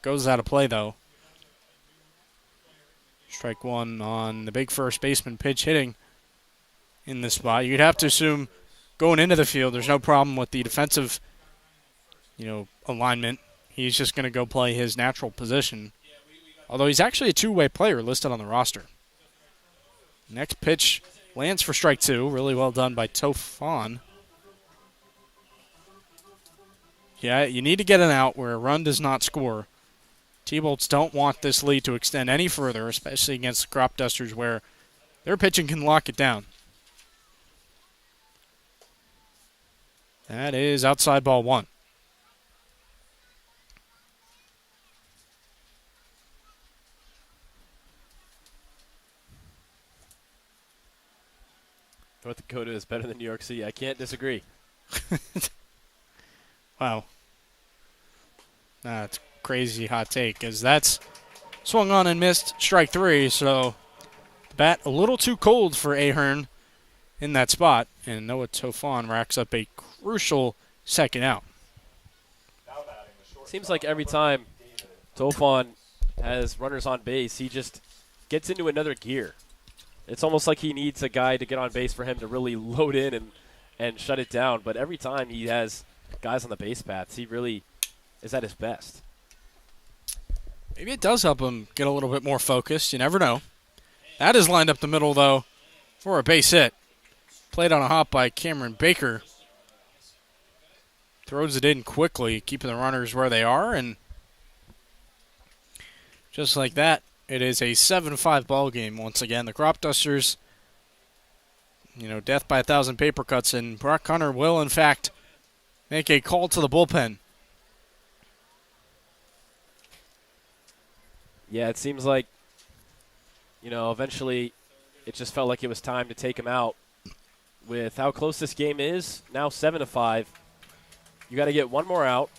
Goes out of play, though. Strike 1 on the big first baseman pitch hitting in this spot. You'd have to assume going into the field, there's no problem with the defensive, alignment. He's just going to go play his natural position. Although he's actually a two-way player listed on the roster. Next pitch lands for strike 2. Really well done by Tofan. Yeah, you need to get an out where a run does not score T-Bolts don't want this lead to extend any further, especially against the Cropdusters where their pitching can lock it down. That is outside ball 1. North Dakota is better than New York City. I can't disagree. Wow. That's a crazy hot take, because that's swung on and missed strike 3, so the bat a little too cold for Ahern in that spot, and Noah Tofan racks up a crucial second out. Seems like every time Tofan has runners on base, he just gets into another gear. It's almost like he needs a guy to get on base for him to really load in and shut it down. But every time he has guys on the base paths, he really is at his best. Maybe it does help him get a little bit more focused. You never know. That is lined up the middle, though, for a base hit. Played on a hop by Cameron Baker. Throws it in quickly, keeping the runners where they are. And just like that, it is a 7-5 ball game once again. The Cropdusters, death by 1,000 paper cuts, and Brock Hunter will, in fact, make a call to the bullpen. Yeah, it seems like, eventually it just felt like it was time to take him out. With how close this game is, now 7-5, you got to get one more out.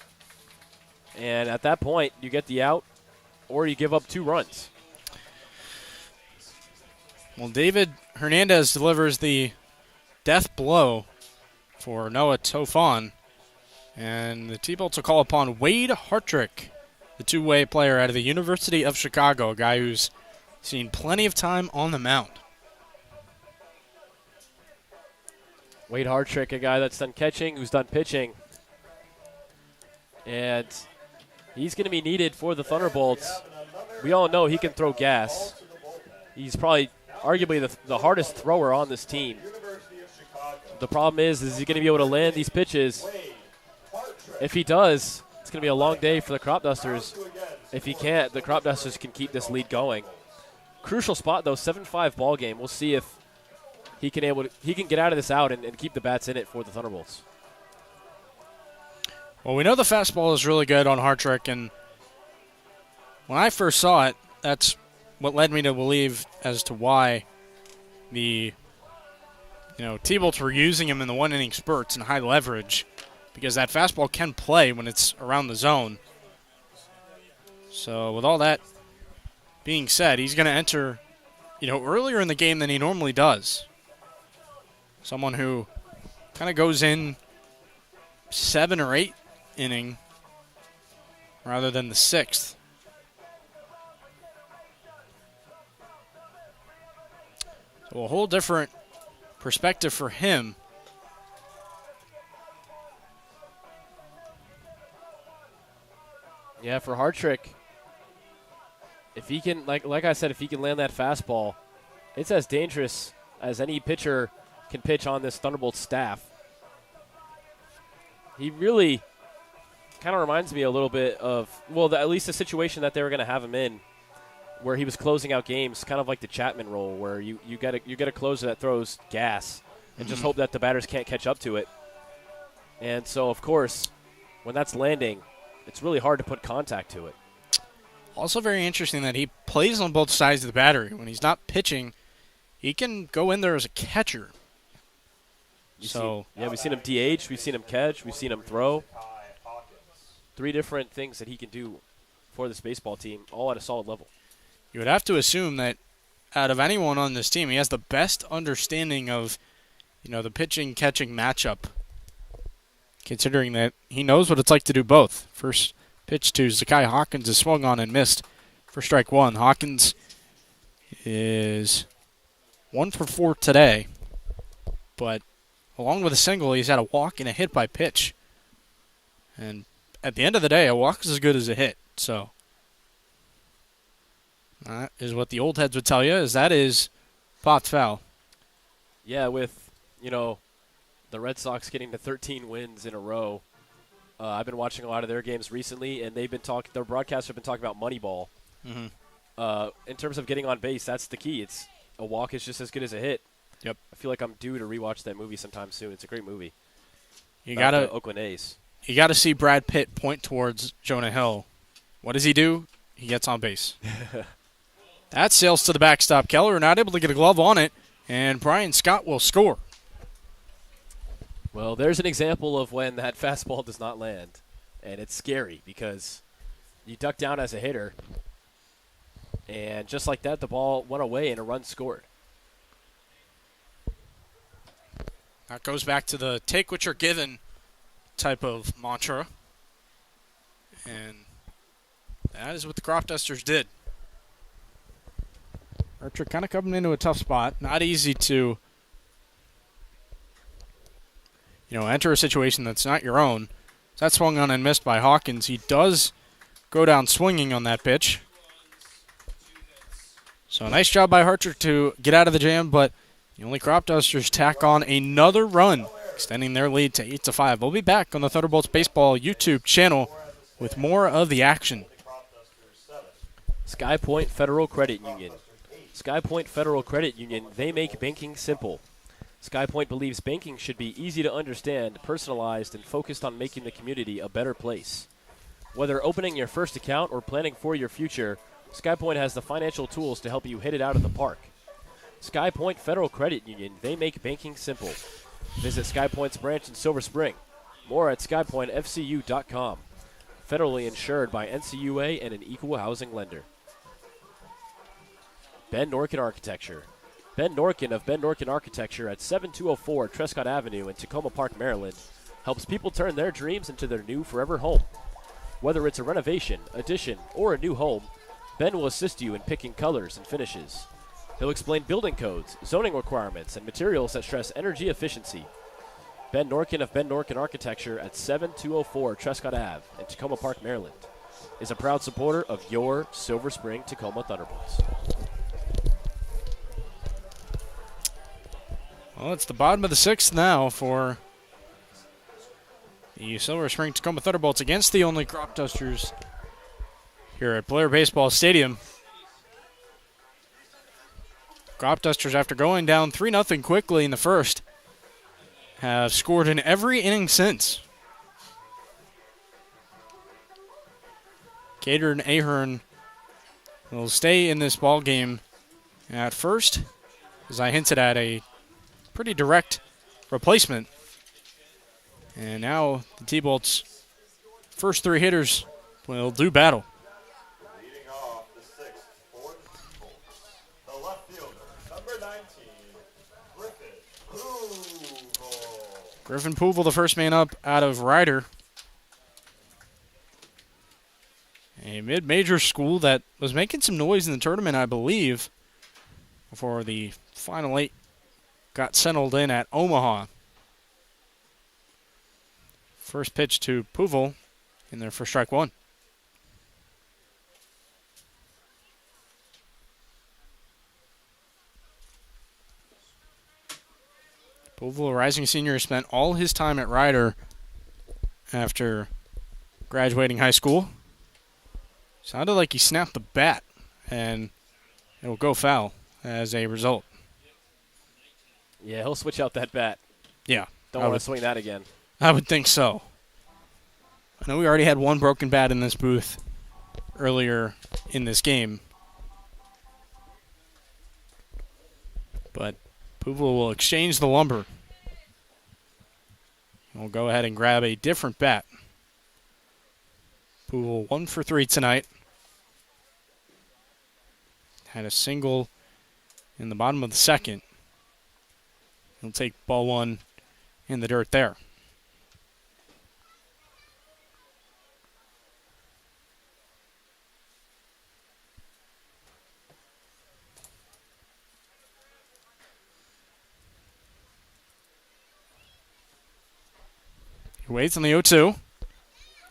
And at that point, you get the out or you give up 2 runs. Well, David Hernandez delivers the death blow for Noah Tofan. And the T-Bolts will call upon Wade Hartrick, the two-way player out of the University of Chicago, a guy who's seen plenty of time on the mound. Wade Hartrick, a guy that's done catching, who's done pitching. And he's going to be needed for the Thunderbolts. We all know he can throw gas. He's probably arguably the hardest thrower on this team. The problem is he going to be able to land these pitches? If he does, it's going to be a long day for the Cropdusters. If he can't, the Cropdusters can keep this lead going. Crucial spot, though, 7-5 ball game. We'll see if he can get out of this out and keep the bats in it for the Thunderbolts. Well, we know the fastball is really good on Hartrick, and when I first saw it, that's what led me to believe as to why the T-Bolts were using him in the one-inning spurts and high leverage, because that fastball can play when it's around the zone. So with all that being said, he's going to enter earlier in the game than he normally does. Someone who kind of goes in 7 or 8 inning rather than the 6th. So a whole different perspective for him. Yeah, for Hartrick, if he can, like I said, if he can land that fastball, it's as dangerous as any pitcher can pitch on this Thunderbolt staff. He really kind of reminds me a little bit of, at least the situation that they were going to have him in, where he was closing out games, kind of like the Chapman role, where you get a closer that throws gas and just hope that the batters can't catch up to it. And so, of course, when that's landing, it's really hard to put contact to it. Also very interesting that he plays on both sides of the battery. When he's not pitching, he can go in there as a catcher. We've seen him DH, we've seen him catch, we've seen him throw. 3 different things that he can do for this baseball team, all at a solid level. You would have to assume that out of anyone on this team, he has the best understanding of, the pitching-catching matchup, considering that he knows what it's like to do both. First pitch to Zakai Hawkins is swung on and missed for strike 1. Hawkins is 1 for 4 today, but along with a single, he's had a walk and a hit by pitch. And at the end of the day, a walk is as good as a hit. So that is what the old heads would tell you, is that is popped foul. Yeah, with, the Red Sox getting to 13 wins in a row, I've been watching a lot of their games recently, and they've been their broadcasters have been talking about Moneyball. In terms of getting on base, that's the key. It's a walk is just as good as a hit. Yep. I feel like I'm due to rewatch that movie sometime soon. It's a great movie. You About gotta the Oakland A's. You got to see Brad Pitt point towards Jonah Hill. What does he do? He gets on base. That sails to the backstop. Keller not able to get a glove on it, and Brian Scott will score. Well, there's an example of when that fastball does not land, and it's scary because you duck down as a hitter, and just like that, the ball went away and a run scored. That goes back to the take what you're given type of mantra, and that is what the Cropdusters did. Archer kind of coming into a tough spot. Not easy to, enter a situation that's not your own. That swung on and missed by Hawkins. He does go down swinging on that pitch. So a nice job by Archer to get out of the jam, but the only Cropdusters tack on another run, extending their lead to 8-5. We'll be back on the Thunderbolts Baseball YouTube channel with more of the action. Sky Point Federal Credit Union. Sky Point Federal Credit Union, they make banking simple. Sky Point believes banking should be easy to understand, personalized, and focused on making the community a better place. Whether opening your first account or planning for your future, Sky Point has the financial tools to help you hit it out of the park. Sky Point Federal Credit Union, they make banking simple. Visit Sky Point's branch in Silver Spring. More at skypointfcu.com. Federally insured by NCUA and an equal housing lender. Ben Norkin Architecture. Ben Norkin of Ben Norkin Architecture at 7204 Trescott Avenue in Tacoma Park, Maryland, helps people turn their dreams into their new forever home. Whether it's a renovation, addition, or a new home, Ben will assist you in picking colors and finishes. He'll explain building codes, zoning requirements, and materials that stress energy efficiency. Ben Norkin of Ben Norkin Architecture at 7204 Trescott Ave in Tacoma Park, Maryland, is a proud supporter of your Silver Spring Tacoma Thunderbolts. Well, it's the bottom of the sixth now for the Silver Spring Tacoma Thunderbolts against the only Cropdusters here at Blair Baseball Stadium. Cropdusters, after going down 3-0 quickly in the first, have scored in every inning since. Gator and Ahern will stay in this ball game at first, as I hinted at, a pretty direct replacement. And now the T-Bolts' first three hitters will do battle. Leading off the sixth for the T-Bolts, the left fielder, number 19, Griffin Poovel. Griffin Poovel, the first man up out of Ryder. A mid-major school that was making some noise in the tournament, I believe, before the final eight got settled in at Omaha. First pitch to Poovel in there for strike one. Poovel, a rising senior, spent all his time at Ryder after graduating high school. Sounded like he snapped the bat, and it'll go foul as a result. Yeah, he'll switch out that bat. Yeah. Don't want to swing that again. I would think so. I know we already had one broken bat in this booth earlier in this game. But Poovel will exchange the lumber. We'll go ahead and grab a different bat. Poovel 1 for 3 tonight. Had a single in the bottom of the second. He'll take ball one in the dirt there. He waits on the 0-2.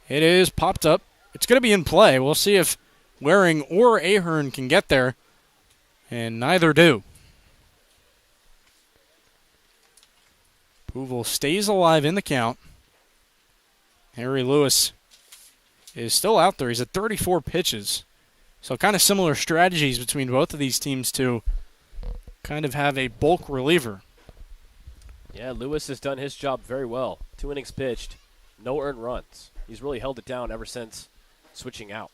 It is popped up. It's going to be in play. We'll see if Waring or Ahern can get there, and neither do. Poovel stays alive in the count. Harry Lewis is still out there. He's at 34 pitches. So kind of similar strategies between both of these teams to kind of have a bulk reliever. Yeah, Lewis has done his job very well. 2 innings pitched, no earned runs. He's really held it down ever since switching out.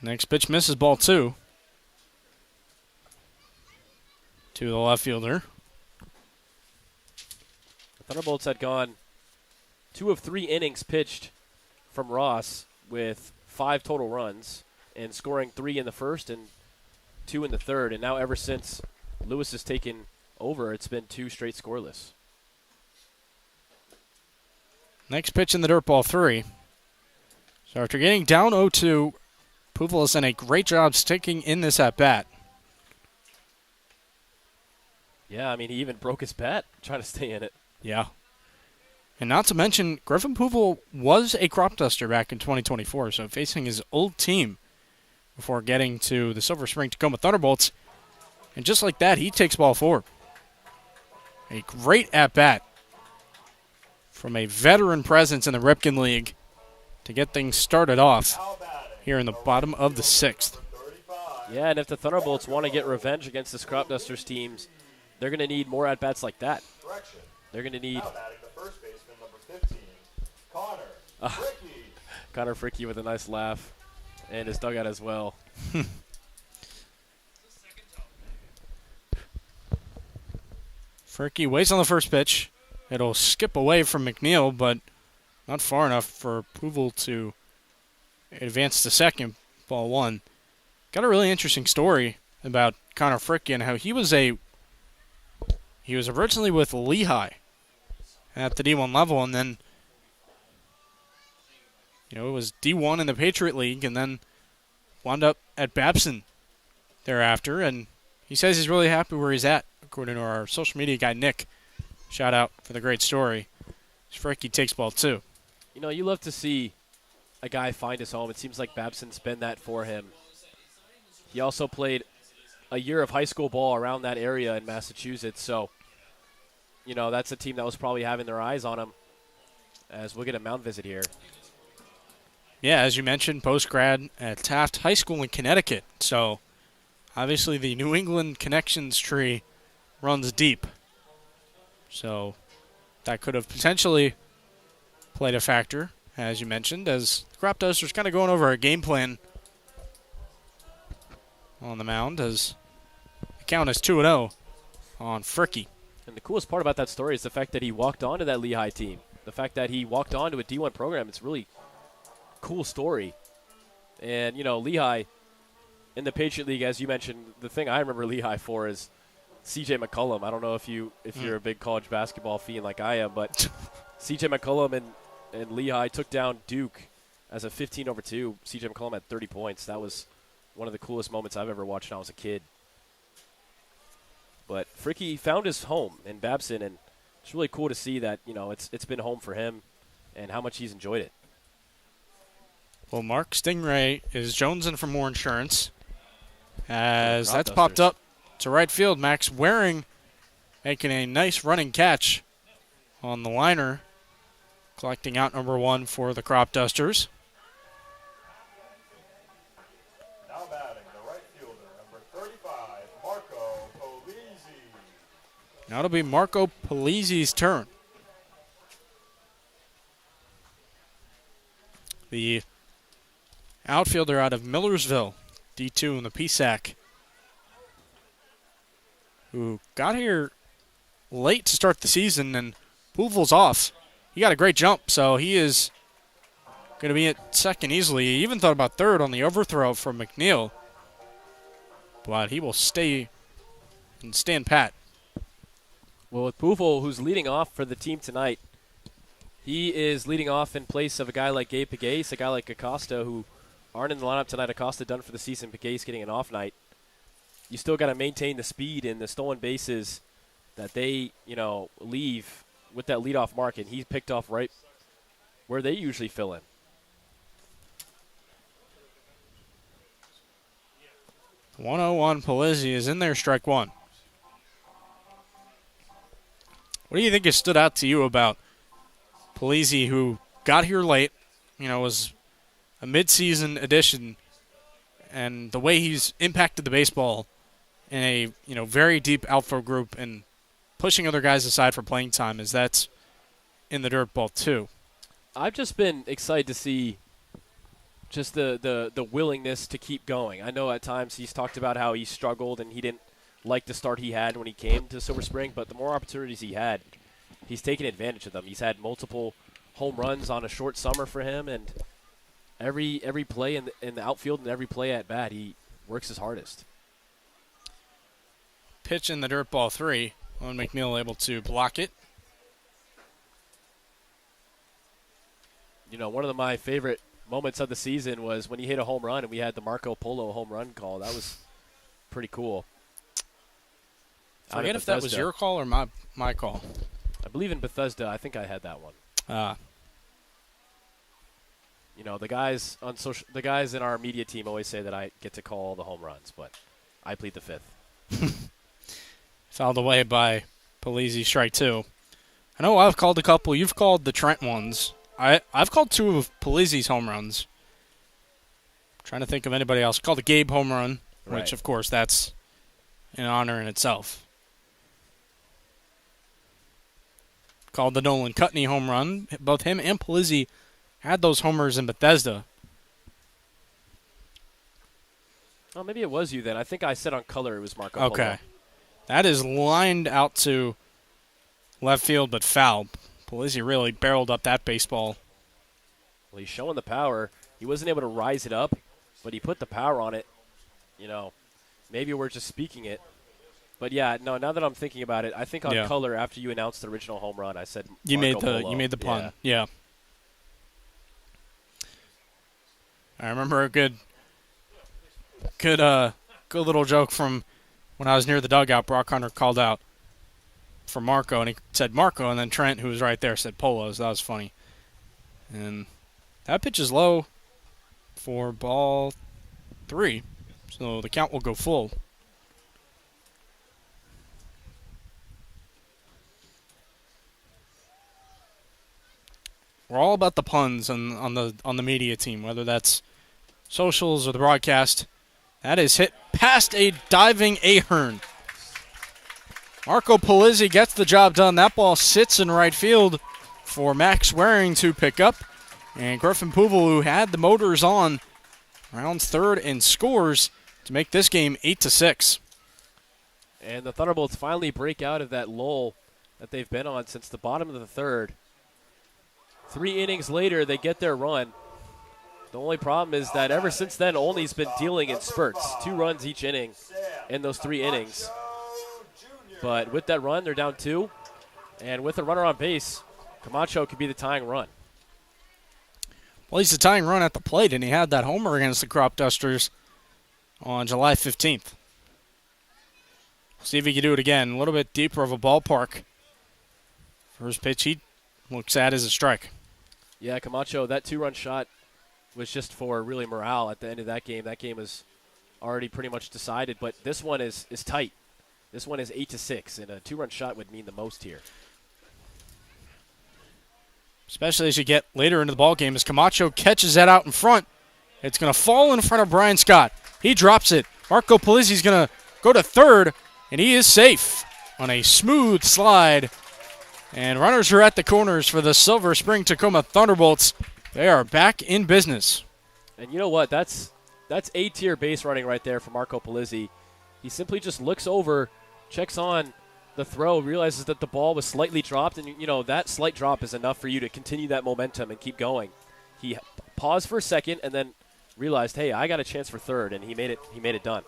Next pitch misses, ball 2. To the left fielder. The Thunderbolts had gone 2 of 3 innings pitched from Ross with 5 total runs and scoring 3 in the first and 2 in the third. And now ever since Lewis has taken over, it's been 2 straight scoreless. Next pitch in the dirt, ball 3. So after getting down 0-2, Puvol has done a great job sticking in this at-bat. Yeah, I mean, he even broke his bat trying to stay in it. Yeah. And not to mention, Griffin Puvol was a crop duster back in 2024, so facing his old team before getting to the Silver Spring Tacoma Thunderbolts. And just like that, he takes ball 4. A great at-bat from a veteran presence in the Ripken League to get things started off here in the bottom of the 6th. Yeah, and if the Thunderbolts want to get revenge against this Crop Dusters teams, they're going to need more at-bats like that. They're going to need First baseman, number 15, Connor Fricky. Connor Fricky with a nice laugh and his dugout as well. Fricky waits on the first pitch. It'll skip away from McNeil, but not far enough for Puvol to advance to second, ball 1. Got a really interesting story about Connor Fricky and how he was originally with Lehigh at the D1 level, and then it was D1 in the Patriot League, and then wound up at Babson thereafter, and he says he's really happy where he's at, according to our social media guy, Nick. Shout out for the great story. Fricky takes ball 2. You love to see a guy find his home. It seems like Babson's been that for him. He also played a year of high school ball around that area in Massachusetts, so that's a team that was probably having their eyes on him, as we'll get a mound visit here. Yeah, as you mentioned, post-grad at Taft High School in Connecticut. So, obviously the New England connections tree runs deep. So, that could have potentially played a factor, as you mentioned, as the Crop Dusters kind of going over a game plan on the mound, as the count is 2-0 on Fricky. And the coolest part about that story is the fact that he walked on to that Lehigh team. The fact that he walked on to a D1 program, it's really cool story. And, Lehigh in the Patriot League, as you mentioned, the thing I remember Lehigh for is C.J. McCollum. I don't know if you're a big college basketball fiend like I am, but C.J. McCollum and Lehigh took down Duke as a 15-2. C.J. McCollum had 30 points. That was one of the coolest moments I've ever watched when I was a kid. But Fricky found his home in Babson, and it's really cool to see that, it's been home for him and how much he's enjoyed it. Well, Mark Stingray is jonesing for more insurance, as that's Dusters. popped up to right field. Max Waring making a nice running catch on the liner, collecting out number 1 for the Crop Dusters. Now batting the right fielder, number 35, Marco Polizzi. Now it'll be Marco Polizzi's turn. The outfielder out of Millersville, D2 in the PSAC, who got here late to start the season, and Puvol's off. He got a great jump, so he is going to be at second easily. He even thought about third on the overthrow from McNeil, but he will stay and stand pat. Well, with Puvol, who's leading off for the team tonight, he is leading off in place of a guy like Gabe Pegues, a guy like Acosta, who aren't in the lineup tonight. Acosta done for the season. Pegues getting an off night. You still got to maintain the speed and the stolen bases that they, leave with that leadoff mark, and he's picked off right where they usually fill in. .101 Polizzi is in there, strike 1. What do you think has stood out to you about Polizzi, who got here late, was a mid-season addition, and the way he's impacted the baseball in a very deep outfield group and pushing other guys aside for playing time, as that's in the dirt ball too? I've just been excited to see just the willingness to keep going. I know at times he's talked about how he struggled and he didn't like the start he had when he came to Silver Spring, but the more opportunities he had, he's taken advantage of them. He's had multiple home runs on a short summer for him, and every play in the outfield and every play at bat, he works his hardest. Pitch in the dirt ball 3. Owen McNeil able to block it. One of my favorite moments of the season was when he hit a home run and we had the Marco Polo home run call. That was pretty cool. I forget if that was your call or my call. I believe in Bethesda. I think I had that one. The guys on the guys in our media team always say that I get to call all the home runs, but I plead the fifth. Fouled away by Polizzi, strike 2. I know I've called a couple. You've called the Trent ones. I've called 2 of Polizzi's home runs. I'm trying to think of anybody else. I called the Gabe home run, which, of course, that's an honor in itself. Called the Nolan Cutney home run. Both him and Polizzi had those homers in Bethesda. Oh, maybe it was you then. I think I said on color it was Marco Polo. Okay. That is lined out to left field, but foul. Polizzi really barreled up that baseball. Well, he's showing the power. He wasn't able to rise it up, but he put the power on it. Maybe we're just speaking it. But yeah, no. Now that I'm thinking about it, I think on color after you announced the original home run, I said you Marco made Polo. the pun. Yeah. I remember a good little joke from when I was near the dugout. Brock Hunter called out for Marco, and he said Marco, and then Trent, who was right there, said Polo. So that was funny. And that pitch is low for ball 3, so the count will go full. We're all about the puns on the media team, whether that's socials or the broadcast. That is hit past a diving Ahern. Marco Polizzi gets the job done. That ball sits in right field for Max Waring to pick up. And Griffin Puvel, who had the motors on, rounds third and scores to make this game 8-6. And the Thunderbolts finally break out of that lull that they've been on since the bottom of the third. 3 innings later, they get their run. The only problem is that ever since then, Olney's been dealing in spurts. 2 runs each inning in those 3 innings. But with that run, they're down 2. And with a runner on base, Camacho could be the tying run. Well, he's the tying run at the plate, and he had that homer against the Cropdusters on July 15th. See if he can do it again. A little bit deeper of a ballpark. First pitch he looks at is a strike. Yeah, Camacho, that 2-run shot was just for really morale at the end of that game. That game was already pretty much decided, but this one is tight. This one is 8-6, and a 2-run shot would mean the most here. Especially as you get later into the ballgame, as Camacho catches that out in front. It's going to fall in front of Brian Scott. He drops it. Marco Polizzi's going to go to third, and he is safe on a smooth slide. And runners are at the corners for the Silver Spring Tacoma Thunderbolts. They are back in business. And you know what? That's A-tier base running right there for Marco Polizzi. He simply just looks over, checks on the throw, realizes that the ball was slightly dropped, and that slight drop is enough for you to continue that momentum and keep going. He paused for a second and then realized, hey, I got a chance for third, and he made it done.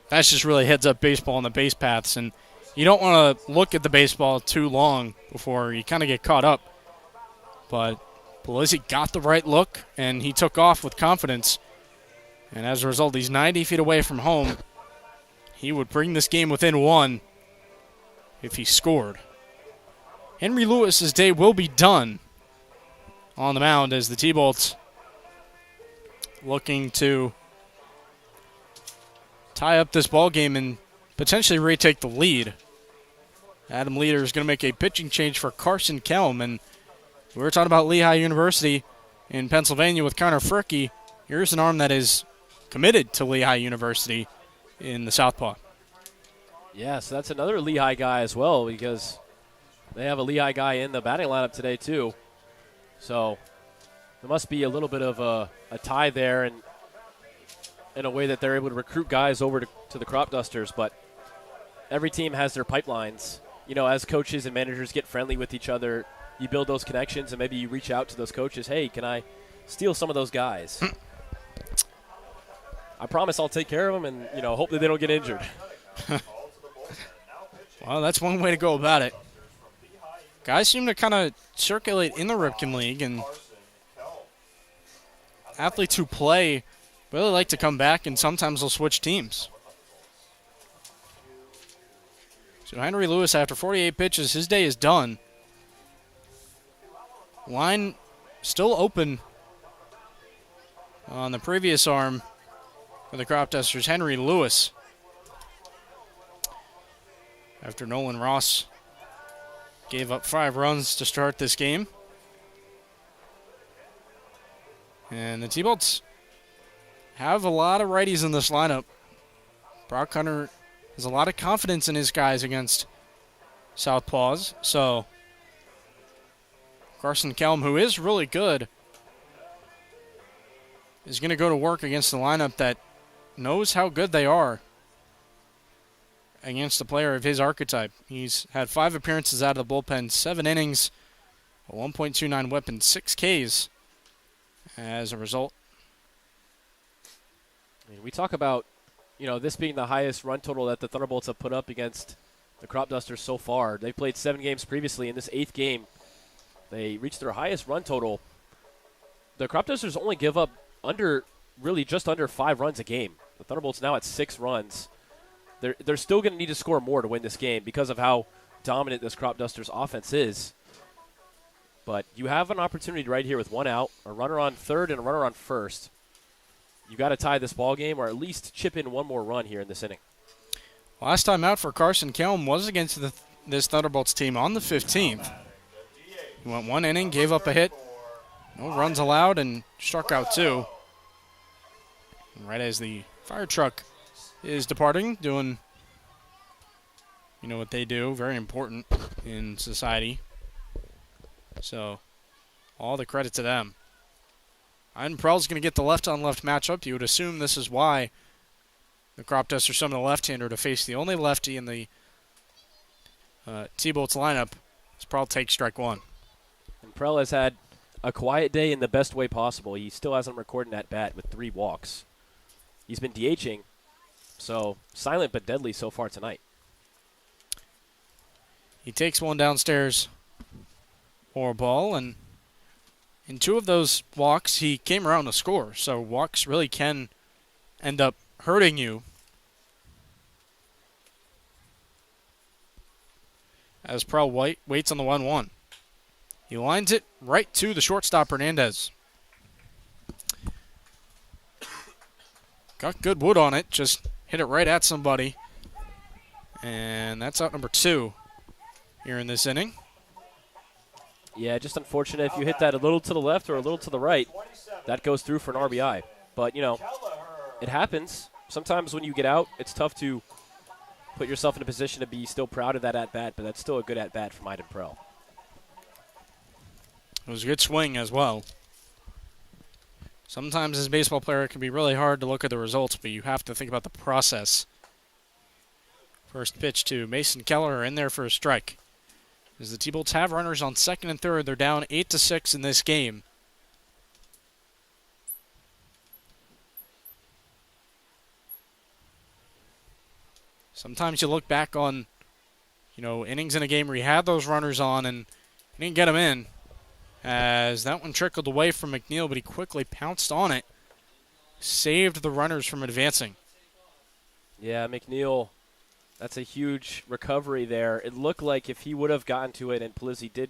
That's just really heads-up baseball on the base paths, and you don't want to look at the baseball too long before you kind of get caught up. But Polizzi got the right look, and he took off with confidence. And as a result, he's 90 feet away from home. He would bring this game within 1 if he scored. Henry Lewis's day will be done on the mound as the T-Bolts looking to tie up this ball game and potentially retake the lead. Adam Leader is going to make a pitching change for Carson Kelm. And we were talking about Lehigh University in Pennsylvania with Connor Fricke. Here's an arm that is committed to Lehigh University in the Southpaw. Yeah, so that's another Lehigh guy as well, because they have a Lehigh guy in the batting lineup today too. So there must be a little bit of a tie there, and in a way that they're able to recruit guys over to the Cropdusters. But every team has their pipelines. You know, as coaches and managers get friendly with each other, you build those connections, and maybe you reach out to those coaches. Hey, can I steal some of those guys? I promise I'll take care of them, and hopefully they don't get injured. Well, that's one way to go about it. Guys seem to kind of circulate in the Ripken League, and athletes who play really like to come back, and sometimes they'll switch teams. So Henry Lewis, after 48 pitches, his day is done. Line still open on the previous arm for the Cropdusters, Henry Lewis. After Nolan Ross gave up 5 runs to start this game. And the T-Bolts have a lot of righties in this lineup. Brock Hunter has a lot of confidence in his guys against Southpaws. So Carson Kelm, who is really good, is going to go to work against the lineup that knows how good they are against a player of his archetype. He's had 5 appearances out of the bullpen, 7 innings, a 1.29 whip, and 6 Ks as a result. I mean, we talk about, this being the highest run total that the Thunderbolts have put up against the Cropdusters so far. They played 7 games previously. In this 8th game, they reached their highest run total. The Cropdusters only give up just under 5 runs a game. The Thunderbolts now at 6 runs. They're still going to need to score more to win this game because of how dominant this Cropdusters offense is. But you have an opportunity right here with 1 out, a runner on third and a runner on first. You got to tie this ball game, or at least chip in 1 more run here in this inning. Last time out for Carson Kelm was against this Thunderbolts team on the 15th. He went 1 inning, gave up a hit, no runs allowed, and struck out 2. And right as the fire truck is departing, doing what they do, very important in society. So all the credit to them. Iden Prell's going to get the left-on-left matchup. You would assume this is why the Cropdusters summon a left-hander to face the only lefty in the T-Bolts lineup. As Prell takes strike 1. And Prell has had a quiet day in the best way possible. He still hasn't recorded at bat with 3 walks. He's been DHing, so silent but deadly so far tonight. He takes one downstairs for a ball, and in 2 of those walks, he came around to score. So walks really can end up hurting you. As Prell waits on the 1-1. He lines it right to the shortstop, Hernandez. Got good wood on it, just hit it right at somebody. And that's out number 2 here in this inning. Yeah, just unfortunate if you hit that a little to the left or a little to the right, that goes through for an RBI. But, it happens. Sometimes when you get out, it's tough to put yourself in a position to be still proud of that at-bat, but that's still a good at-bat from Iden Prell. It was a good swing as well. Sometimes as a baseball player, it can be really hard to look at the results, but you have to think about the process. First pitch to Mason Keller, in there for a strike. As the T-Bolts have runners on second and third, they're down 8-6 in this game. Sometimes you look back on, innings in a game where you had those runners on and you didn't get them in. As that one trickled away from McNeil, but he quickly pounced on it. Saved the runners from advancing. Yeah, McNeil, that's a huge recovery there. It looked like if he would have gotten to it and Palizzi did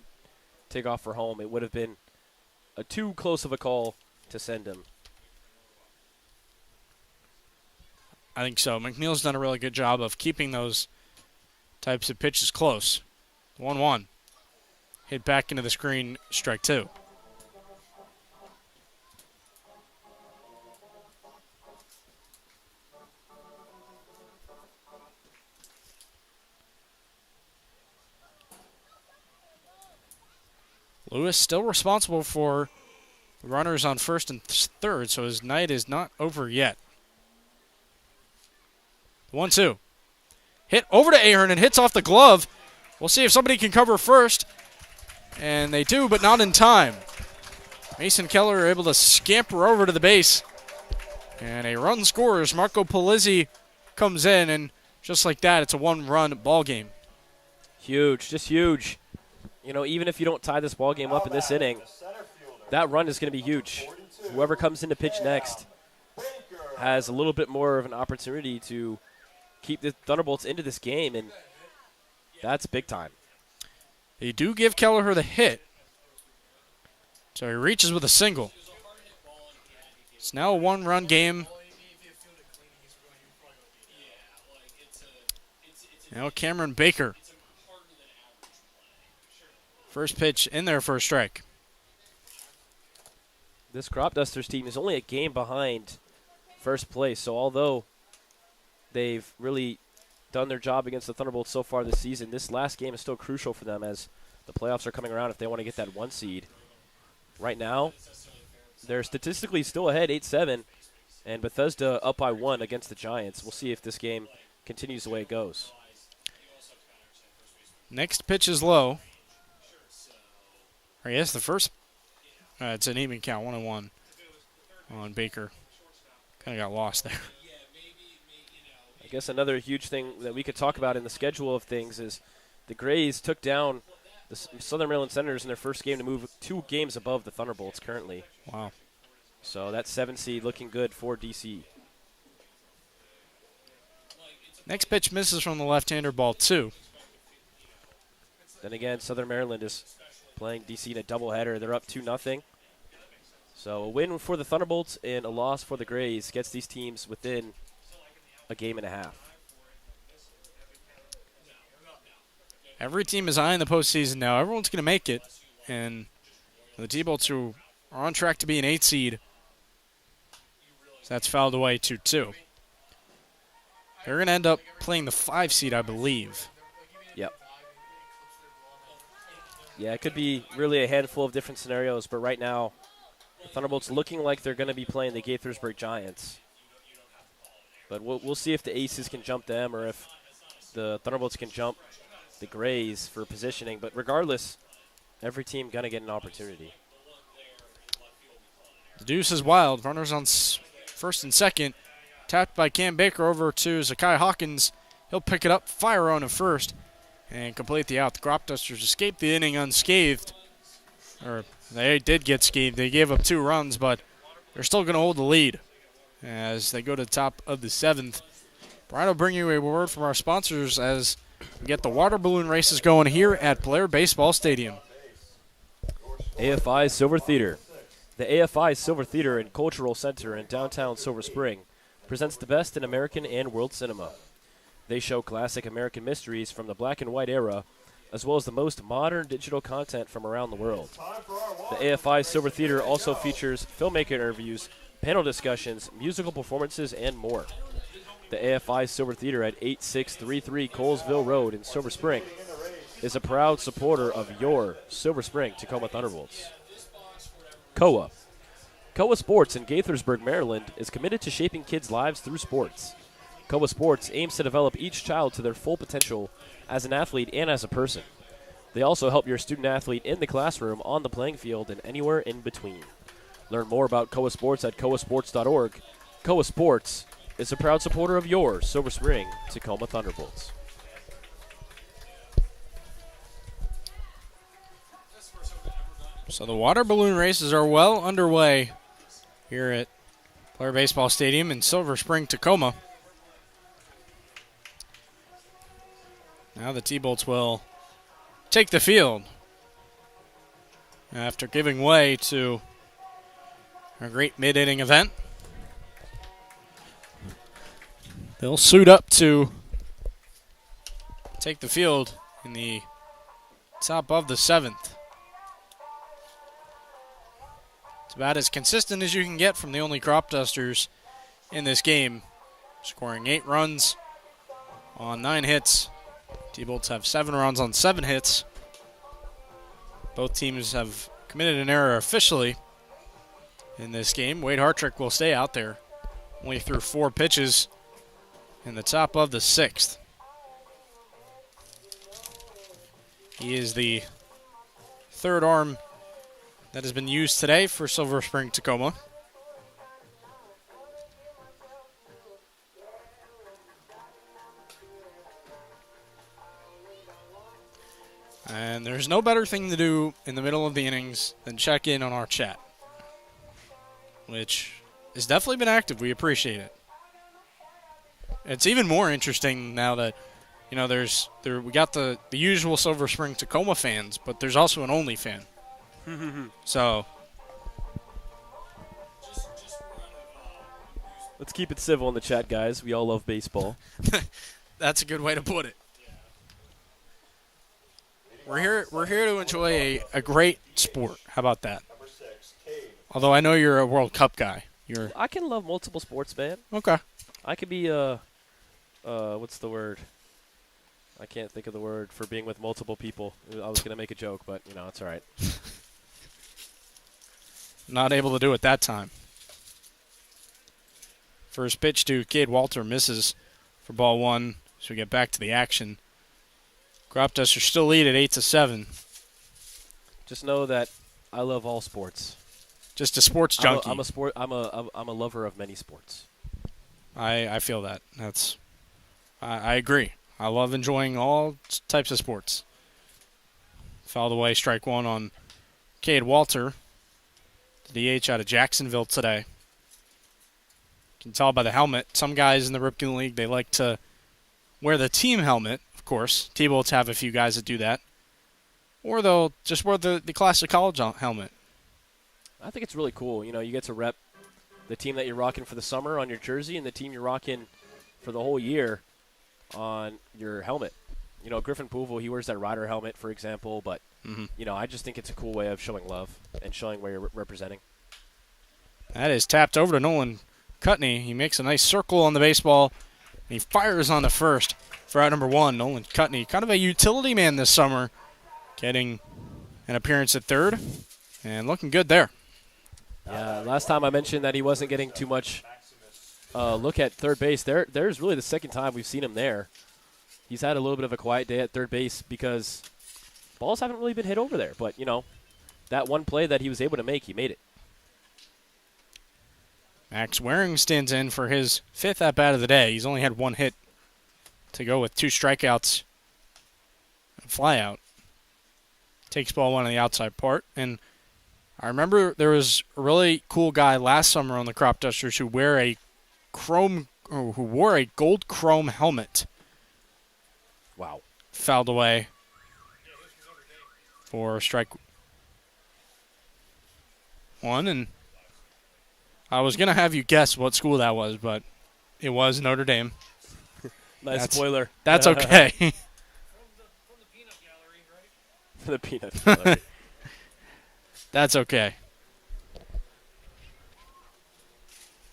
take off for home, it would have been too close of a call to send him. I think so. McNeil's done a really good job of keeping those types of pitches close. 1-1. Hit back into the screen, strike 2. Lewis still responsible for the runners on first and third, so his night is not over yet. 1-2. Hit over to Ahern and hits off the glove. We'll see if somebody can cover first. And they do, but not in time. Mason Keller able to scamper over to the base. And a run scores. Marco Polizzi comes in, and just like that, it's a one-run ball game. Huge, just huge. You know, even if you don't tie this ball game up in this inning, that run is going to be huge. Whoever comes in to pitch next has a little bit more of an opportunity to keep the Thunderbolts into this game, and that's big time. They do give Kelleher the hit. So he reaches with a single. It's now a one-run game. Now Cameron Baker. First pitch in there for a strike. This Cropdusters team is only a game behind first place, so although they've really done their job against the Thunderbolts so far this season, this last game is still crucial for them as the playoffs are coming around if they want to get that 1 seed. Right now, they're statistically still ahead 8-7, and Bethesda up by 1 against the Giants. We'll see if this game continues the way it goes. Next pitch is low. Or yes, the first. It's an even count, 1-1 on Baker. Kind of got lost there. I guess another huge thing that we could talk about in the schedule of things is the Grays took down the Southern Maryland Senators in their first game to move 2 games above the Thunderbolts currently. Wow. So that 7 seed looking good for DC. Next pitch misses from the left-hander, ball 2. Then again, Southern Maryland is playing DC in a doubleheader. They're up 2-0. So a win for the Thunderbolts and a loss for the Grays gets these teams within a game and a half. Every team is eyeing the postseason now. Everyone's going to make it. And the T-Bolts who are on track to be an 8 seed. So that's fouled away 2-2. They're going to end up playing the 5 seed, I believe. Yep. Yeah, it could be really a handful of different scenarios, but right now, the Thunderbolts looking like they're going to be playing the Gaithersburg Giants. But we'll see if the Aces can jump them or if the Thunderbolts can jump the Grays for positioning. But regardless, every team going to get an opportunity. The deuce is wild. Runners on first and second. Tapped by Cam Baker over to Zakai Hawkins. He'll pick it up, fire on to first, and complete the out. The Cropdusters escaped the inning unscathed. Or they did get scathed. They gave up 2 runs, but they're still going to hold the lead as they go to the top of the 7th. Brian will bring you a word from our sponsors as we get the water balloon races going here at Blair Baseball Stadium. AFI Silver Theater. The AFI Silver Theater and Cultural Center in downtown Silver Spring presents the best in American and world cinema. They show classic American mysteries from the black and white era, as well as the most modern digital content from around the world. The AFI Silver Theater also features filmmaker interviews, panel discussions, musical performances, and more. The AFI Silver Theater at 8633 Colesville Road in Silver Spring is a proud supporter of your Silver Spring Tacoma Thunderbolts. COA. COA Sports in Gaithersburg, Maryland is committed to shaping kids' lives through sports. COA Sports aims to develop each child to their full potential as an athlete and as a person. They also help your student athlete in the classroom, on the playing field, and anywhere in between. Learn more about COA Sports at coasports.org. COA Sports is a proud supporter of your Silver Spring Tacoma Thunderbolts. So the water balloon races are well underway here at Blair Baseball Stadium in Silver Spring, Tacoma. Now the T-Bolts will take the field after giving way to a great mid-inning event. They'll suit up to take the field in the top of the 7th. It's about as consistent as you can get from the Olney Cropdusters in this game, scoring 8 runs on 9 hits. T-Bolts have 7 runs on 7 hits. Both teams have committed an error officially in this game. Wade Hartrick will stay out there. Only threw 4 pitches in the top of the 6th. He is the third arm that has been used today for Silver Spring Tacoma. And there's no better thing to do in the middle of the innings than check in on our chat, which has definitely been active. We appreciate it. It's even more interesting now that, you know, we got the usual Silver Spring Tacoma fans, but there's also an Olney fan. So Let's keep it civil in the chat, guys. We all love baseball. that's a good way to put it. We're here to enjoy a great sport. How about that? Number 6, Cade. Although I know you're a World Cup guy. I can love multiple sports, man. Okay. I could be what's the word? I can't think of the word for being with multiple people. I was gonna make a joke, but you know it's all right. Not able to do it that time. First pitch to Cade Walter misses for ball 1. So we get back to the action. Cropdusters still lead at 8-7. Just know that I love all sports. Just a sports junkie. I'm a lover of many sports. I feel that. I agree. I love enjoying all types of sports. Fouled away, strike 1 on Cade Walter, the DH out of Jacksonville today. You can tell by the helmet. Some guys in the Ripken League, they like to wear the team helmet, of course. T-Bolts have a few guys that do that. Or they'll just wear the classic college helmet. I think it's really cool. You know, you get to rep the team that you're rocking for the summer on your jersey and the team you're rocking for the whole year on your helmet. You know, Griffin Pooville, he wears that rider helmet, for example, but, you know, I just think it's a cool way of showing love and showing where you're representing. That is tapped over to Nolan Cutney. He makes a nice circle on the baseball, and he fires on the first for out number 1. Nolan Cutney, kind of a utility man this summer, getting an appearance at third, and looking good there. Yeah, last time I mentioned that he wasn't getting too much look at third base. There's really the second time we've seen him there. He's had a little bit of a quiet day at third base because balls haven't really been hit over there. But, you know, that one play that he was able to make, he made it. Max Waring stands in for his 5th at-bat of the day. He's only had 1 hit to go with 2 strikeouts and fly out. Takes ball 1 on the outside part. And I remember there was a really cool guy last summer on the Cropdusters who wore a gold chrome helmet. Wow. Fouled away for strike 1. And I was going to have you guess what school that was, but it was Notre Dame. Nice spoiler. That's okay. From the peanut gallery, right? The peanut gallery. That's okay.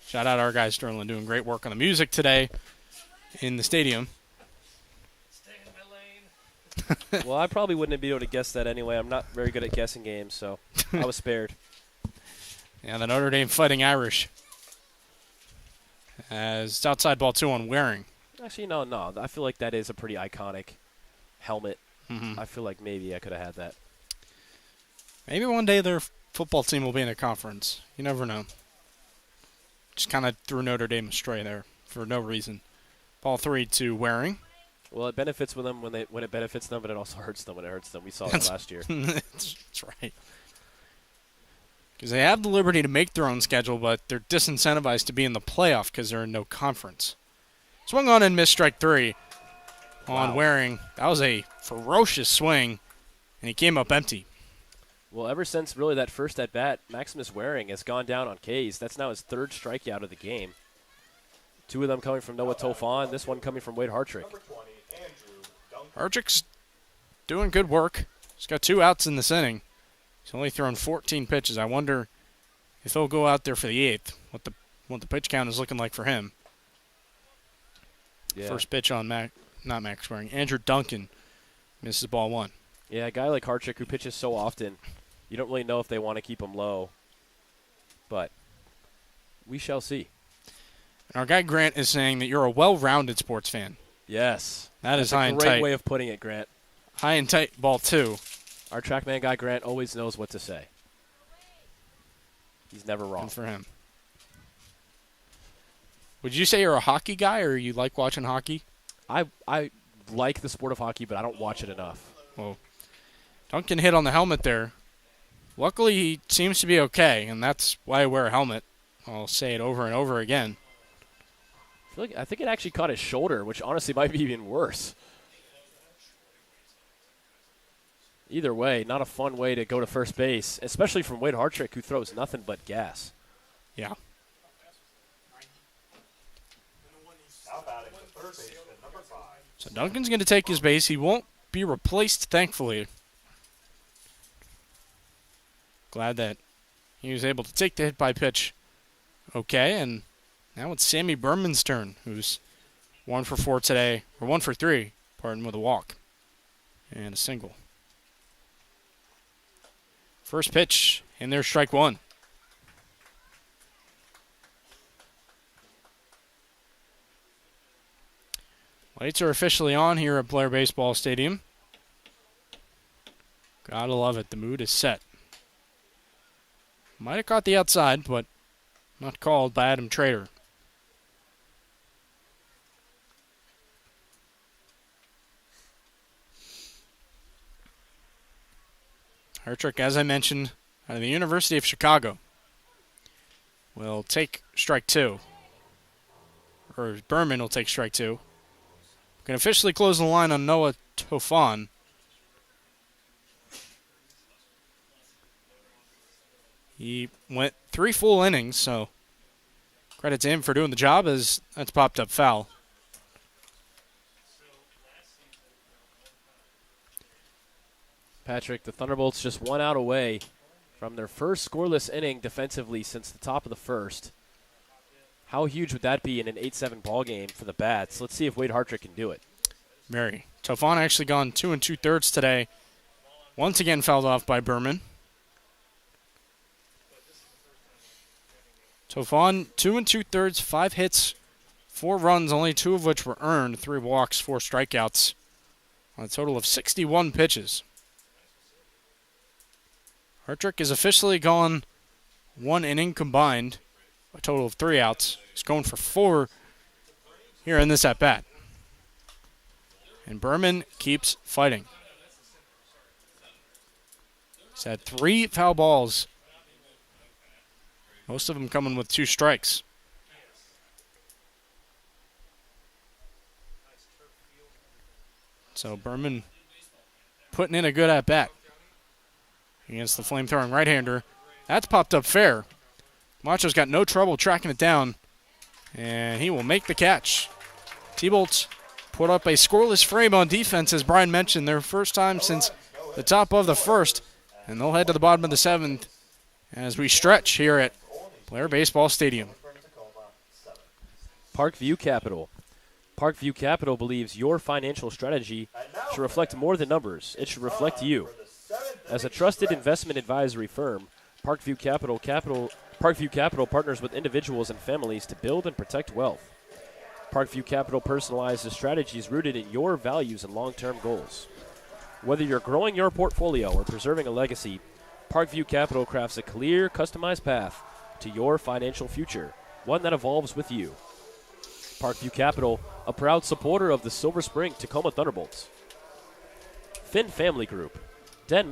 Shout out our guy Sterling doing great work on the music today in the stadium. Stay in my lane. Well, I probably wouldn't be able to guess that anyway. I'm not very good at guessing games, so I was spared. Yeah, the Notre Dame Fighting Irish. As it's outside ball 2 on Waring. Actually, no. I feel like that is a pretty iconic helmet. I feel like maybe I could have had that. Maybe one day their football team will be in a conference. You never know. Just kind of threw Notre Dame astray there for no reason. Ball 3 to Waring. Well, it benefits with them when it benefits them, but it also hurts them when it hurts them. We saw that last year. That's right. Because they have the liberty to make their own schedule, but they're disincentivized to be in the playoff because they're in no conference. Swung on and missed strike 3 on Waring. That was a ferocious swing, and he came up empty. Well, ever since really that first at-bat, Maximus Waring has gone down on K's. That's now his 3rd strikeout of the game. 2 of them coming from Noah Tofan, this one coming from Wade Hartrick. Number 20, Andrew Duncan. Hartrick's doing good work. He's got 2 outs in this inning. He's only thrown 14 pitches. I wonder if he'll go out there for the 8th, what the pitch count is looking like for him. Yeah. First pitch on not Max Waring. Andrew Duncan misses ball 1. Yeah, a guy like Hartrick who pitches so often, you don't really know if they want to keep him low. But we shall see. And our guy Grant is saying that you're a well-rounded sports fan. Yes. That is high and Great tight. way of putting it, Grant. High and tight ball 2. Our TrackMan guy Grant always knows what to say. He's never wrong. Good for him. Would you say you're a hockey guy, or you like watching hockey? I like the sport of hockey, but I don't watch it enough. Well, Duncan hit on the helmet there. Luckily, he seems to be okay, and that's why I wear a helmet. I'll say it over and over again. I think it actually caught his shoulder, which honestly might be even worse. Either way, not a fun way to go to first base, especially from Wade Hartrick, who throws nothing but gas. Yeah. Now batting the third baseman, number 5. So Duncan's going to take his base. He won't be replaced, thankfully. Glad that he was able to take the hit by pitch okay, and now it's Sammy Berman's turn, who's 1 for 4 today, or 1 for 3, pardon, with a walk and a single. First pitch, and there's strike 1. Lights are officially on here at Blair Baseball Stadium. Gotta love it. The mood is set. Might have caught the outside, but not called by Adam Trader. Hartrick, as I mentioned, out of the University of Chicago, will take strike 2. Or Berman will take strike 2. Can officially close the line on Noah Tofan. He went 3 full innings, so credit to him for doing the job, as that's popped up foul. Patrick, the Thunderbolts just 1 out away from their first scoreless inning defensively since the top of the first. How huge would that be in an 8-7 ball game for the Bats? Let's see if Wade Hartrick can do it. Very. Tofan actually gone 2 2/3 today. Once again fouled off by Berman. Tofan 2 2/3, 5 hits, 4 runs, only 2 of which were earned, 3 walks, 4 strikeouts, on a total of 61 pitches. Hartrick is officially gone 1 inning combined, a total of 3 outs. He's going for 4 here in this at-bat. And Berman keeps fighting. He's had 3 foul balls, most of them coming with 2 strikes. So Berman putting in a good at-bat against the flame-throwing right-hander. That's popped up fair. Macho's got no trouble tracking it down, and he will make the catch. T-Bolts put up a scoreless frame on defense, as Brian mentioned, their first time since the top of the first, and they'll head to the bottom of the 7th as we stretch here at Blair Baseball Stadium. Parkview Capital. Parkview Capital believes your financial strategy should reflect more than numbers. It should reflect you. As a trusted investment advisory firm, Parkview Capital partners with individuals and families to build and protect wealth. Parkview Capital personalizes strategies rooted in your values and long-term goals. Whether you're growing your portfolio or preserving a legacy, Parkview Capital crafts a clear, customized path to your financial future, one that evolves with you. Parkview Capital, a proud supporter of the Silver Spring Tacoma Thunderbolts. Finn Family Group. Dan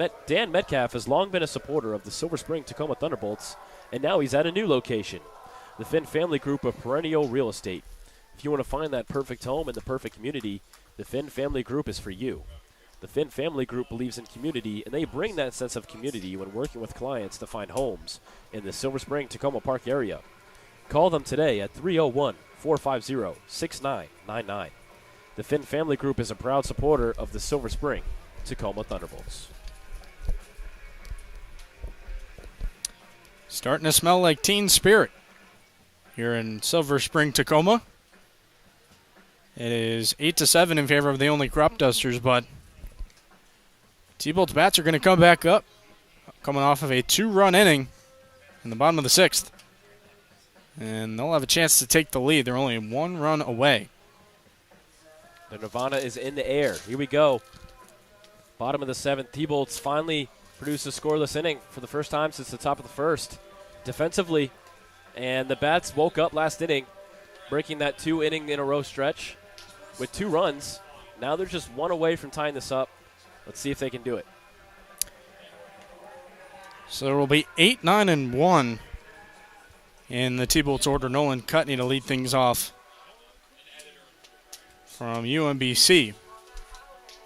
Metcalf has long been a supporter of the Silver Spring Tacoma Thunderbolts, and now he's at a new location, the Finn Family Group of Perennial Real Estate. If you want to find that perfect home in the perfect community, the Finn Family Group is for you. The Finn Family Group believes in community, and they bring that sense of community when working with clients to find homes in the Silver Spring Tacoma Park area. Call them today at 301-450-6999. The Finn Family Group is a proud supporter of the Silver Spring Tacoma Thunderbolts. Starting to smell like teen spirit here in Silver Spring, Tacoma. It is 8-7 in favor of the Olney Cropdusters, but T-Bolts bats are going to come back up, coming off of a 2-run inning in the bottom of the 6th. And they'll have a chance to take the lead. They're only 1 run away. The Nirvana is in the air. Here we go. Bottom of the 7th. T-Bolts finally produced a scoreless inning for the first time since the top of the 1st. Defensively, and the bats woke up last inning, breaking that 2-inning-in-a-row stretch with 2 runs. Now they're just 1 away from tying this up. Let's see if they can do it. So there will be 8, 9, and 1 in the T-Bolts order. Nolan Cutney to lead things off from UMBC,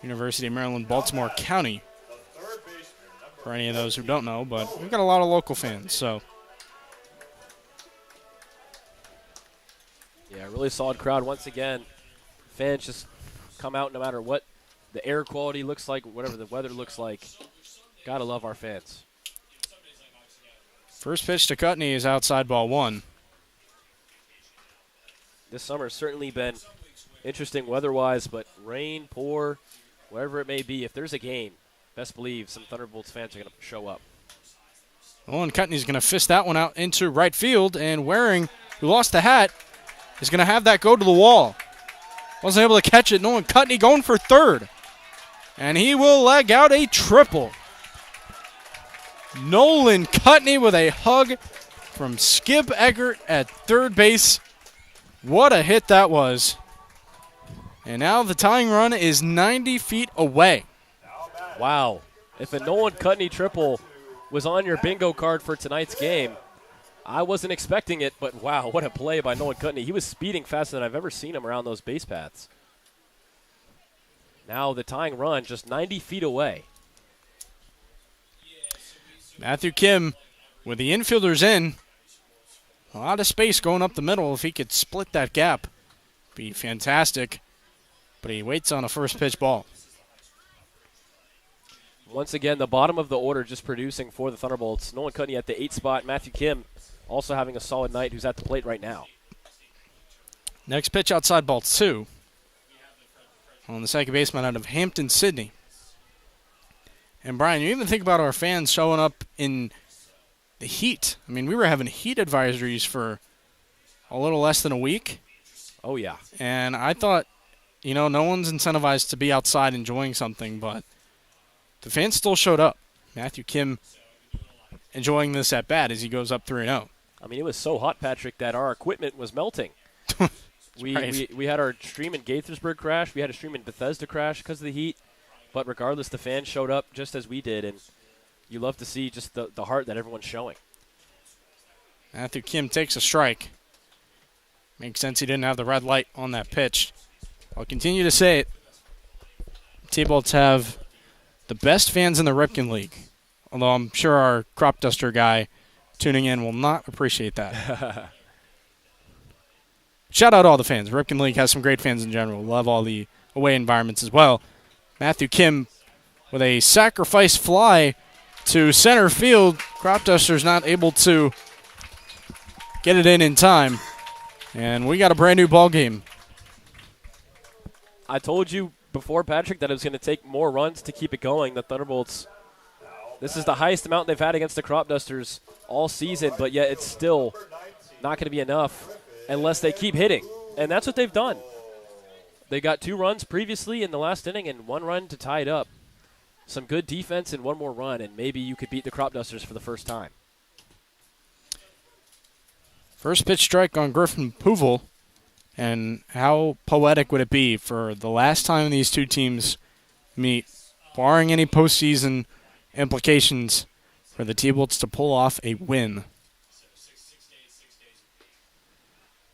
University of Maryland, Baltimore County. For any of those who don't know, but we've got a lot of local fans, so. Yeah, really solid crowd once again. Fans just come out no matter what the air quality looks like, whatever the weather looks like. Gotta love our fans. First pitch to Cutney is outside ball 1. This summer has certainly been interesting weather-wise, but rain, pour, whatever it may be, if there's a game, best believe some Thunderbolts fans are going to show up. Nolan Cutney's going to fist that one out into right field, and Waring, who lost the hat, is going to have that go to the wall. Wasn't able to catch it. Nolan Cutney going for third, and he will leg out a triple. Nolan Cutney with a hug from Skip Eggert at third base. What a hit that was. And now the tying run is 90 feet away. Wow. If a Nolan Cutney triple was on your bingo card for tonight's game, I wasn't expecting it, but wow, what a play by Nolan Cutney. He was speeding faster than I've ever seen him around those base paths. Now the tying run just 90 feet away. Matthew Kim with the infielders in. A lot of space going up the middle. If he could split that gap, be fantastic. But he waits on a first pitch ball. Once again, the bottom of the order just producing for the Thunderbolts. Nolan Cutney at the 8 spot. Matthew Kim also having a solid night, who's at the plate right now. Next pitch outside ball 2. On the second baseman out of Hampton, Sydney. And Brian, you even think about our fans showing up in the heat. I mean, we were having heat advisories for a little less than a week. Oh, yeah. And I thought, you know, no one's incentivized to be outside enjoying something, but the fans still showed up. Matthew Kim enjoying this at bat as he goes up 3-0. I mean, it was so hot, Patrick, that our equipment was melting. we had our stream in Gaithersburg crash. We had a stream in Bethesda crash because of the heat. But regardless, the fans showed up just as we did, and you love to see just the heart that everyone's showing. Matthew Kim takes a strike. Makes sense he didn't have the red light on that pitch. I'll continue to say it. T-Bolts have the best fans in the Ripken League, although I'm sure our crop duster guy tuning in will not appreciate that. Shout out all the fans. Ripken League has some great fans in general. Love all the away environments as well. Matthew Kim with a sacrifice fly to center field. Crop Dusters not able to get it in time. And we got a brand new ball game. I told you before, Patrick, that it was going to take more runs to keep it going. The Thunderbolts, this is the highest amount they've had against the Crop Dusters all season, but yet it's still not going to be enough unless they keep hitting. And that's what they've done. They got 2 runs previously in the last inning and 1 run to tie it up. Some good defense and 1 more run, and maybe you could beat the Crop Dusters for the first time. First pitch strike on Griffin Puvel. And how poetic would it be for the last time these two teams meet, barring any postseason implications, for the T-Bolts to pull off a win.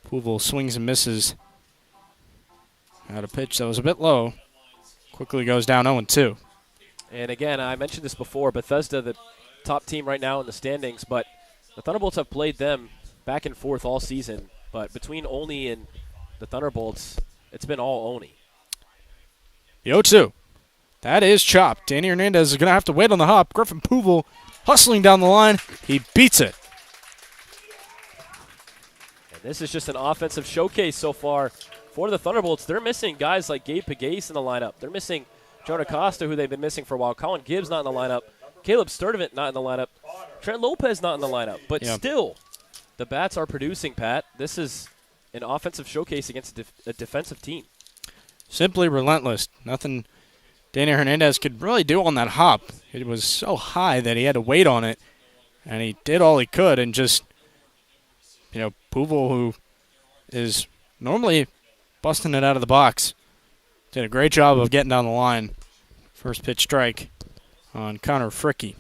Puvel swings and misses. Out a pitch that was a bit low. Quickly goes down 0-2. And again, I mentioned this before, Bethesda, the top team right now in the standings, but the Thunderbolts have played them back and forth all season. But between Olney and the Thunderbolts, it's been all Olney. The 0-2. That is chopped. Danny Hernandez is going to have to wait on the hop. Griffin Puvel hustling down the line. He beats it. This is just an offensive showcase so far for the Thunderbolts. They're missing guys like Gabe Pagase in the lineup. They're missing Jonah Costa, who they've been missing for a while. Colin Gibbs not in the lineup. Caleb Sturdivant not in the lineup. Trent Lopez not in the lineup. But still, the Bats are producing, Pat. This is an offensive showcase against a defensive team. Simply relentless. Nothing Danny Hernandez could really do on that hop. It was so high that he had to wait on it, and he did all he could. And just, Puval, who is normally busting it out of the box, did a great job of getting down the line. First pitch strike on Connor Fricky.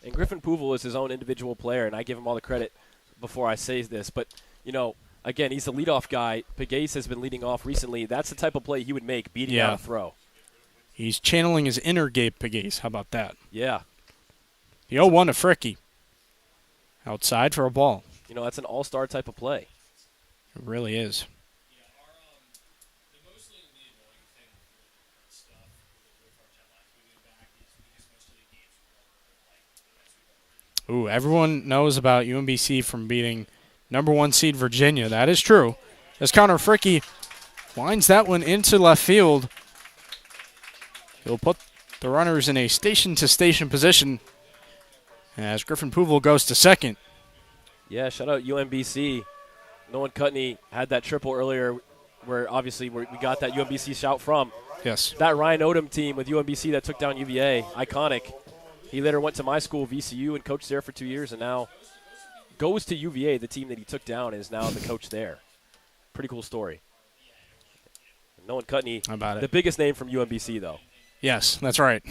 And Griffin Puval is his own individual player, and I give him all the credit before I say this. But, again, he's a leadoff guy. Pagase has been leading off recently. That's the type of play he would make, beating out a throw. He's channeling his inner Gabe Pagase. How about that? Yeah. The 0-1 to Fricky. Outside for a ball. That's an all-star type of play. It really is. Ooh, everyone knows about UMBC from beating number 1 seed Virginia. That is true. As Connor Fricky winds that one into left field, he'll put the runners in a station-to-station position as Griffin Puval goes to second. Yeah, shout out UMBC. Nolan Cutney had that triple earlier where obviously we got that UMBC shout from. Yes. That Ryan Odom team with UMBC that took down UVA, iconic. He later went to my school, VCU, and coached there for 2 years, and now goes to UVA, the team that he took down, and is now the coach there. Pretty cool story. Nolan Cutney, the biggest name from UMBC, though. Yes, that's right.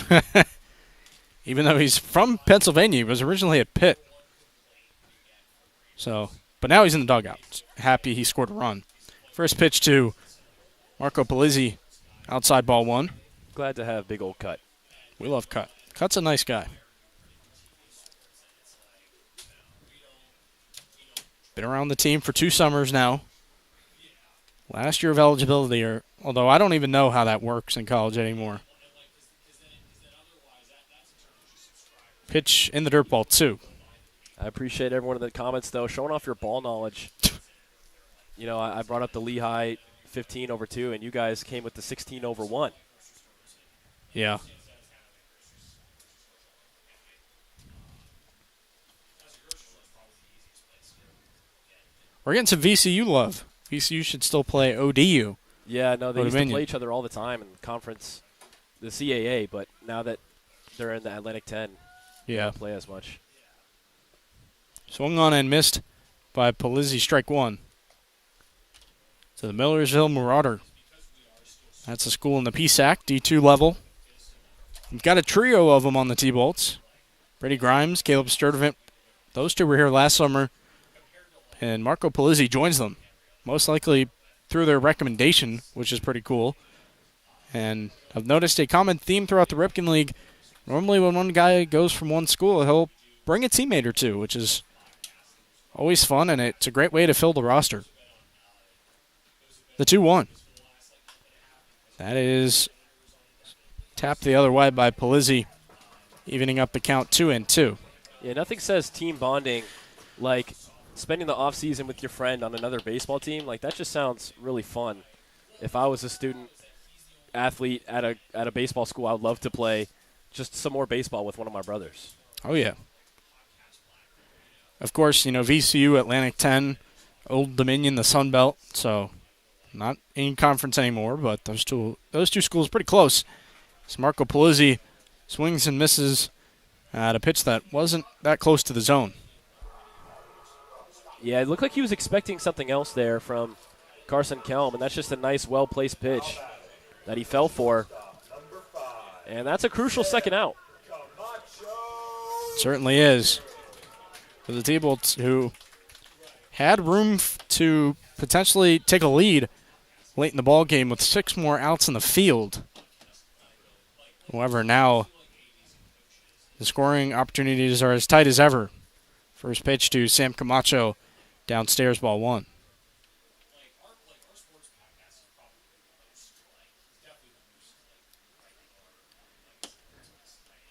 Even though he's from Pennsylvania, he was originally at Pitt. But now he's in the dugout. Happy he scored a run. First pitch to Marco Polizzi, outside ball 1. Glad to have big old Cut. We love Cut. Cut's a nice guy. Been around the team for 2 summers now. Last year of eligibility, although I don't even know how that works in college anymore. Pitch in the dirt ball 2. I appreciate everyone in the comments, though, showing off your ball knowledge. I brought up the Lehigh 15/2, and you guys came with the 16/1. Yeah. We're getting some VCU love. VCU should still play ODU. Yeah, no, they used to play each other all the time in conference, the CAA, but now that they're in the Atlantic 10, they don't play as much. Swung on and missed by Polizzi, strike 1. To the Millersville Marauder. That's a school in the PSAC, D2 level. We've got a trio of them on the T-Bolts. Brady Grimes, Caleb Sturdivant. Those 2 were here last summer. And Marco Polizzi joins them, most likely through their recommendation, which is pretty cool. And I've noticed a common theme throughout the Ripken League. Normally when one guy goes from one school, he'll bring a teammate or 2, which is always fun, and it's a great way to fill the roster. The 2-1. That is tapped the other way by Polizzi, evening up the count 2-2. Yeah, nothing says team bonding like spending the off season with your friend on another baseball team. Like, that just sounds really fun. If I was a student athlete at a baseball school, I would love to play just some more baseball with one of my brothers. Oh, yeah. Of course, VCU, Atlantic 10, Old Dominion, the Sun Belt, so not in conference anymore, but those two schools pretty close. So Marco Polizzi swings and misses at a pitch that wasn't that close to the zone. Yeah, it looked like he was expecting something else there from Carson Kelm, and that's just a nice, well-placed pitch that he fell for. And that's a crucial second out. Certainly is. For the T-Bolts, who had room to potentially take a lead late in the ball game with 6 more outs in the field. However, now the scoring opportunities are as tight as ever. First pitch to Sam Camacho, downstairs, ball 1.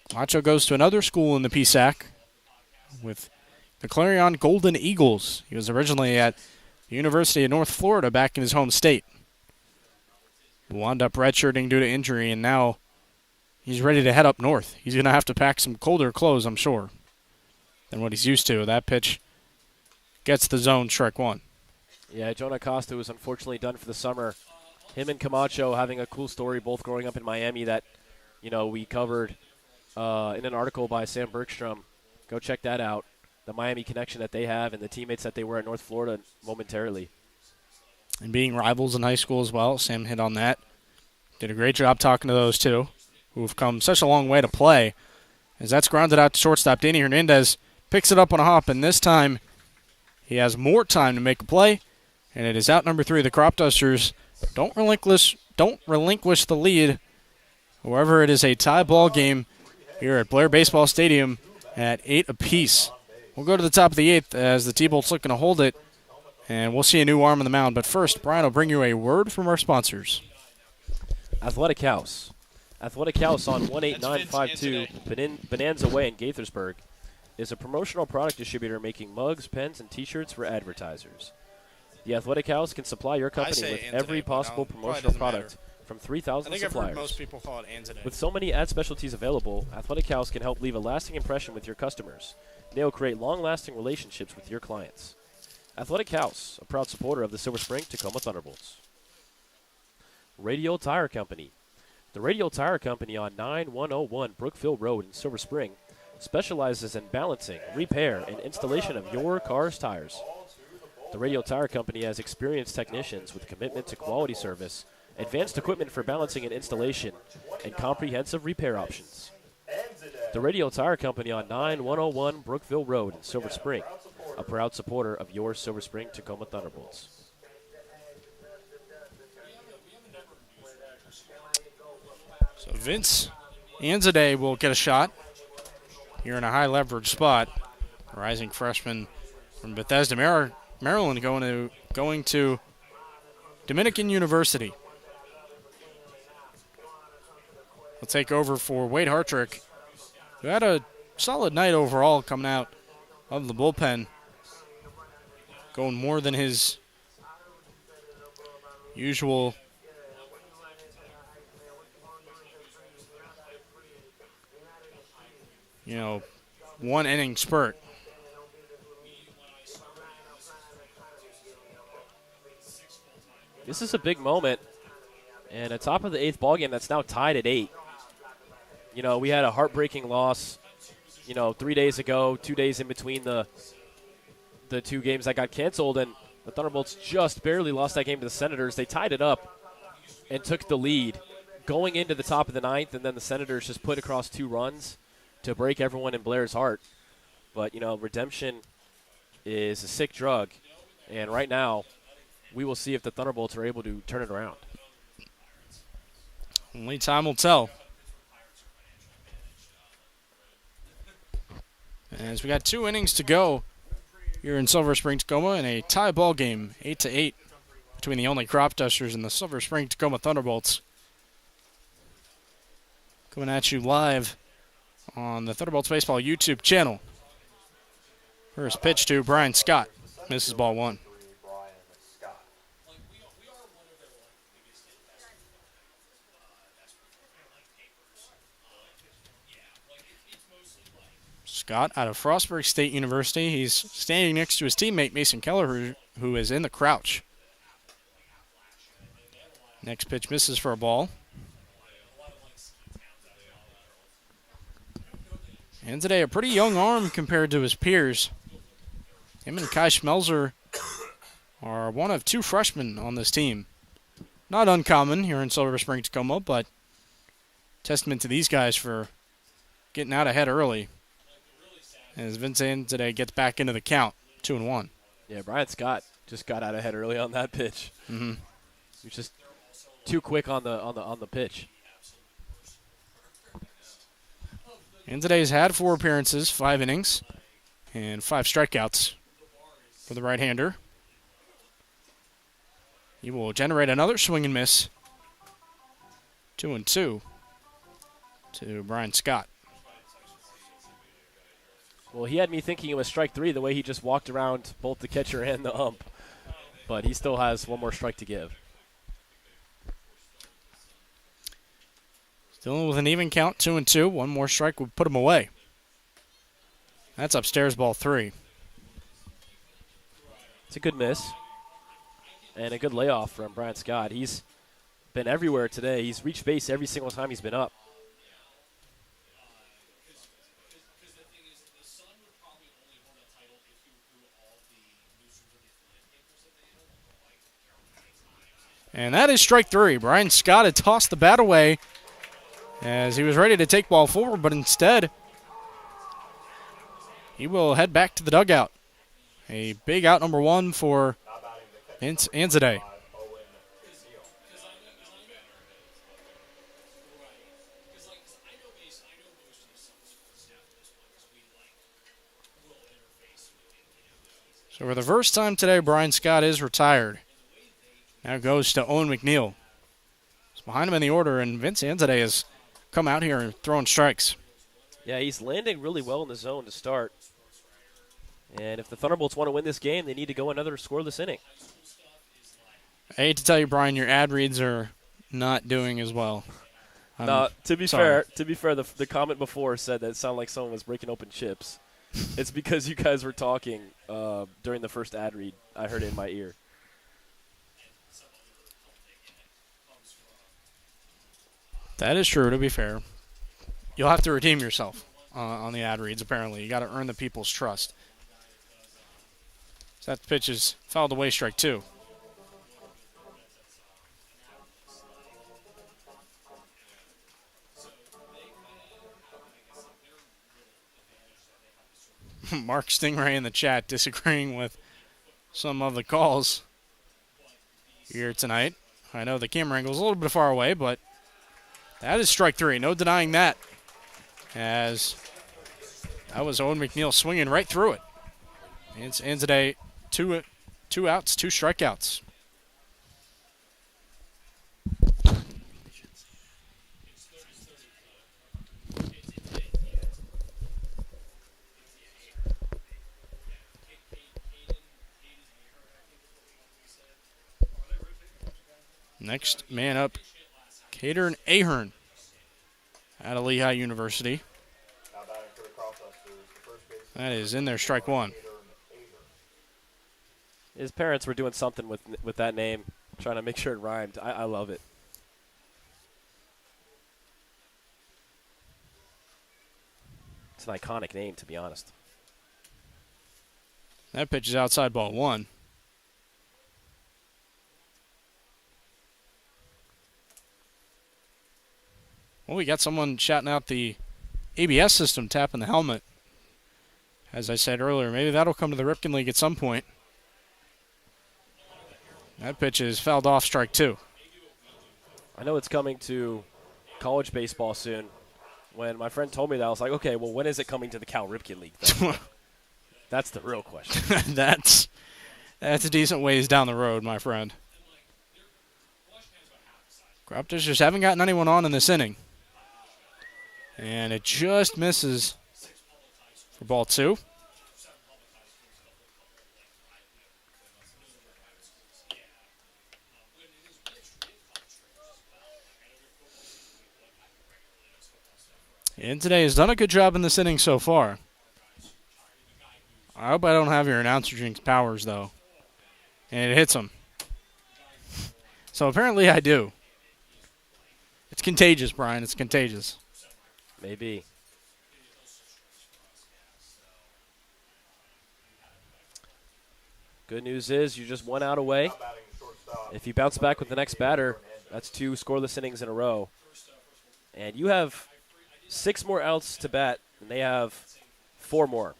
Camacho goes to another school in the PSAC with the Clarion Golden Eagles. He was originally at the University of North Florida back in his home state. Wound up redshirting due to injury, and now he's ready to head up north. He's going to have to pack some colder clothes, I'm sure, than what he's used to. That pitch gets the zone, strike one. Yeah, Jonah Costa was unfortunately done for the summer. Him and Camacho having a cool story, both growing up in Miami that, we covered in an article by Sam Bergstrom. Go check that out. The Miami connection that they have and the teammates that they were at North Florida momentarily. And being rivals in high school as well, Sam hit on that. Did a great job talking to those two, who have come such a long way to play. As that's grounded out to shortstop, Danny Hernandez picks it up on a hop, and this time he has more time to make a play, and it is out number 3. The Cropdusters don't relinquish the lead. However, it is a tie ball game here at Blair Baseball Stadium at 8 apiece. We'll go to the top of the 8th as the T-Bolts looking to hold it, and we'll see a new arm on the mound. But first, Brian will bring you a word from our sponsors. Athletic House. Athletic House on 18952 Bonanza Way in Gaithersburg is a promotional product distributor making mugs, pens, and T-shirts for advertisers. The Athletic House can supply your company with every possible promotional product from 3,000 suppliers. I've heard most people call it Anzaday. With so many ad specialties available, Athletic House can help leave a lasting impression with your customers. They will create long-lasting relationships with your clients. Athletic House, a proud supporter of the Silver Spring Tacoma Thunderbolts. Radial Tire Company. The Radial Tire Company on 9101 Brookville Road in Silver Spring specializes in balancing, repair, and installation of your car's tires. The Radial Tire Company has experienced technicians with commitment to quality service, advanced equipment for balancing and installation, and comprehensive repair options. The Radial Tire Company on 9101 Brookville Road in Silver Spring, a proud supporter of your Silver Spring Tacoma Thunderbolts. So Vince Anzaday will get a shot here in a high leverage spot. Rising freshman from Bethesda, Maryland, going to Dominican University. Will take over for Wade Hartrick, who had a solid night overall coming out of the bullpen, going more than his usual one inning spurt. This is a big moment, and a top of the 8th ballgame that's now tied at 8. We had a heartbreaking loss, 3 days ago, 2 days in between the two games that got canceled, and the Thunderbolts just barely lost that game to the Senators. They tied it up and took the lead going into the top of the 9th, and then the Senators just put across 2 runs to break everyone in Blair's heart. But, redemption is a sick drug, and right now we will see if the Thunderbolts are able to turn it around. Only time will tell. As we got 2 innings to go here in Silver Spring, Tacoma, in a tie ball game, 8-8, between the Olney Cropdusters and the Silver Spring Tacoma Thunderbolts. Coming at you live on the Thunderbolts Baseball YouTube channel. First pitch to Brian Scott. Misses ball 1. Scott out of Frostburg State University. He's standing next to his teammate Mason Keller, who is in the crouch. Next pitch misses for a ball. And today a pretty young arm compared to his peers. Him and Kai Schmelzer are one of 2 freshmen on this team. Not uncommon here in Silver Spring, Tacoma, but testament to these guys for getting out ahead early. As Vince today gets back into the count, 2-1. Yeah, Brian Scott just got out ahead early on that pitch. Mm-hmm. He was just too quick on the pitch. And today's had 4 appearances, 5 innings, and 5 strikeouts for the right-hander. He will generate another swing and miss. 2-2 to Brian Scott. Well, he had me thinking it was strike 3 the way he just walked around both the catcher and the ump. but he still has one more strike to give. Still with an even count, 2-2. One more strike would put him away. That's upstairs ball 3. It's a good miss and a good layoff from Brian Scott. He's been everywhere today. He's reached base every single time he's been up. Because the thing is, the Sun would probably only hold that title if you include all the losers of the affiliate papers that they held, like Carolina Times. And that is strike 3. Brian Scott had tossed the bat away as he was ready to take ball forward, but instead he will head back to the dugout. A big out number 1 for Vince Anzadeh. So for the first time today, Brian Scott is retired. Now goes to Owen McNeil. He's behind him in the order, and Vince Anzadeh has come out here and throwing strikes. Yeah, he's landing really well in the zone to start. And if the Thunderbolts want to win this game, they need to go another scoreless inning. I hate to tell you, Brian, your ad reads are not doing as well. To be sorry. fair, the comment before said that it sounded like someone was breaking open chips. It's because you guys were talking during the first ad read. I heard it in my ear. That is true, to be fair. You'll have to redeem yourself on the ad reads, apparently. You got to earn the people's trust. So that pitch is fouled away, strike 2. Mark Stingray in the chat disagreeing with some of the calls here tonight. I know the camera angle is a little bit far away, but that is strike 3. No denying that. As that was Owen McNeil swinging right through it. It's Anzadeh, two outs, 2 strikeouts. Next man up, Cater and Ahern out of Lehigh University. That is in there, strike 1. His parents were doing something with that name, trying to make sure it rhymed. I love it. It's an iconic name, to be honest. That pitch is outside ball 1. Well, we got someone shouting out the ABS system, tapping the helmet. As I said earlier, maybe that'll come to the Ripken League at some point. That pitch is fouled off, strike 2. I know it's coming to college baseball soon. When my friend told me that, I was like, okay, well, when is it coming to the Cal Ripken League, though? That's the real question. That's a decent ways down the road, my friend. Cropdusters haven't gotten anyone on in this inning. And it just misses for ball 2. And today has done a good job in this inning so far. I hope I don't have your announcer jinx powers, though. And it hits him. So apparently I do. It's contagious, Brian. It's contagious. Maybe. Good news is you're just 1 out away. If you bounce back with the next batter, that's 2 scoreless innings in a row. And you have 6 more outs to bat, and they have 4 more.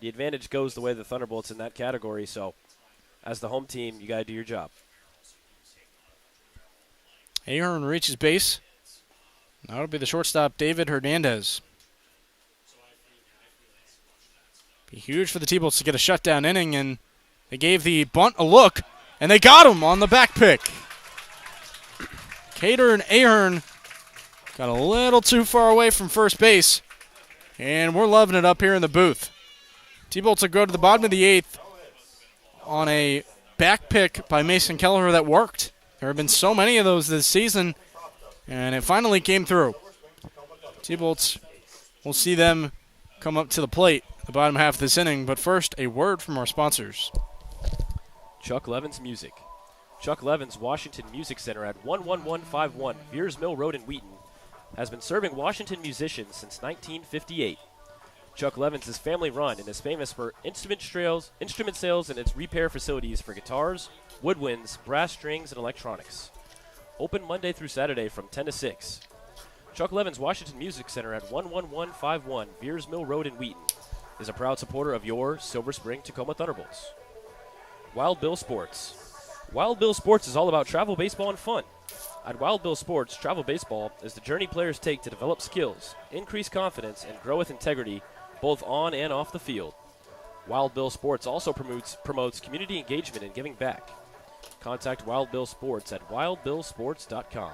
The advantage goes the way of the Thunderbolts in that category, so as the home team, you got to do your job. Ahern reaches base. Now it'll be the shortstop, David Hernandez. Be huge for the T-Bolts to get a shutdown inning, and they gave the bunt a look, and they got him on the back pick. Cater and Ahern got a little too far away from first base, and we're loving it up here in the booth. T-Bolts will go to the bottom of the 8th on a back pick by Mason Kelleher that worked. There have been so many of those this season, and it finally came through. T-Bolts, we'll see them come up to the plate the bottom half of this inning, but first, a word from our sponsors. Chuck Levin's Music. Chuck Levin's Washington Music Center at 11151 Beers Mill Road in Wheaton has been serving Washington musicians since 1958. Chuck Levin's is family run and is famous for instrument sales, and its repair facilities for guitars, woodwinds, brass strings, and electronics. Open Monday through Saturday from 10 to 6. Chuck Levin's Washington Music Center at 11151 Beers Mill Road in Wheaton is a proud supporter of your Silver Spring Tacoma Thunderbolts. Wild Bill Sports. Wild Bill Sports is all about travel baseball and fun. At Wild Bill Sports, travel baseball is the journey players take to develop skills, increase confidence, and grow with integrity both on and off the field. Wild Bill Sports also promotes community engagement and giving back. Contact Wild Bill Sports at wildbillsports.com.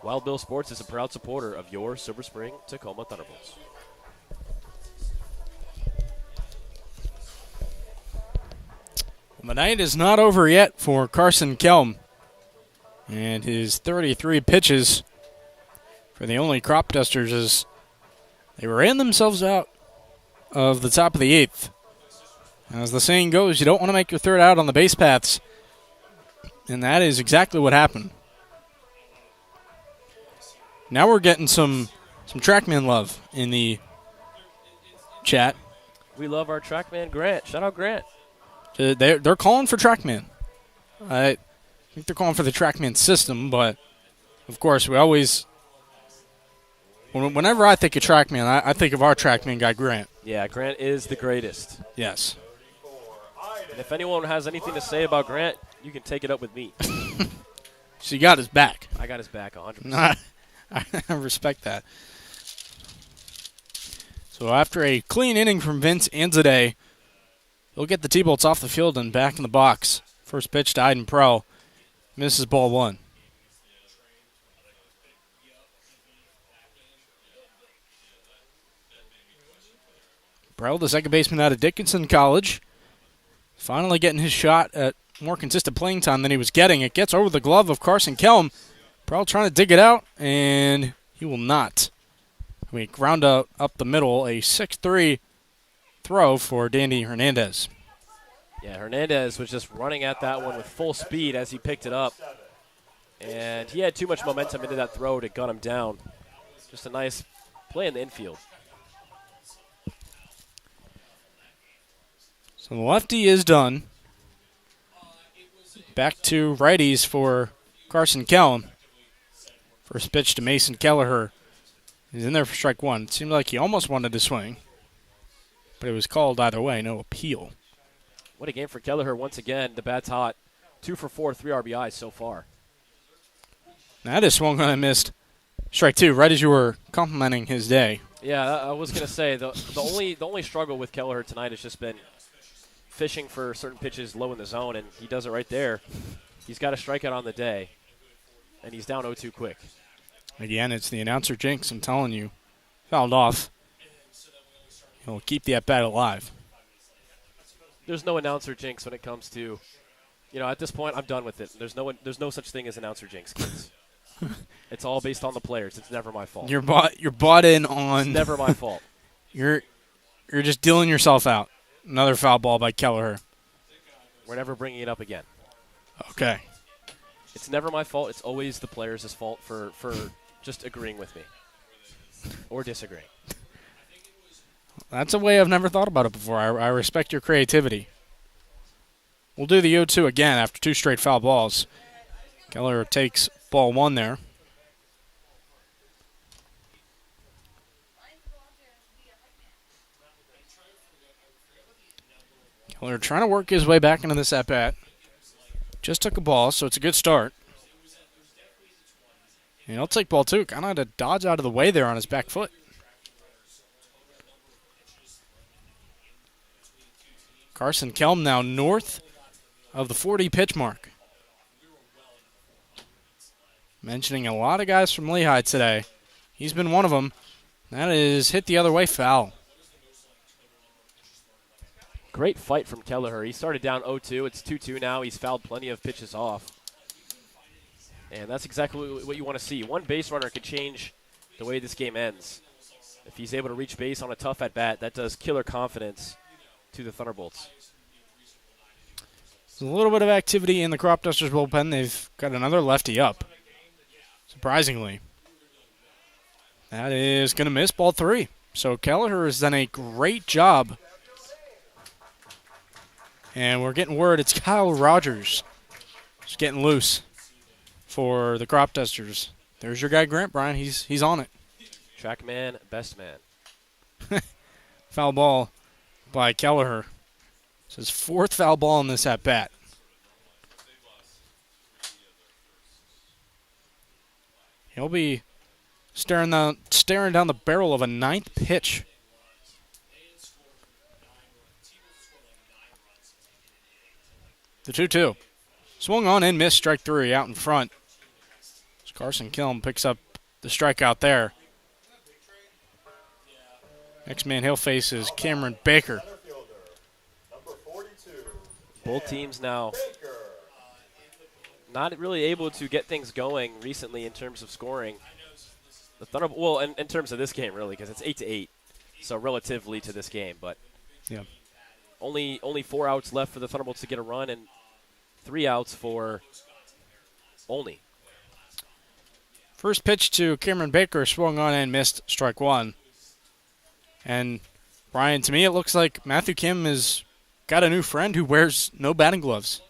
Wild Bill Sports is a proud supporter of your Silver Spring Tacoma Thunderbolts. The night is not over yet for Carson Kelm, and his 33 pitches for the Olney Cropdusters as they ran themselves out of the top of the eighth. As the saying goes, you don't want to make your third out on the base paths, and that is exactly what happened. Now we're getting some TrackMan love in the chat. We love our TrackMan Grant. Shout out Grant. They're calling for TrackMan. I think they're calling for the TrackMan system, but of course we always, whenever I think of TrackMan, I think of our TrackMan guy Grant. Yeah, Grant is the greatest. Yes. And if anyone has anything to say about Grant, you can take it up with me. So you got his back. I got his back 100%. I respect that. So after a clean inning from Vince Anzadeh, he'll get the T-Bolts off the field and back in the box. First pitch to Iden Pro. Misses ball one. Pro, the second baseman out of Dickinson College, finally getting his shot at more consistent playing time than he was getting. It gets over the glove of Carson Kelm. Pro trying to dig it out, and he will not. We ground out up the middle, a 6-3 throw for Dandy Hernandez. Yeah, Hernandez was just running at that one with full speed as he picked it up. And he had too much momentum into that throw to gun him down. Just a nice play in the infield. So the lefty is done. Back to righties for Carson Kelm. First pitch to Mason Kelleher. He's in there for strike one. It seemed like he almost wanted to swing, but it was called either way, no appeal. What a game for Kelleher once again. The bat's hot. 2 for 4, 3 RBIs so far. That is swung on and missed. Strike two, right as you were complimenting his day. Yeah, I was going to say, the only struggle with Kelleher tonight has just been fishing for certain pitches low in the zone, and he does it right there. He's got a strikeout on the day, and he's down 0-2 quick. Again, it's the announcer jinx, I'm telling you. Fouled off. He'll keep the at-bat alive. There's no announcer jinx when it comes to, at this point, I'm done with it. There's no such thing as announcer jinx, kids. It's all based on the players. It's never my fault. You're bought in on. It's never my fault. You're just dealing yourself out. Another foul ball by Kelleher. We're never bringing it up again. Okay. It's never my fault. It's always the players' fault for just agreeing with me or disagreeing. That's a way I've never thought about it before. I respect your creativity. We'll do the 0-2 again after two straight foul balls. Kelleher takes ball one there. Kelleher trying to work his way back into this at-bat. Just took a ball, so it's a good start. And he'll take ball two. Kind of had to dodge out of the way there on his back foot. Carson Kelm now north of the 40 pitch mark. Mentioning a lot of guys from Lehigh today. He's been one of them. That is hit the other way, foul. Great fight from Kelleher. He started down 0-2. It's 2-2 now. He's fouled plenty of pitches off. And that's exactly what you want to see. One base runner could change the way this game ends. If he's able to reach base on a tough at-bat, that does killer confidence to the Thunderbolts. There's a little bit of activity in the Cropdusters bullpen. They've got another lefty up, surprisingly. That is going to miss ball 3. So Kelleher has done a great job. And we're getting word it's Kyle Rogers. Just getting loose for the Cropdusters. There's your guy Grant, Brian. He's on it. Track man, best man. Foul ball by Kelleher. It's his 4th foul ball in this at-bat. He'll be staring down the barrel of a 9th pitch. The 2-2. Swung on and missed, strike 3 out in front. As Carson Kilm picks up the strikeout there. Next man he'll face is Cameron Baker. Both teams now not really able to get things going recently in terms of scoring. The Thunderbolts, well, in terms of this game, really, because it's 8-8, so relatively to this game. But yeah, only 4 outs left for the Thunderbolts to get a run, and 3 outs for Olney. First pitch to Cameron Baker, swung on and missed, strike 1. And Brian, to me, it looks like Matthew Kim has got a new friend who wears no batting gloves.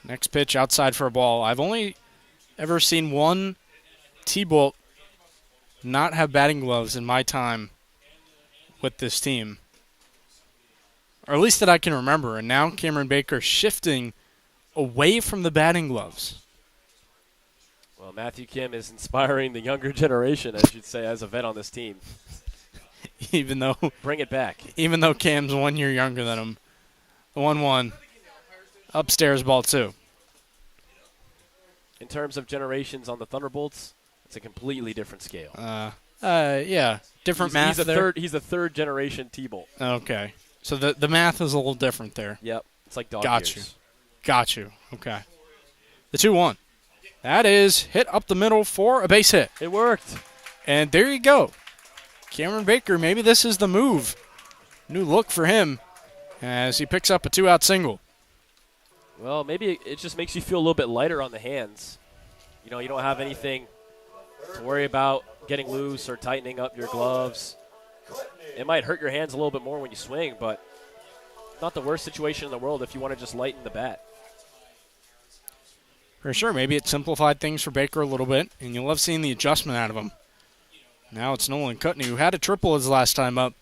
Next pitch outside for a ball. I've only ever seen one T-Bolt not have batting gloves in my time with this team. Or at least that I can remember. And now Cameron Baker shifting away from the batting gloves. Well, Matthew Kim is inspiring the younger generation, I should say, as a vet on this team. Even though bring it back. Even though Cam's 1 year younger than him. The 1-1. Upstairs ball 2. In terms of generations on the Thunderbolts, it's a completely different scale. Yeah. Different math there. He's a third generation T-Bolt. Okay. So the math is a little different there. Yep. It's like dog years. Got you. Okay. The 2-1. That is hit up the middle for a base hit. It worked. And there you go. Cameron Baker, maybe this is the move. New look for him as he picks up a 2-out single. Well, maybe it just makes you feel a little bit lighter on the hands. You know, you don't have anything to worry about getting loose or tightening up your gloves. It might hurt your hands a little bit more when you swing, but not the worst situation in the world if you want to just lighten the bat. For sure, maybe it simplified things for Baker a little bit, and you'll love seeing the adjustment out of him. Now it's Nolan Cutney, who had a triple his last time up.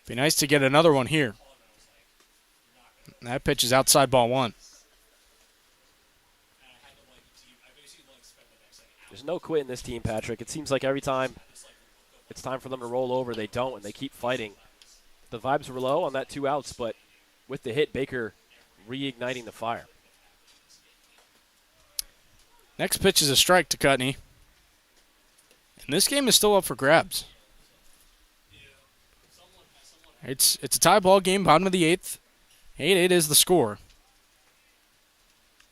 Be nice to get another one here. That pitch is outside ball 1. There's no quit in this team, Patrick. It seems like every time it's time for them to roll over, they don't, and they keep fighting. The vibes were low on that 2 outs, but with the hit, Baker reigniting the fire. Next pitch is a strike to Cutney. And this game is still up for grabs. It's a tie ball game, bottom of the 8th. 8-8 is the score.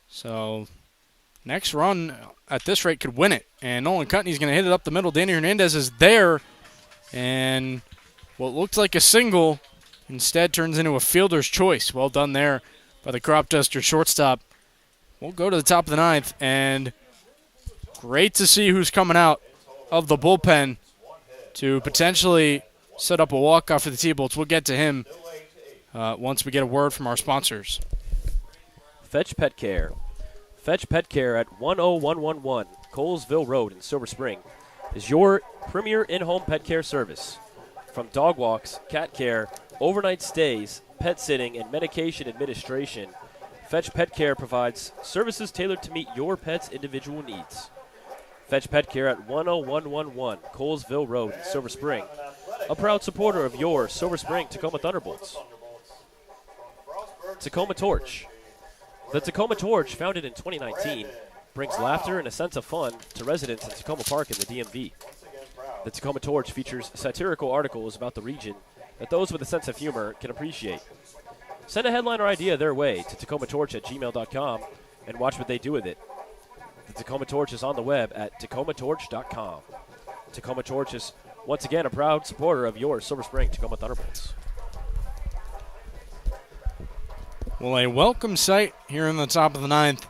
So next run at this rate could win it. And Nolan Cutney's going to hit it up the middle. Danny Hernandez is there. And what looked like a single instead turns into a fielder's choice. Well done there by the Cropdusters shortstop. We'll go to the top of the 9th. And great to see who's coming out of the bullpen to potentially set up a walk-off for the T-Bolts. We'll get to him once we get a word from our sponsors. Fetch Pet Care. Fetch Pet Care at 10111 Colesville Road in Silver Spring is your premier in-home pet care service. From dog walks, cat care, overnight stays, pet sitting, and medication administration, Fetch Pet Care provides services tailored to meet your pet's individual needs. Fetch Pet Care at 10111 Colesville Road in Silver Spring, a proud supporter of your Silver Spring Tacoma Thunderbolts. Tacoma Torch. The Tacoma Torch, founded in 2019, brings laughter and a sense of fun to residents in Tacoma Park in the DMV. The Tacoma Torch features satirical articles about the region that those with a sense of humor can appreciate. Send a headline or idea their way to tacomatorch@gmail.com and watch what they do with it. The Tacoma Torch is on the web at tacomatorch.com. Tacoma Torch is once again a proud supporter of your Silver Spring Tacoma Thunderbolts. Well, a welcome sight here in the top of the ninth.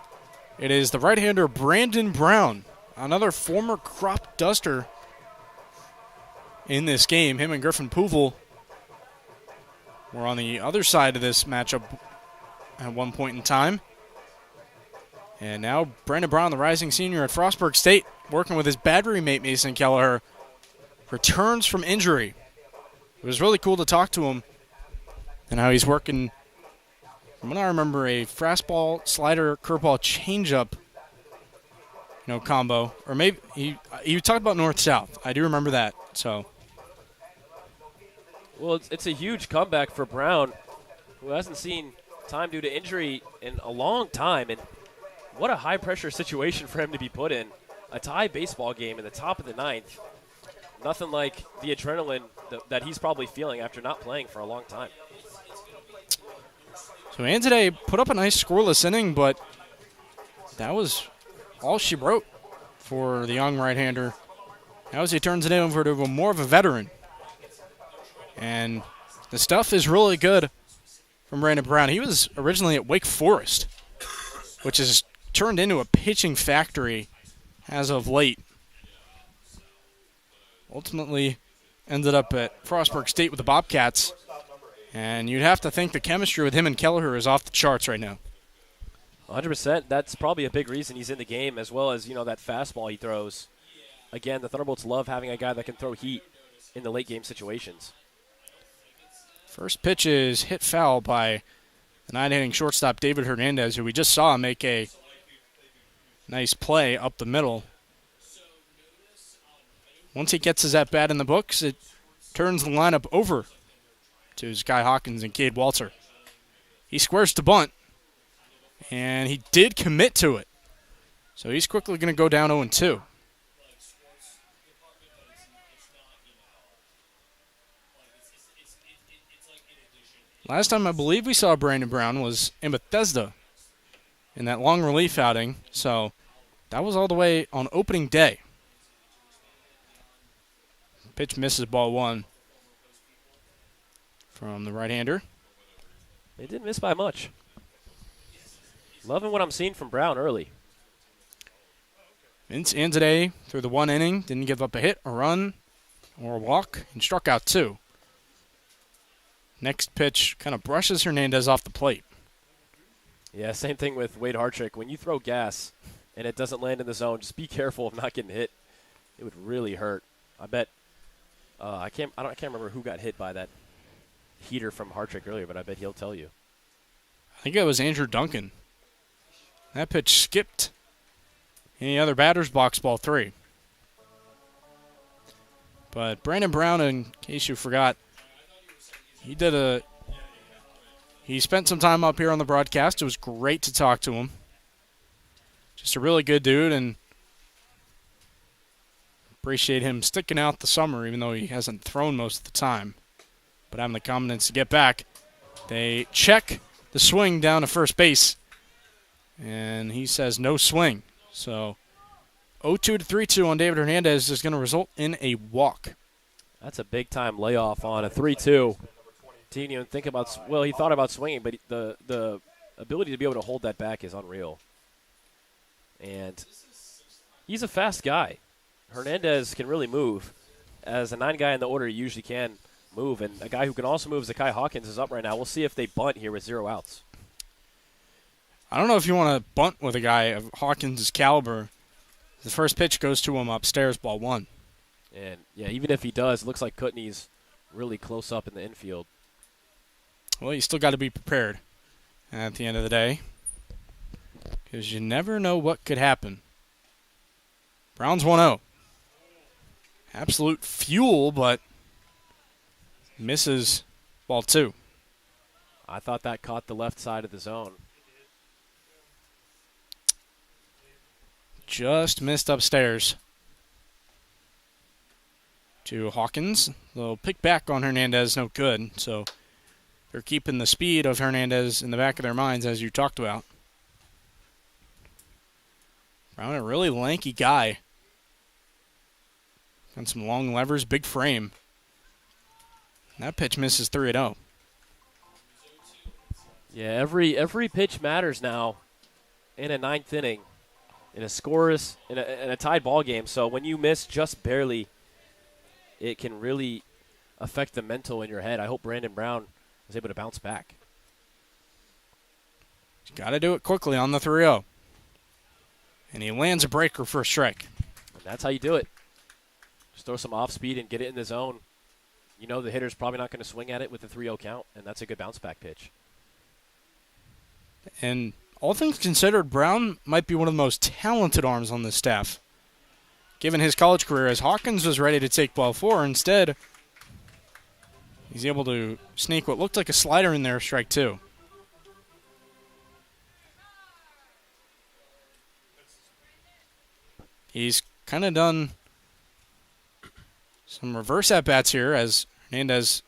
It is the right-hander Brandon Brown, another former Cropduster in this game. Him and Griffin Pouvel were on the other side of this matchup at one point in time. And now Brandon Brown, the rising senior at Frostburg State, working with his battery mate Mason Kelleher, returns from injury. It was really cool to talk to him and how he's working, from what I remember, a fastball, slider, curveball, changeup, combo. Or maybe he talked about north-south. I do remember that. So, well, it's a huge comeback for Brown, who hasn't seen time due to injury in a long time. And what a high-pressure situation for him to be put in. A tie baseball game in the top of the ninth. Nothing like the adrenaline that he's probably feeling after not playing for a long time. So Anzade put up a nice scoreless inning, but that was all she wrote for the young right-hander. Now as he turns it over to more of a veteran. And the stuff is really good from Brandon Brown. He was originally at Wake Forest, which has turned into a pitching factory as of late. Ultimately ended up at Frostburg State with the Bobcats. And you'd have to think the chemistry with him and Kelleher is off the charts right now. 100%. That's probably a big reason he's in the game, as well as, that fastball he throws. Again, the Thunderbolts love having a guy that can throw heat in the late game situations. First pitch is hit foul by the nine-inning shortstop David Hernandez, who we just saw make a nice play up the middle. Once he gets his at-bat in the books, it turns the lineup over to Sky Hawkins and Cade Walter. He squares to bunt, and he did commit to it. So he's quickly going to go down 0-2. Last time I believe we saw Brandon Brown was in Bethesda in that long relief outing, so that was all the way on opening day. Pitch misses, ball one from the right-hander. They didn't miss by much. Loving what I'm seeing from Brown early. Vince Anzade, through the one inning, didn't give up a hit, a run, or a walk, and struck out two. Next pitch kind of brushes Hernandez off the plate. Yeah, same thing with Wade Hartrick. When you throw gas and it doesn't land in the zone, just be careful of not getting hit. It would really hurt. I bet. I can't remember who got hit by that heater from Hartrick earlier, but I bet he'll tell you. I think it was Andrew Duncan. That pitch skipped any other batter's box, ball three. But Brandon Brown, in case you forgot, he spent some time up here on the broadcast. It was great to talk to him. Just a really good dude, and appreciate him sticking out the summer, even though he hasn't thrown most of the time. But having the confidence to get back. They check the swing down to first base, and he says no swing. So 0-2 to 3-2 on David Hernandez is going to result in a walk. That's a big-time layoff on a 3-2. Didn't even think about, well, he thought about swinging, but the ability to be able to hold that back is unreal. And he's a fast guy. Hernandez can really move. As a 9 guy in the order, he usually can move. And a guy who can also move, Zakai Hawkins, is up right now. We'll see if they bunt here with 0 outs. I don't know if you want to bunt with a guy of Hawkins' caliber. The first pitch goes to him upstairs, ball one. And, yeah, even if he does, it looks like Kutney's really close up in the infield. Well, you still got to be prepared at the end of the day, because you never know what could happen. Browns 1-0. Absolute fuel, but misses ball two. I thought that caught the left side of the zone. Just missed upstairs. to Hawkins. They'll pick back on Hernandez, no good. So they're keeping the speed of Hernandez in the back of their minds, as you talked about. Brown, a really lanky guy. Got some long levers, big frame. That pitch misses 3-0. Yeah, every pitch matters now in a ninth inning, in a scoreless, in a tied ball game. So when you miss just barely, it can really affect the mental in your head. I hope Brandon Brown is able to bounce back. Got to do it quickly on the 3-0. And he lands a breaker for a strike. And that's how you do it. Just throw some off speed and get it in the zone. You know the hitter's probably not going to swing at it with the 3-0 count, and that's a good bounce back pitch. And all things considered, Brown might be one of the most talented arms on this staff. Given his college career, as Hawkins was ready to take ball 4, instead, he's able to sneak what looked like a slider in there, strike 2. He's kind of done some reverse at-bats here as Hernandez,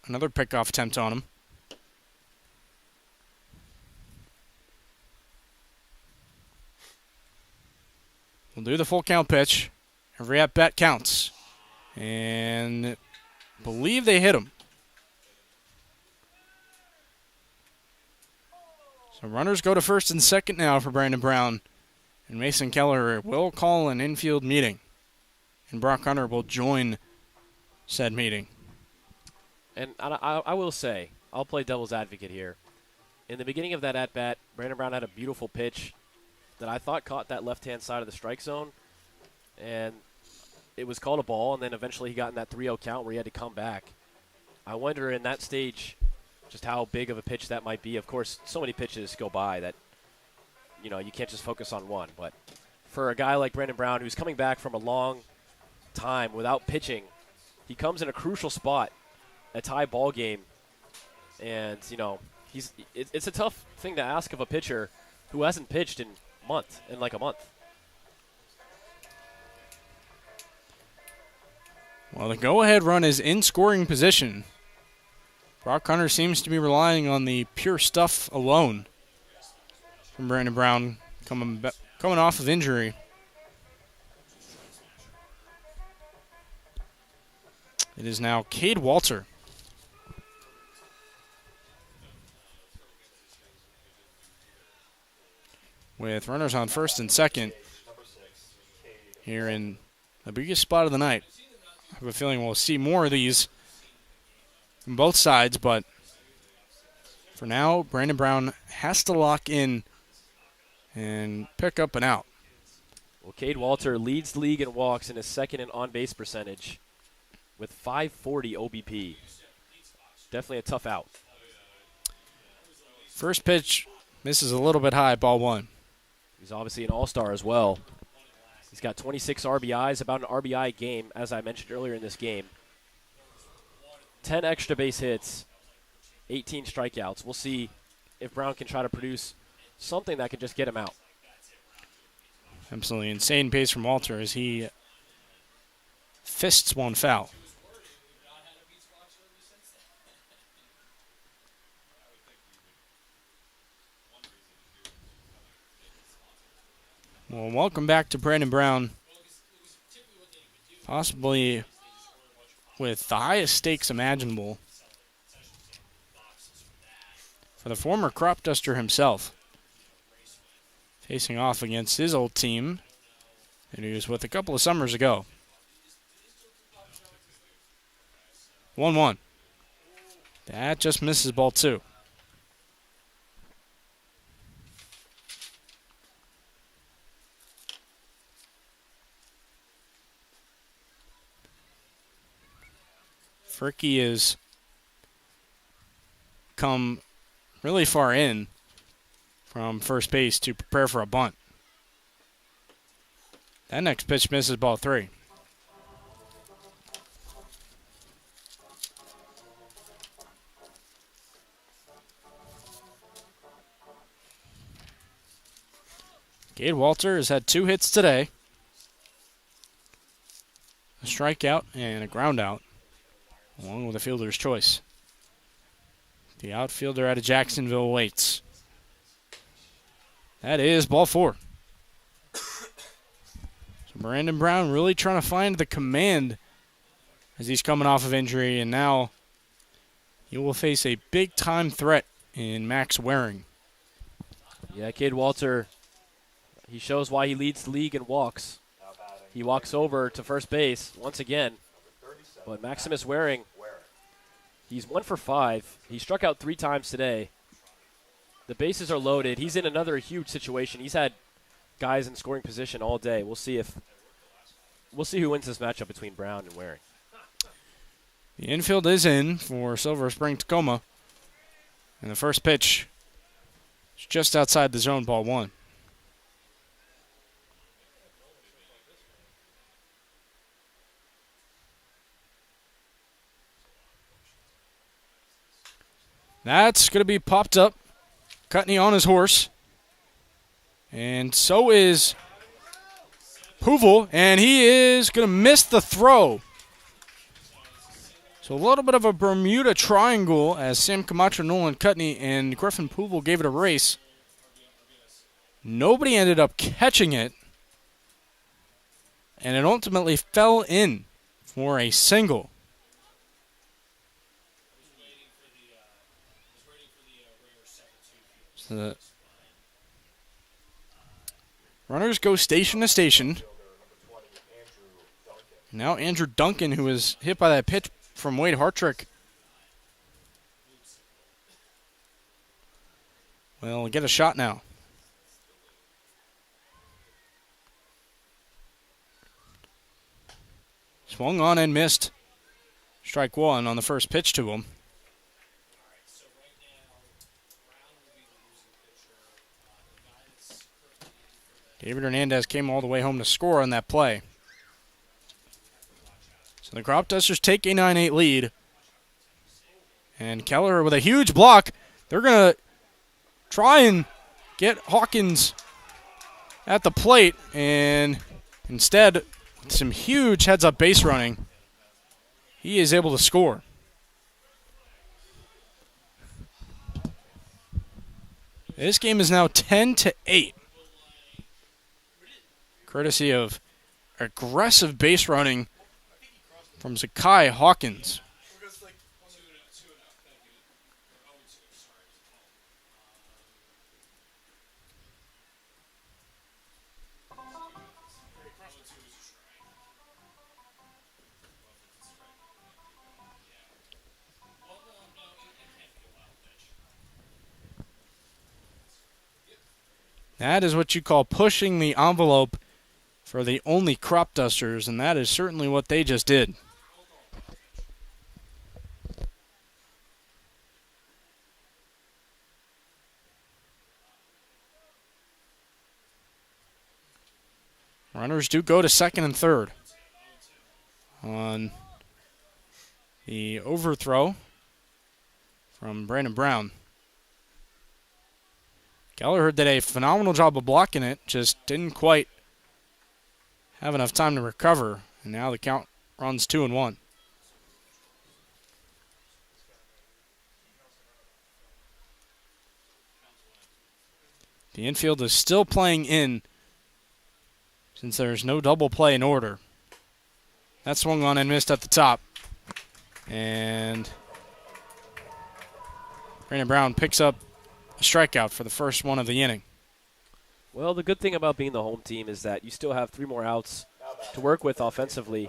another pickoff attempt on him. We'll do the full count pitch. Every at-bat counts. And I believe they hit him. So runners go to first and second now for Brandon Brown. And Mason Keller will call an infield meeting. And Brock Hunter will join said meeting. And I will say, I'll play devil's advocate here. In the beginning of that at-bat, Brandon Brown had a beautiful pitch that I thought caught that left-hand side of the strike zone. And it was called a ball, and then eventually he got in that 3-0 count where he had to come back. I wonder in that stage just how big of a pitch that might be. Of course, so many pitches go by that, you know, you can't just focus on one. But for a guy like Brandon Brown who's coming back from a long time without pitching, he comes in a crucial spot, a tie ball game, and, you know, it's a tough thing to ask of a pitcher who hasn't pitched in like a month. Well, the go-ahead run is in scoring position. Brock Hunter seems to be relying on the pure stuff alone from Brandon Brown coming off of injury. It is now Cade Walter. With runners on first and second here in the biggest spot of the night. I have a feeling we'll see more of these from both sides, but for now, Brandon Brown has to lock in and pick up an out. Well, Cade Walter leads the league in walks and is second in on-base percentage with 540 OBP. Definitely a tough out. First pitch misses a little bit high, ball 1. He's obviously an all-star as well. He's got 26 RBIs, about an RBI game, as I mentioned earlier in this game. 10 extra base hits, 18 strikeouts. We'll see if Brown can try to produce something that can just get him out. Absolutely insane pace from Walter as he fists one foul. Well, welcome back to Brandon Brown. Possibly with the highest stakes imaginable for the former Cropduster himself. Facing off against his old team that he was with a couple of summers ago. 1-1. That just misses ball 2. Fricky has come really far in from first base to prepare for a bunt. That next pitch misses ball 3. Cade Walter has had 2 hits today. a strikeout and a ground out, along with a fielder's choice. The outfielder out of Jacksonville waits. That is ball 4. So Brandon Brown really trying to find the command as he's coming off of injury, and now he will face a big-time threat in Max Waring. Yeah, Cade Walter, he shows why he leads the league in walks. He walks over to first base once again, but Maximus Waring, he's 1 for 5. He struck out 3 times today. The bases are loaded. He's in another huge situation. He's had guys in scoring position all day. We'll see who wins this matchup between Brown and Waring. The infield is in for Silver Spring Tacoma. And the first pitch is just outside the zone, ball 1. That's going to be popped up. Cutney on his horse. And so is Puvel, and he is going to miss the throw. So a little bit of a Bermuda triangle as Sam Camacho, Nolan Cutney, and Griffin Puvel gave it a race. Nobody ended up catching it, and it ultimately fell in for a single. So the runners go station to station. Now Andrew Duncan, who was hit by that pitch from Wade Hartrick, will get a shot now. Swung on and missed. Strike 1 on the first pitch to him. David Hernandez came all the way home to score on that play. So the Cropdusters take a 9-8 lead. And Keller with a huge block. They're going to try and get Hawkins at the plate. And instead, with some huge heads-up base running, he is able to score. This game is now 10-8. Courtesy of aggressive base running from Zakai Hawkins. That is what you call pushing the envelope for the Olney Cropdusters, and that is certainly what they just did. Runners do go to second and third on the overthrow from Brandon Brown. Gallagher did a phenomenal job of blocking it, just didn't quite have enough time to recover, and now the count runs 2-1. The infield is still playing in since there's no double play in order. That swung on and missed at the top. And Brandon Brown picks up a strikeout for the first one of the inning. Well, the good thing about being the home team is that you still have 3 more outs to work with offensively.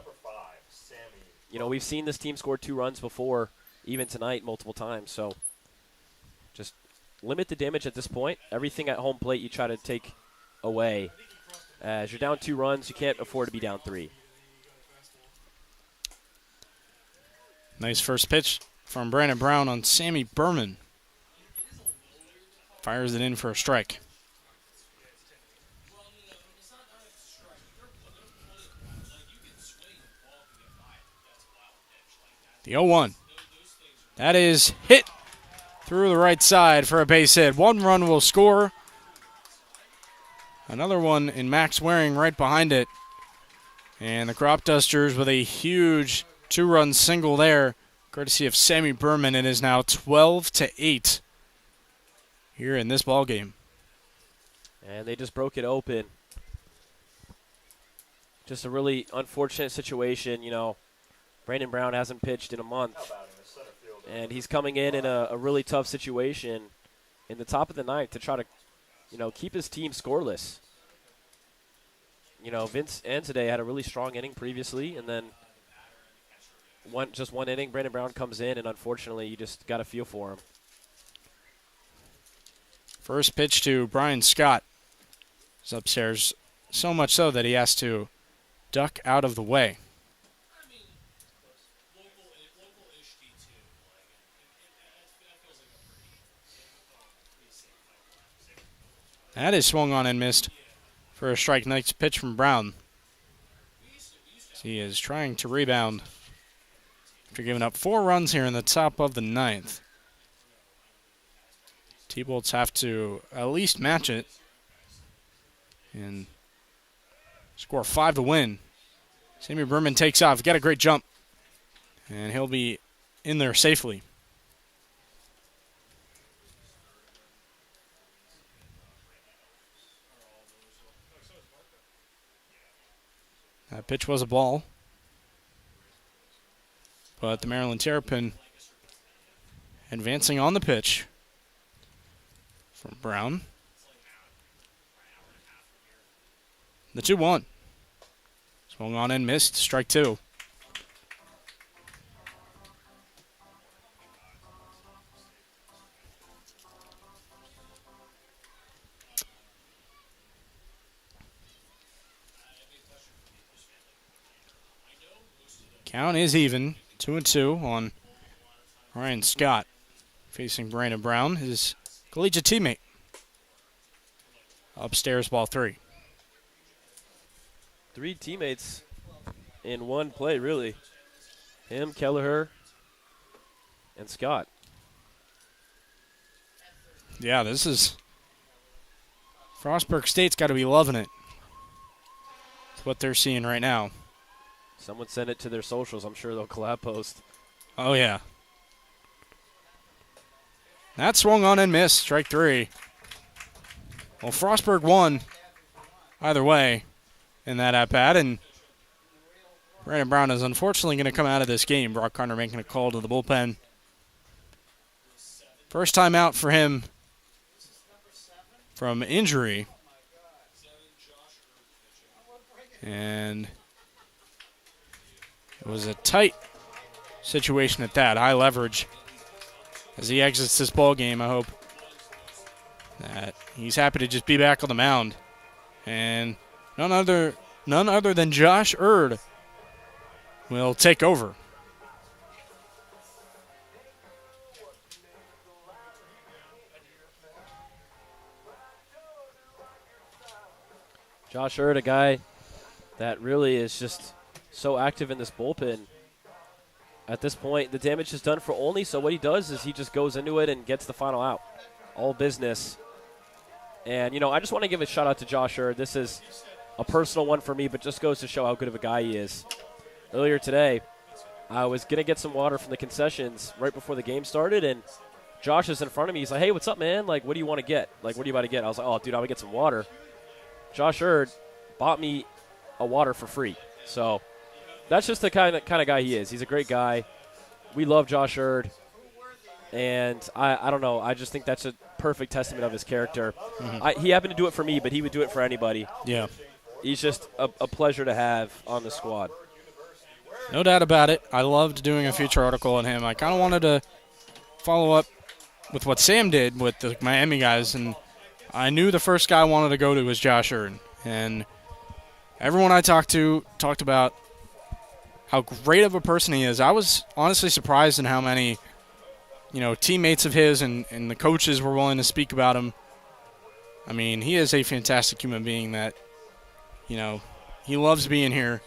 You know, we've seen this team score 2 runs before, even tonight, multiple times. So just limit the damage at this point. Everything at home plate you try to take away. As you're down 2 runs, you can't afford to be down 3. Nice first pitch from Brandon Brown on Sammy Berman. Fires it in for a strike. The 0-1. That is hit through the right side for a base hit. 1 run will score. Another one in Max Waring right behind it. And the Cropdusters with a huge 2-run single there, courtesy of Sammy Berman. It is now 12-8 here in this ball game. And they just broke it open. Just a really unfortunate situation. You know, Brandon Brown hasn't pitched in a month, and he's coming in a really tough situation in the top of the ninth to try to, you know, keep his team scoreless. You know, Vince Anzade had a really strong inning previously, and then just one inning, Brandon Brown comes in, and unfortunately, you just got to feel for him. First pitch to Brian Scott is upstairs, so much so that he has to duck out of the way. I mean, local-ish D2, like, that feels like a pretty safe pipeline. That is swung on and missed for a strike. Next pitch from Brown. He is trying to rebound after giving up 4 runs here in the top of the ninth. T-Bolts have to at least match it and score 5 to win. Sammy Berman takes off. Got a great jump, and he'll be in there safely. That pitch was a ball, but the Maryland Terrapin advancing on the pitch from Brown. The 2-1. Swung on and missed. Strike 2. Count is even. 2-2 on Ryan Scott facing Brandon Brown, his collegiate teammate. Upstairs, ball 3. 3 teammates in one play, really. Him, Kelleher, and Scott. Yeah, this is... Frostburg State's got to be loving it. It's what they're seeing right now. Someone send it to their socials. I'm sure they'll collab post. Oh, yeah. That swung on and missed. Strike 3. Well, Frostburg won either way in that at-bat, and Brandon Brown is unfortunately going to come out of this game. Brock Carter making a call to the bullpen. First time out for him from injury. And it was a tight situation at that, high leverage. As he exits this ball game, I hope that he's happy to just be back on the mound. And none other than Josh Erd will take over. Josh Erd, a guy that really is just so active in this bullpen. At this point, the damage is done for Olney, so what he does is he just goes into it and gets the final out. All business. And, you know, I just want to give a shout-out to Josh Erd. This is a personal one for me, but just goes to show how good of a guy he is. Earlier today, I was going to get some water from the concessions right before the game started, and Josh is in front of me. He's like, hey, what's up, man? Like, what do you want to get? Like, what are you about to get? I was like, oh, dude, I'm going to get some water. Josh Erd bought me a water for free. So that's just the kind of guy he is. He's a great guy. We love Josh Erd. And I don't know. I just think that's a perfect testament of his character. Mm-hmm. He happened to do it for me, but he would do it for anybody. Yeah. He's just a pleasure to have on the squad. No doubt about it. I loved doing a feature article on him. I kind of wanted to follow up with what Sam did with the Miami guys, and I knew the first guy I wanted to go to was Josh Erd. And everyone I talked to talked about how great of a person he is. I was honestly surprised in how many, teammates of his and the coaches were willing to speak about him. I mean, he is a fantastic human being that, he loves being here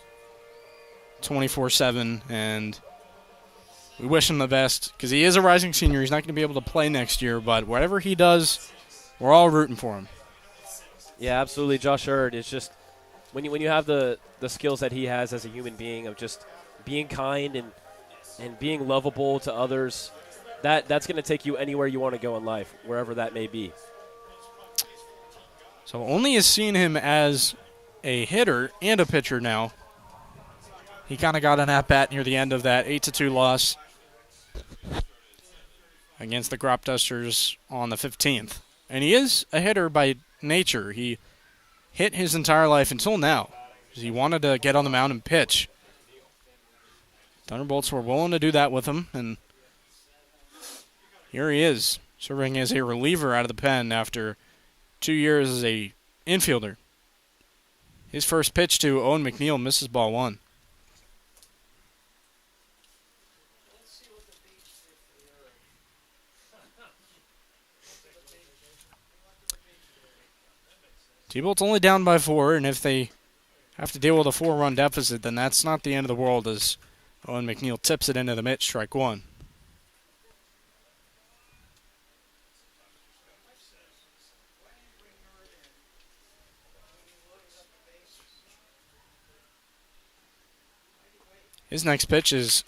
24/7, and we wish him the best because he is a rising senior. He's not going to be able to play next year, but whatever he does, we're all rooting for him. Yeah, absolutely. Josh Erd is just when you have the skills that he has as a human being of just being kind and being lovable to others, that's going to take you anywhere you want to go in life, wherever that may be. So Olney has seen him as a hitter and a pitcher now. He kind of got an at-bat near the end of that 8-2 loss against the Cropdusters on the 15th. And he is a hitter by nature. He hit his entire life until now, because he wanted to get on the mound and pitch. Thunderbolts were willing to do that with him, and here he is, serving as a reliever out of the pen after 2 years as a infielder. His first pitch to Owen McNeil misses ball one. T-Bolts only down by 4, and if they have to deal with a 4-run deficit, then that's not the end of the world as Owen McNeil tips it into the mitt, strike one. His next pitch is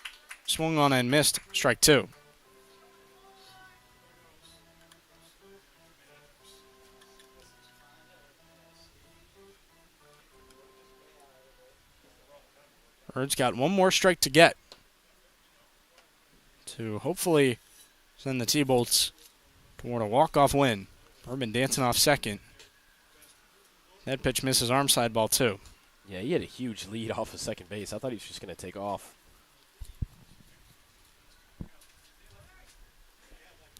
swung on and missed, strike two. Bird's got one more strike to get to hopefully send the T-Bolts toward a walk-off win. Bourbon dancing off second. That pitch misses arm side ball two. Yeah, he had a huge lead off of second base. I thought he was just going to take off.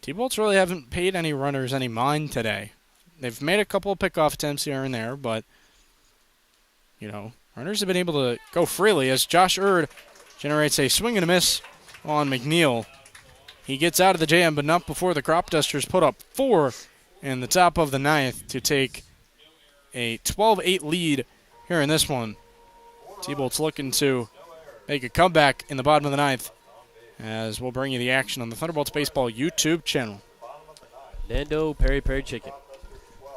T-Bolts really haven't paid any runners any mind today. They've made a couple of pickoff attempts here and there, but, runners have been able to go freely as Josh Erd generates a swing and a miss on McNeil. He gets out of the jam, but not before the Cropdusters put up 4 in the top of the ninth to take a 12-8 lead here in this one. T-Bolts looking to make a comeback in the bottom of the ninth, as we'll bring you the action on the Thunderbolts Baseball YouTube channel. Nando Peri Peri Chicken.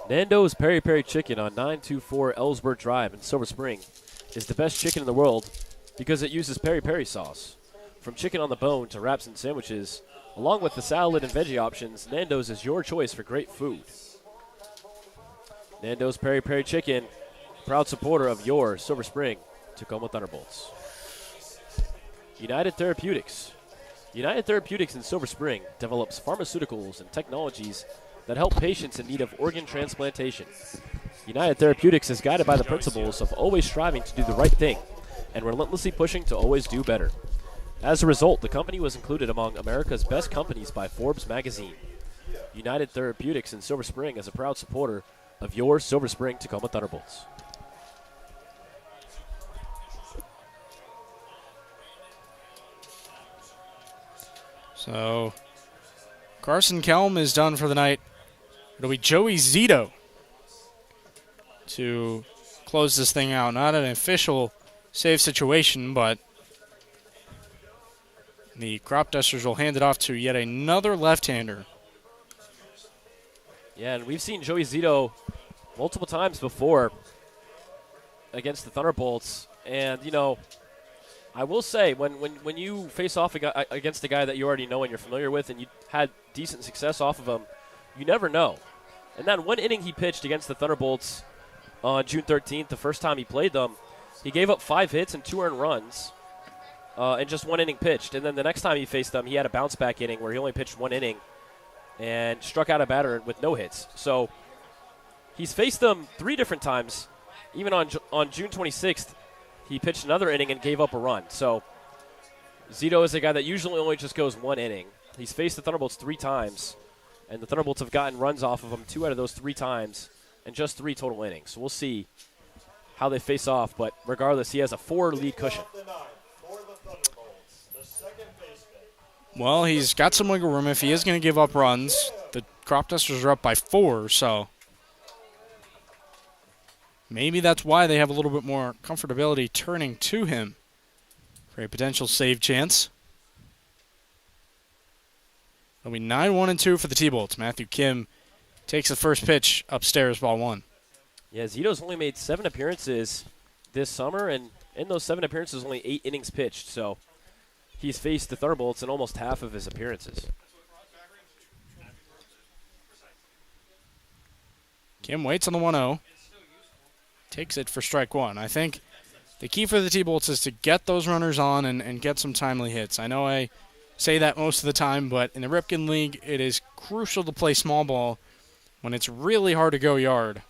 Nando's Peri Peri Chicken on 924 Ellsworth Drive in Silver Spring is the best chicken in the world because it uses peri-peri sauce. From chicken on the bone to wraps and sandwiches, along with the salad and veggie options, Nando's is your choice for great food. Nando's Peri Peri Chicken, proud supporter of your Silver Spring Tacoma Thunderbolts. United Therapeutics. United Therapeutics in Silver Spring develops pharmaceuticals and technologies that help patients in need of organ transplantation. United Therapeutics is guided by the principles of always striving to do the right thing and relentlessly pushing to always do better. As a result, the company was included among America's best companies by Forbes magazine. United Therapeutics in Silver Spring is a proud supporter of your Silver Spring Tacoma Thunderbolts. So, Carson Kelm is done for the night. It'll be Joey Zito to close this thing out. Not an official save situation, but the Cropdusters will hand it off to yet another left-hander. Yeah, and we've seen Joey Zito multiple times before against the Thunderbolts. And, I will say, when you face off against a guy that you already know and you're familiar with and you had decent success off of him, you never know. And that one inning he pitched against the Thunderbolts on June 13th, the first time he played them, he gave up 5 hits and 2 earned runs and just 1 inning pitched. And then the next time he faced them, he had a bounce-back inning where he only pitched 1 inning and struck out a batter with no hits. So he's faced them 3 different times. Even on June 26th, he pitched another inning and gave up a run. So Zito is a guy that usually only just goes 1 inning. He's faced the Thunderbolts 3 times, and the Thunderbolts have gotten runs off of him 2 out of those 3 times and just 3 total innings. So we'll see how they face off, but regardless, he has a 4 lead cushion. Well, he's got some wiggle room if he is going to give up runs. The Cropdusters are up by 4, so maybe that's why they have a little bit more comfortability turning to him for a potential save chance. It'll be 9-1-2 for the T-Bolts. Matthew Kim takes the first pitch upstairs, ball 1. Yeah, Zito's only made 7 appearances this summer, and in those 7 appearances, only 8 innings pitched. So he's faced the Thunderbolts in almost half of his appearances. Kim waits on the 1-0. Takes it for strike one. I think the key for the T-Bolts is to get those runners on and get some timely hits. I know I say that most of the time, but in the Ripken League, it is crucial to play small ball when it's really hard to go yard,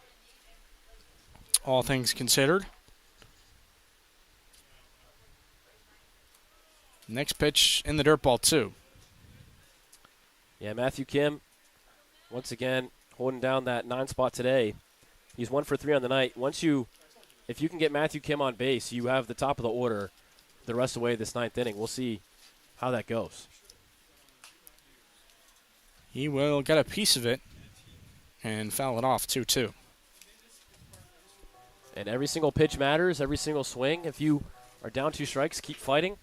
all things considered. Next pitch in the dirt ball, 2. Yeah, Matthew Kim, once again, holding down that 9 spot today. He's 1 for 3 on the night. If you can get Matthew Kim on base, you have the top of the order the rest of the way this 9th inning. We'll see how that goes. He will get a piece of it and foul it off, 2-2. And every single pitch matters, every single swing. If you are down 2 strikes, keep fighting,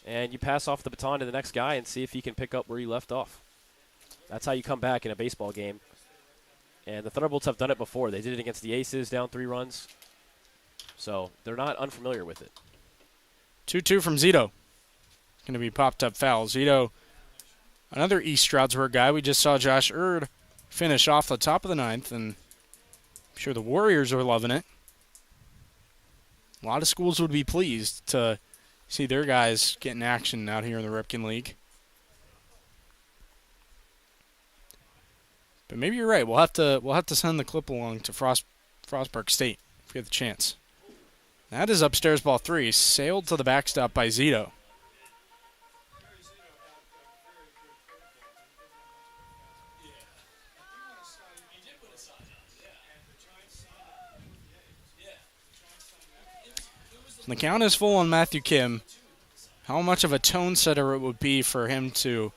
and you pass off the baton to the next guy and see if he can pick up where you left off. That's how you come back in a baseball game. And the Thunderbolts have done it before. They did it against the Aces, down 3 runs. So they're not unfamiliar with it. 2-2 from Zito. Going to be popped up foul. Zito, another East Stroudsburg guy. We just saw Josh Erd finish off the top of the 9th, and I'm sure the Warriors are loving it. A lot of schools would be pleased to see their guys getting action out here in the Ripken League. But maybe you're right. We'll have to send the clip along to Frostburg State if we have the chance. That is upstairs ball 3, sailed to the backstop by Zito. The count is full on Matthew Kim. How much of a tone setter it would be for him to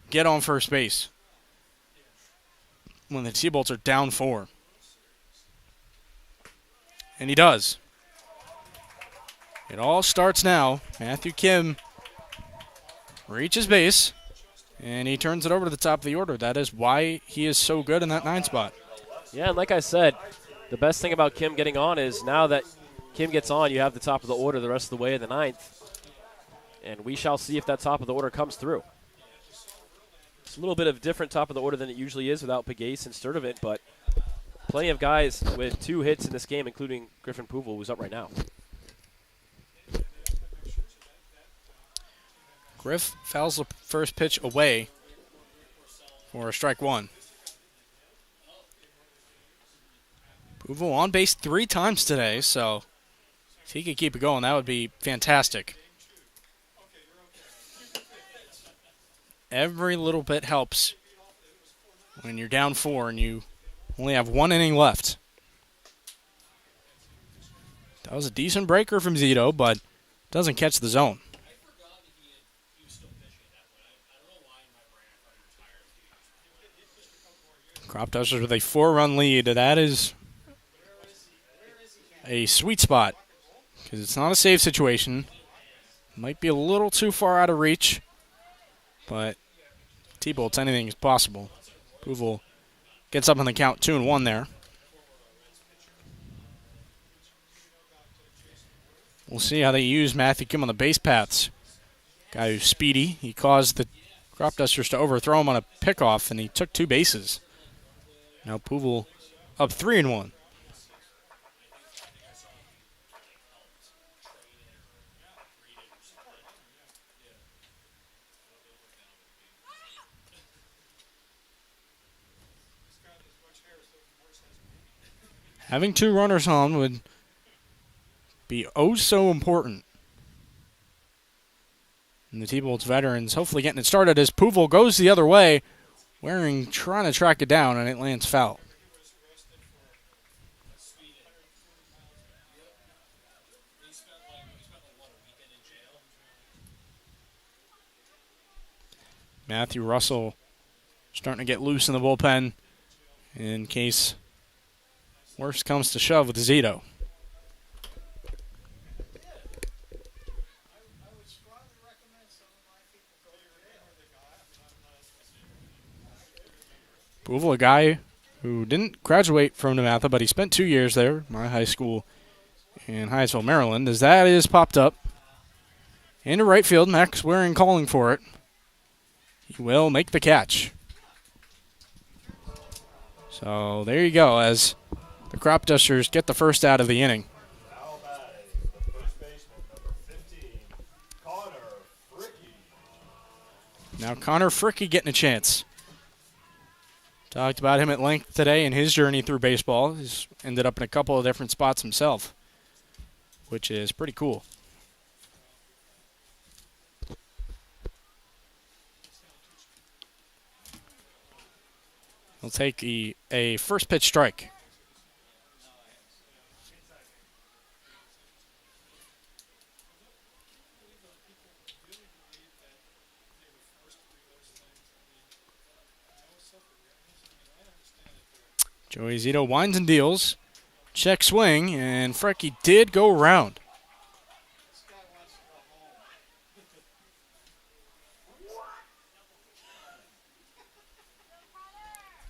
get on first base when the T-Bolts are down 4. And he does. It all starts now. Matthew Kim reaches base, and he turns it over to the top of the order. That is why he is so good in that 9 spot. Yeah, and like I said, the best thing about Kim getting on is now that Kim gets on, you have the top of the order the rest of the way in the 9th. And we shall see if that top of the order comes through. It's a little bit of different top of the order than it usually is without Pagase and Sturdivant, but plenty of guys with 2 hits in this game, including Griffin Pouvel, who's up right now. Griff fouls the first pitch away for strike 1. Pouvel on base 3 times today, so if he could keep it going, that would be fantastic. Every little bit helps when you're down 4 and you only have 1 inning left. That was a decent breaker from Zito, but doesn't catch the zone. Cropdusters with a 4-run lead. That is a sweet spot because it's not a save situation. Might be a little too far out of reach, but T-Bolts, anything is possible. Pouvel gets up on the count, 2-1 there. We'll see how they use Matthew Kim on the base paths. Guy who's speedy. He caused the Cropdusters to overthrow him on a pickoff, and he took 2 bases. Now Pouvel up 3-1. Having 2 runners on would be oh so important. And the T-Bolts veterans hopefully getting it started as Pouvel goes the other way, trying to track it down, and it lands foul. Matthew Russell starting to get loose in the bullpen in case worst comes to shove with Zito. Pouvel, a guy who didn't graduate from Nematha, but he spent 2 years there, my high school in Hyattsville, Maryland, as that is popped up into right field. Max Waring calling for it. He will make the catch. So there you go, as the Cropdusters get the first out of the inning. Now batting, the first baseman, number 15, Connor Fricky. Now Connor Fricky getting a chance. Talked about him at length today in his journey through baseball. He's ended up in a couple of different spots himself, which is pretty cool. He'll take a first pitch strike. Joey Zito winds and deals. Check swing, and Frecky did go around.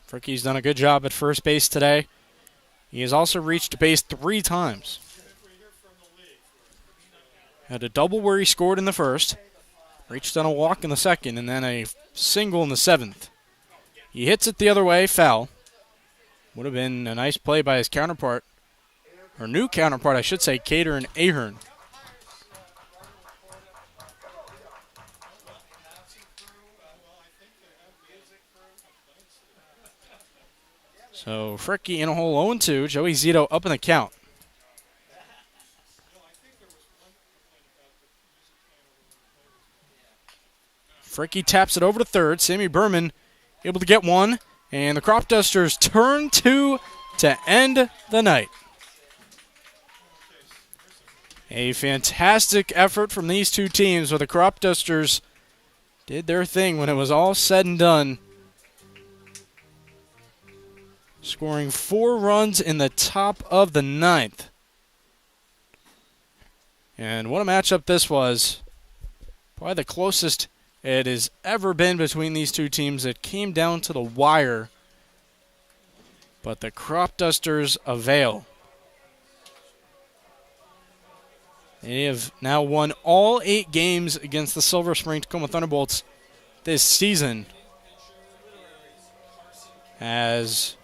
Fricky's done a good job at first base today. He has also reached base 3 times. Had a double where he scored in the first, reached on a walk in the second, and then a single in the 7th. He hits it the other way, foul. Would have been a nice play by his counterpart, or new counterpart, I should say, Cater and Ahern. So Fricky in a hole 0-2. Joey Zito up in the count. Fricky taps it over to third. Sammy Berman able to get one. And the Cropdusters turn 2 to end the night. A fantastic effort from these two teams, where the Cropdusters did their thing when it was all said and done, scoring 4 runs in the top of the 9th. And what a matchup this was. Probably the closest it has ever been between these two teams. It came down to the wire, but the Cropdusters avail. They have now won all 8 games against the Silver Spring Tacoma Thunderbolts this season, as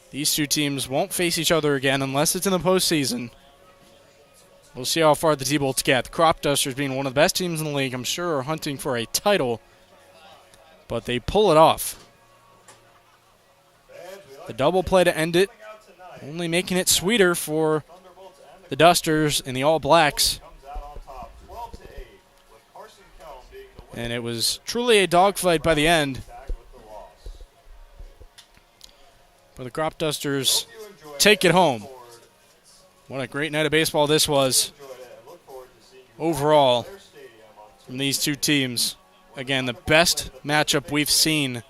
these two teams won't face each other again unless it's in the postseason. We'll see how far the T-Bolts get. The Cropdusters, being one of the best teams in the league, I'm sure are hunting for a title, but they pull it off. The double play to end it, only making it sweeter for the Dusters and the All Blacks. And it was truly a dogfight by the end, but the Cropdusters take it home. What a great night of baseball this was overall from these two teams. Again, the best matchup we've seen.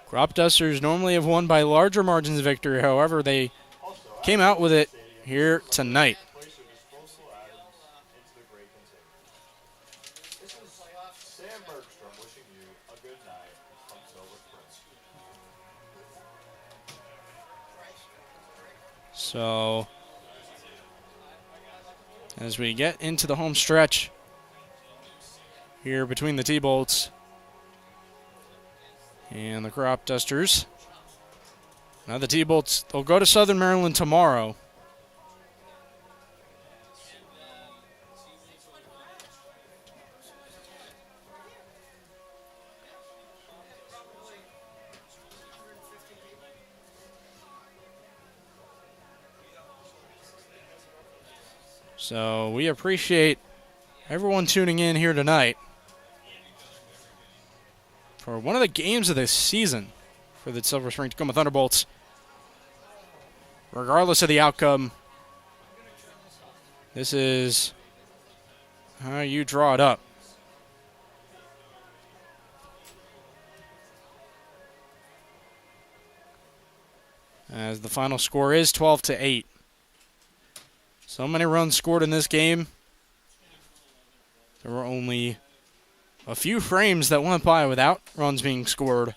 Cropdusters normally have won by larger margins of victory. However, they came out with it here tonight. So, as we get into the home stretch here between the T-Bolts and the Cropdusters. Now the T-Bolts, they'll go to Southern Maryland tomorrow. So we appreciate everyone tuning in here tonight for one of the games of this season for the Silver Spring Tacoma Thunderbolts. Regardless of the outcome, this is how you draw it up. As the final score is 12-8. So many runs scored in this game. There were only a few frames that went by without runs being scored,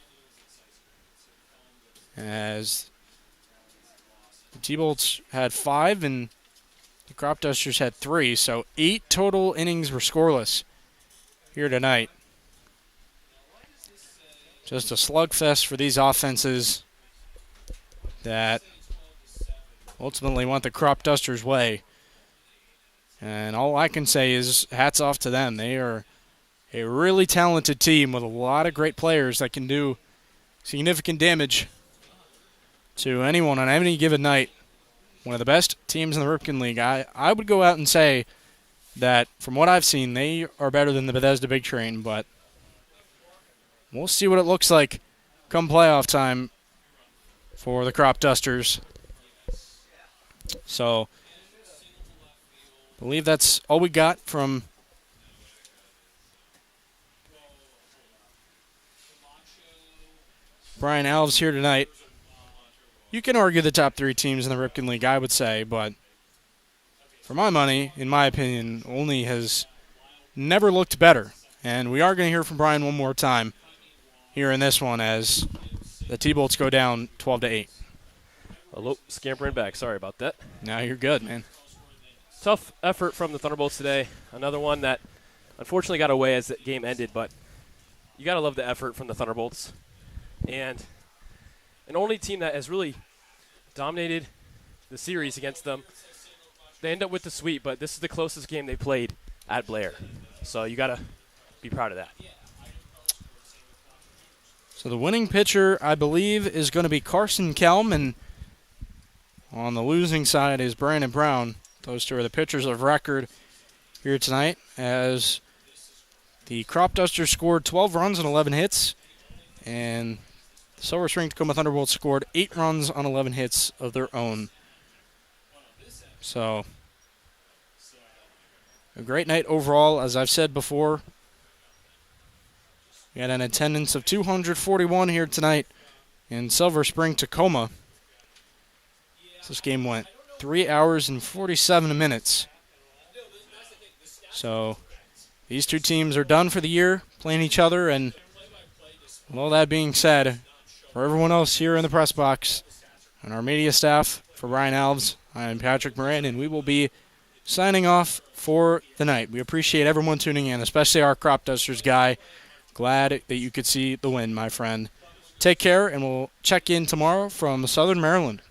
as The T-Bolts had 5 and the Cropdusters had 3, so 8 total innings were scoreless here tonight. Just a slugfest for these offenses that ultimately went the Cropdusters' way. And all I can say is hats off to them. They are a really talented team with a lot of great players that can do significant damage to anyone on any given night. One of the best teams in the Ripken League. I would go out and say that from what I've seen, they are better than the Bethesda Big Train, but we'll see what it looks like come playoff time for the Cropdusters. So, I believe that's all we got from Brian Alves here tonight. You can argue the top 3 teams in the Ripken League, I would say, but for my money, in my opinion, Olney has never looked better. And we are going to hear from Brian one more time here in this one as the T-Bolts go down 12-8. Hello, scampering back. Sorry about that. Now you're good, man. Tough effort from the Thunderbolts today. Another one that unfortunately got away as the game ended, but you got to love the effort from the Thunderbolts. And an Olney team that has really dominated the series against them. They end up with the sweep, but this is the closest game they played at Blair. So you got to be proud of that. So the winning pitcher, I believe, is going to be Carson Kelm, and on the losing side is Brandon Brown. Those two are the pitchers of record here tonight as the Cropdusters scored 12 runs on 11 hits, and the Silver Spring Tacoma Thunderbolts scored 8 runs on 11 hits of their own. So, a great night overall, as I've said before. We had an attendance of 241 here tonight in Silver Spring, Tacoma. This game went 3 hours and 47 minutes. So, these two teams are done for the year, playing each other, and with all that being said, for everyone else here in the press box and our media staff, for Brian Alves, I'm Patrick Moran, and we will be signing off for the night. We appreciate everyone tuning in, especially our Cropdusters guy. Glad that you could see the win, my friend. Take care, and we'll check in tomorrow from Southern Maryland.